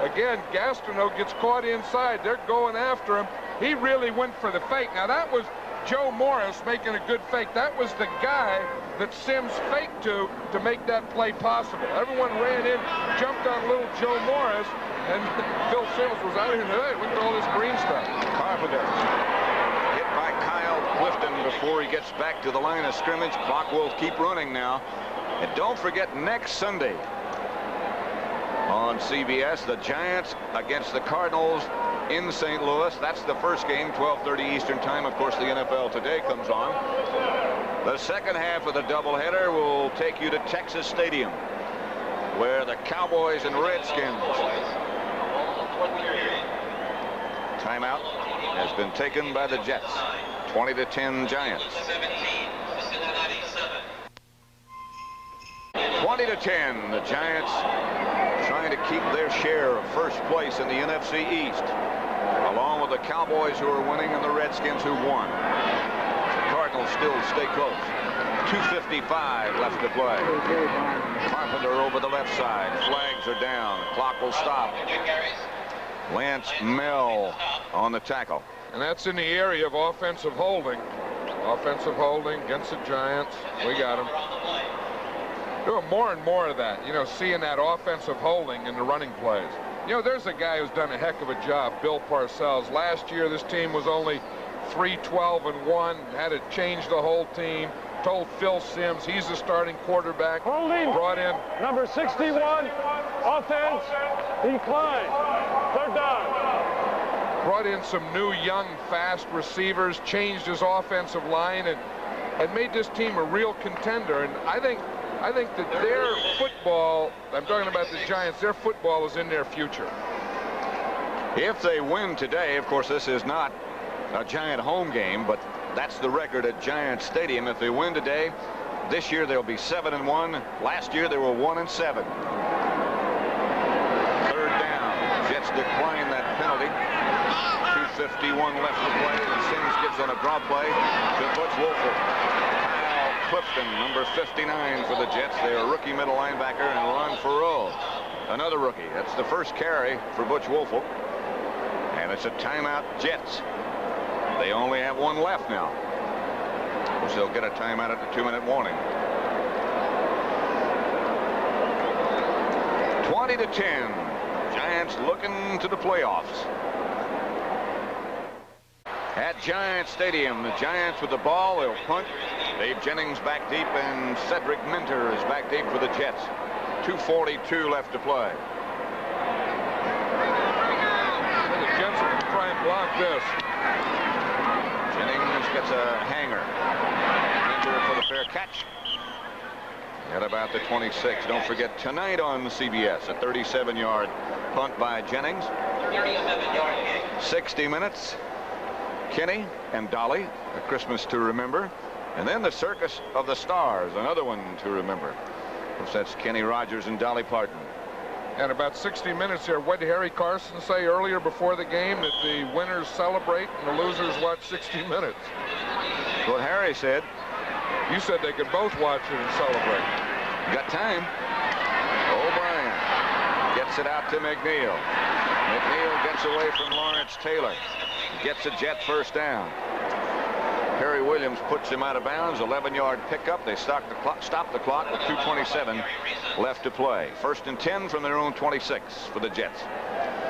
Again, Gastineau gets caught inside. They're going after him. He really went for the fake. Now, that was Joe Morris making a good fake. That was the guy that Sims faked to make that play possible. Everyone ran in, jumped on little Joe Morris, and Phil Sims was out here today. Look at all this green stuff. Carpenter hit by Kyle Clifton before he gets back to the line of scrimmage. Clock will keep running now. And don't forget, next Sunday on CBS, the Giants against the Cardinals in St. Louis. That's the first game, 12:30 Eastern time. Of course, the NFL Today comes on. The second half of the doubleheader will take you to Texas Stadium, where the Cowboys and Redskins. Timeout has been taken by the Jets. 20-10 Giants. 20-10, the Giants trying to keep their share of first place in the NFC East, along with the Cowboys who are winning and the Redskins who won. The Cardinals still stay close. 2:55 left to play. Carpenter over the left side. Flags are down. Clock will stop. Lance Mel on the tackle. And that's in the area of offensive holding. Offensive holding against the Giants. We got him. Doing more and more of that, you know, seeing that offensive holding in the running plays. You know, there's a guy who's done a heck of a job, Bill Parcells. Last year, this team was only 3-12-1, had to change the whole team. Told Phil Simms he's the starting quarterback. Holding. Brought in number 61, offense, decline. They're done. Brought in some new, young, fast receivers, changed his offensive line, and made this team a real contender. And I think that their football, I'm talking about the Giants, their football is in their future. If they win today, of course, this is not a Giant home game, but that's the record at Giant Stadium. If they win today, this year they'll be 7-1. Last year they were 1-7. Third down. Jets decline that penalty. 2:51 left to play, and Simms gives on a draw play to Butch Wolford. Kyle Clifton, number 59 for the Jets. They are rookie middle linebacker, and Ron Farrell, another rookie. That's the first carry for Butch Wolford. And it's a timeout, Jets. They only have one left now, which they'll get a timeout at the 2-minute warning. 20-10. Giants looking to the playoffs. At Giant Stadium, the Giants with the ball. They'll punt. Dave Jennings back deep, and Cedric Minter is back deep for the Jets. 2:42 left to play. The Jets are going to try and block this. Jennings gets a hanger. Minter for the fair catch. At about the 26. Don't forget tonight on CBS, a 37-yard punt by Jennings. 60 minutes. Kenny and Dolly, a Christmas to remember. And then the Circus of the Stars, another one to remember. Of course, that's Kenny Rogers and Dolly Parton. And about 60 minutes here. What did Harry Carson say earlier before the game? That the winners celebrate and the losers watch 60 minutes. That's what Harry said. You said they could both watch it and celebrate. You got time. O'Brien gets it out to McNeil. McNeil gets away from Lawrence Taylor. Gets a Jet first down. Harry Williams puts him out of bounds. 11-yard pickup. They stop the clock with 2:27 left to play. 1st and 10 from their own 26 for the Jets.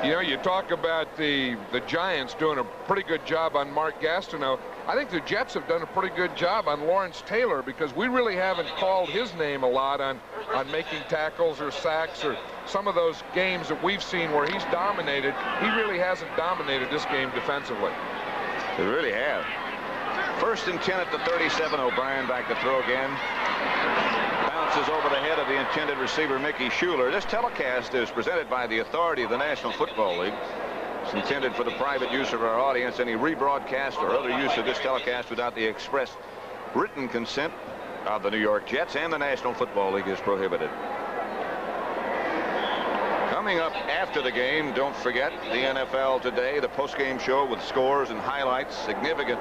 You know, you talk about the Giants doing a pretty good job on Mark Gastineau. I think the Jets have done a pretty good job on Lawrence Taylor, because we really haven't called his name a lot on making tackles or sacks or some of those games that we've seen where he's dominated. He really hasn't dominated this game defensively. They really have. 1st and 10 at the 37. O'Brien back to throw again. Bounces over the head of the intended receiver, Mickey Schuler. This telecast is presented by the authority of the National Football League. It's intended for the private use of our audience. Any rebroadcast or other use of this telecast without the express written consent of the New York Jets and the National Football League is prohibited. Coming up after the game, don't forget the NFL Today, the post-game show with scores and highlights, significant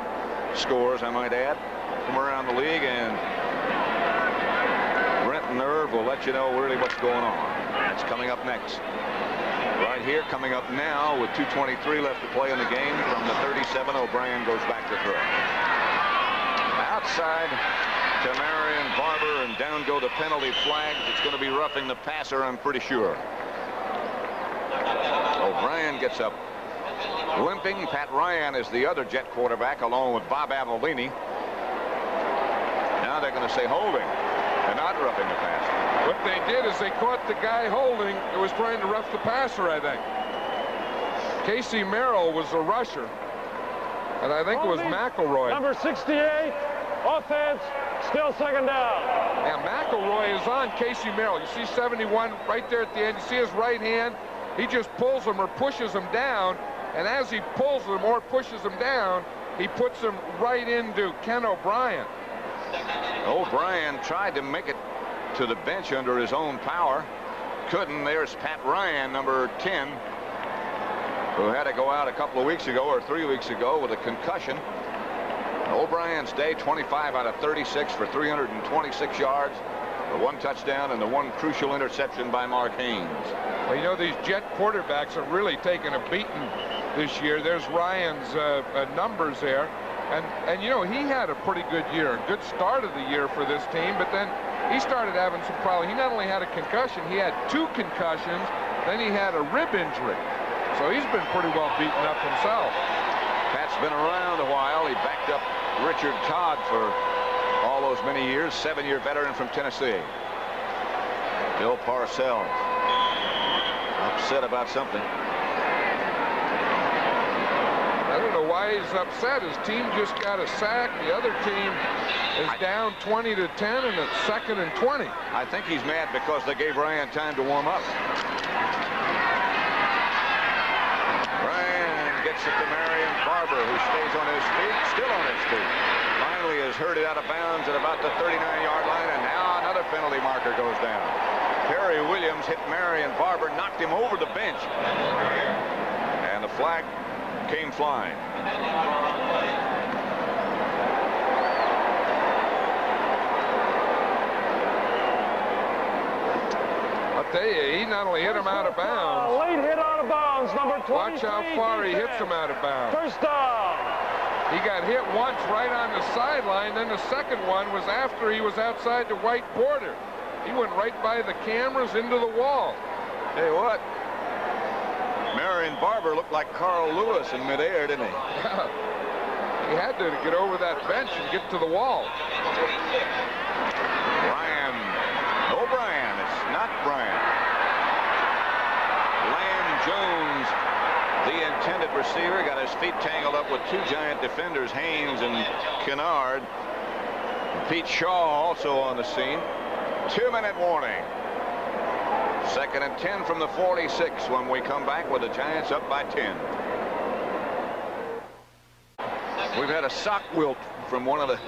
scores, I might add, from around the league, and Brent and Irv will let you know really what's going on. That's coming up next. Right here, coming up now with 2:23 left to play in the game. From the 37, O'Brien goes back to throw. Outside to Marion Barber, and down go the penalty flags. It's going to be roughing the passer, I'm pretty sure. O'Brien gets up limping. Pat Ryan is the other Jet quarterback, along with Bob Avellini. Now they're going to say holding. They're not roughing the passer. What they did is they caught the guy holding who was trying to rough the passer, I think. Casey Merrill was the rusher. And I think it was McElroy. Number 68, offense, still 2nd down. And McElroy is on Casey Merrill. You see 71 right there at the end. You see his right hand. He just pulls him or pushes him down. And as he pulls him or pushes him down, he puts him right into Ken O'Brien. O'Brien tried to make it to the bench under his own power. couldn't. There's Pat Ryan, number 10, who had to go out a couple of weeks ago or 3 weeks ago with a concussion. O'Brien's day, 25 out of 36 for 326 yards, the 1 touchdown and the 1 crucial interception by Mark Haynes. Well, you know, these Jet quarterbacks have really taken a beating this year. There's Ryan's numbers there. And, you know, he had a pretty good year, a good start of the year for this team, but then he started having some problems. He not only had a concussion, he had 2 concussions, then he had a rib injury. So he's been pretty well beaten up himself. Pat's been around a while. He backed up Richard Todd for all those many years, 7-year veteran from Tennessee. Bill Parcells upset about something. I don't know why he's upset. His team just got a sack. The other team is down 20 to 10, and it's 2nd and 20. I think he's mad because they gave Ryan time to warm up. Ryan gets it to Marion Barber, who stays on his feet, still on his feet. Finally is herded out of bounds at about the 39-yard line, and now another penalty marker goes down. Perry Williams hit Marion Barber, knocked him over the bench, and the flag came flying. I'll tell you, he not only hit him out of bounds. Late hit out of bounds, number 23. Watch how far he hits him out of bounds. First down. He got hit once right on the sideline. Then the second one was after he was outside the white border. He went right by the cameras into the wall. Hey, what? Marion Barber looked like Carl Lewis in midair, didn't he? He had to get over that bench and get to the wall. Brian. O'Brien. It's not Brian. Lamb Jones, the intended receiver, got his feet tangled up with 2 giant defenders, Haynes and Kennard. Pete Shaw also on the scene. 2-minute warning. 2nd and 10 from the 46 when we come back with the Giants up by 10. We've had a sock wilt from one of the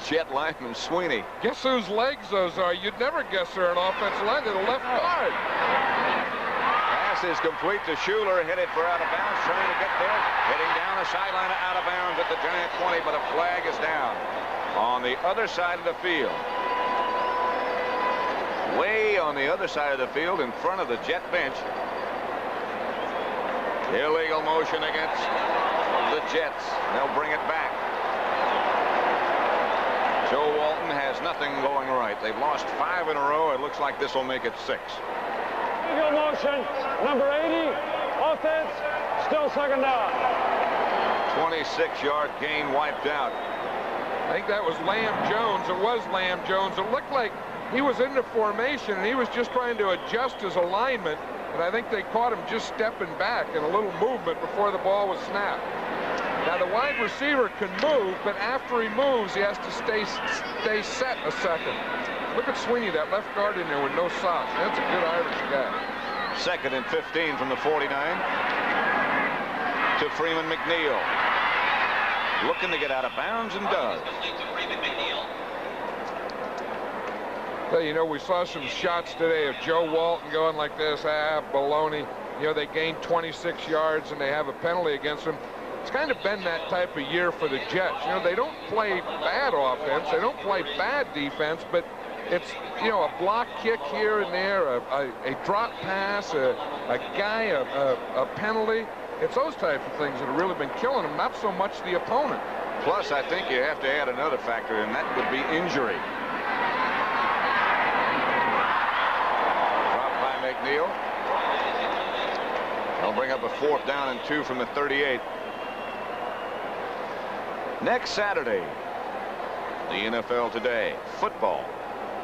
Jet linemen, Sweeney. Guess whose legs those are? You'd never guess they're an offensive line. They're the left guard. Pass is complete to Schuler, headed for out of bounds, trying to get there. Heading down the sideline out of bounds at the Giant 20, but a flag is down on the other side of the field. Way on the other side of the field in front of the Jet bench. Illegal motion against the Jets. They'll bring it back. Joe Walton has nothing going right. They've lost 5 in a row. It looks like this will make it 6. Illegal motion, number 80, offense, still 2nd down. 26-yard gain wiped out. I think that was Lamb Jones. It was Lamb Jones. It looked like he was in the formation, and he was just trying to adjust his alignment, and I think they caught him just stepping back in a little movement before the ball was snapped. Now, the wide receiver can move, but after he moves, he has to stay set a second. Look at Sweeney, that left guard in there with no socks. That's a good Irish guy. 2nd and 15 from the 49 to Freeman McNeil. Looking to get out of bounds and does. Well, you know, we saw some shots today of Joe Walton going like this. Baloney. You know, they gained 26 yards and they have a penalty against them. It's kind of been that type of year for the Jets. You know, they don't play bad offense. They don't play bad defense, but it's, you know, a block kick here and there, a drop pass, a penalty. It's those type of things that have really been killing them, not so much the opponent. Plus, I think you have to add another factor, and that would be injury. Drop by McNeil. They'll bring up a 4th down and 2 from the 38. Next Saturday, the NFL Today, football,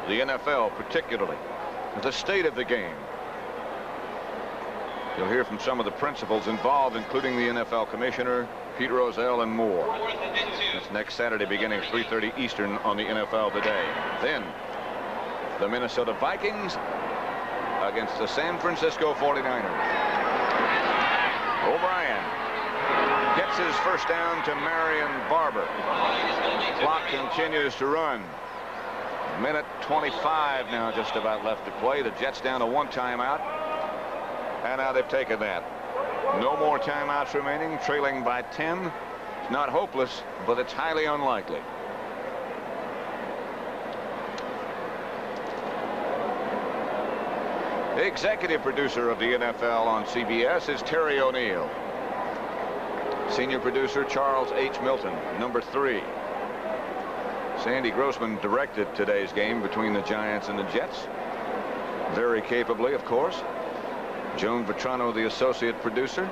the NFL particularly, the state of the game. You'll hear from some of the principals involved, including the NFL Commissioner, Pete Rozelle, and more. That's next Saturday beginning at 3:30 Eastern on the NFL Today. Then, the Minnesota Vikings against the San Francisco 49ers. O'Brien gets his first down to Marion Barber. Clock continues to run. Minute 25 now just about left to play. The Jets down to 1 timeout. And now they've taken that. No more timeouts remaining, trailing by 10. It's not hopeless, but it's highly unlikely. The executive producer of the NFL on CBS is Terry O'Neill. Senior producer Charles H. Milton, number 3. Sandy Grossman directed today's game between the Giants and the Jets. Very capably, of course. Joan Vetrano, the associate producer.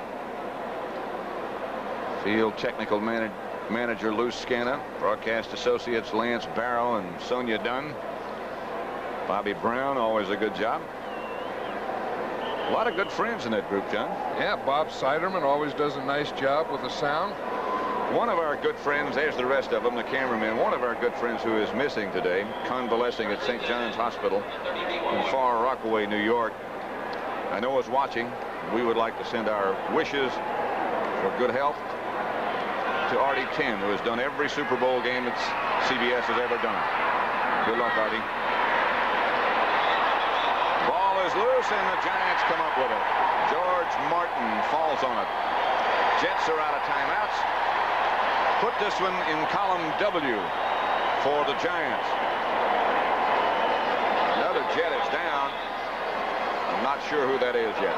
Field technical manager Lou Scanna. Broadcast associates Lance Barrow and Sonia Dunn. Bobby Brown, always a good job. A lot of good friends in that group, John. Yeah, Bob Siderman always does a nice job with the sound. One of our good friends, there's the rest of them, the cameraman, one of our good friends who is missing today, convalescing at St. John's Hospital in Far Rockaway, New York. I know is watching. We would like to send our wishes for good health to Artie Tim, who has done every Super Bowl game that CBS has ever done. Good luck, Artie. Ball is loose, and the Giants come up with it. George Martin falls on it. Jets are out of timeouts. Put this one in column W for the Giants. Another Jet is down. I'm not sure who that is yet.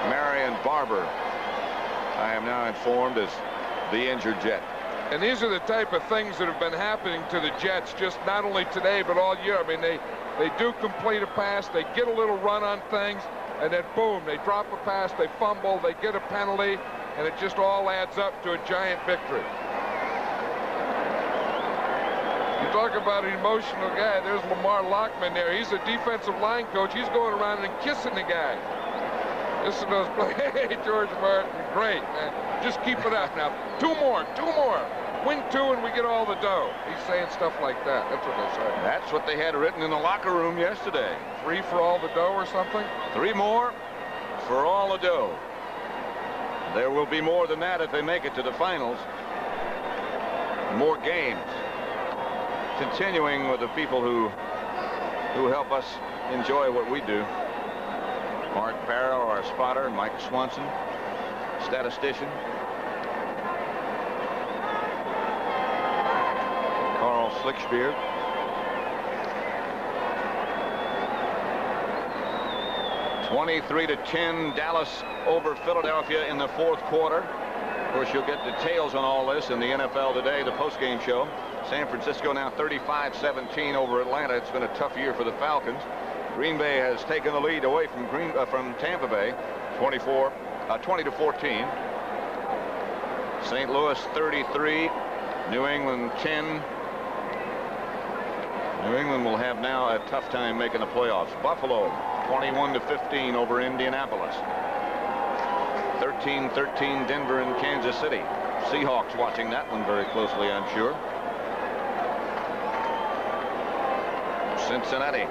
Marion Barber, I am now informed, is the injured Jet. And these are the type of things that have been happening to the Jets just not only today but all year. I mean, they do complete a pass, they get a little run on things, and then boom, they drop a pass, they fumble, they get a penalty, and it just all adds up to a Giant victory. You talk about an emotional guy. There's Lamar Lockman there. He's a defensive line coach. He's going around and kissing the guy. Listen to those play. Hey, George Martin, great, man. Just keep it up now. 2 more. Win 2 and we get all the dough. He's saying stuff like that. That's what they say. That's what they had written in the locker room yesterday. 3 for all the dough or something? 3 more for all the dough. There will be more than that if they make it to the finals. More games. Continuing with the people who help us enjoy what we do. Mark Barrow, our spotter, Mike Swanson, statistician. Carl Slicksbeard. (23-10) Dallas over Philadelphia in the 4th quarter. Of course, you'll get details on all this in the NFL Today, the postgame show. San Francisco now 35-17 over Atlanta. It's been a tough year for the Falcons. Green Bay has taken the lead away from Tampa Bay, 20-14. St. Louis 33, New England 10. New England will have now a tough time making the playoffs. Buffalo 21-15 over Indianapolis. 13-13 Denver and Kansas City. Seahawks watching that one very closely, I'm sure. Cincinnati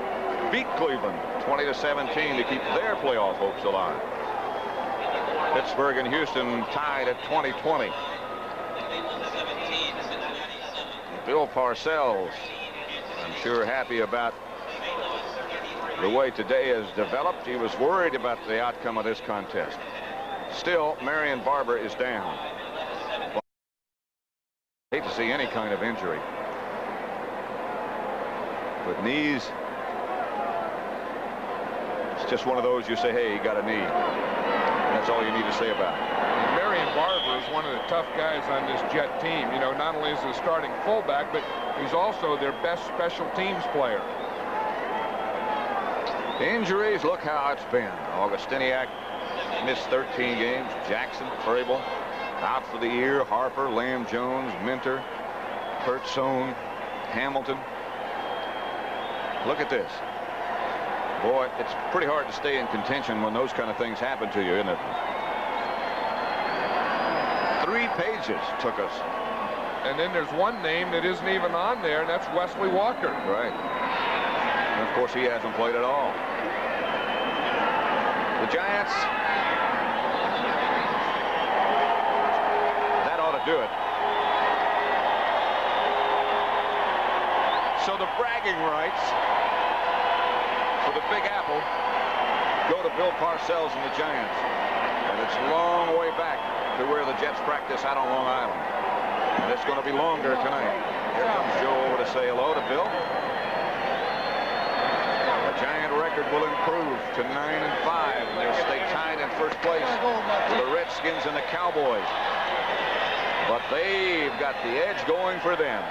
beat Cleveland 20-17 to keep their playoff hopes alive. Pittsburgh and Houston tied at 20-20. Bill Parcells, I'm sure, happy about the way today has developed. He was worried about the outcome of this contest. Still, Marion Barber is down. Hate to see any kind of injury. With knees, it's just one of those you say, hey, he got a knee. That's all you need to say about it. Marion Barber is one of the tough guys on this Jet team. You know, not only is he a starting fullback, but he's also their best special teams player. Injuries, look how it's been. Augustiniak missed 13 games. Jackson, Frable out for the year. Harper, Lamb Jones, Minter, Kurtzone, Hamilton. Look at this. Boy, it's pretty hard to stay in contention when those kind of things happen to you, isn't it? 3 pages took us. And then there's one name that isn't even on there, and that's Wesley Walker. Right. And of course, he hasn't played at all. The Giants, that ought to do it. So the bragging rights for the Big Apple go to Bill Parcells and the Giants. And it's a long way back to where the Jets practice out on Long Island. And it's going to be longer tonight. Here comes Joe over to say hello to Bill. The Giant record will improve to 9-5. And they'll stay tied in first place with the Redskins and the Cowboys. But they've got the edge going for them.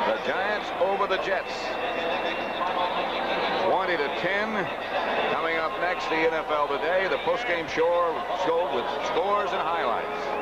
The Giants over the Jets. 20-10. Coming up next, the NFL Today, the postgame show with scores and highlights.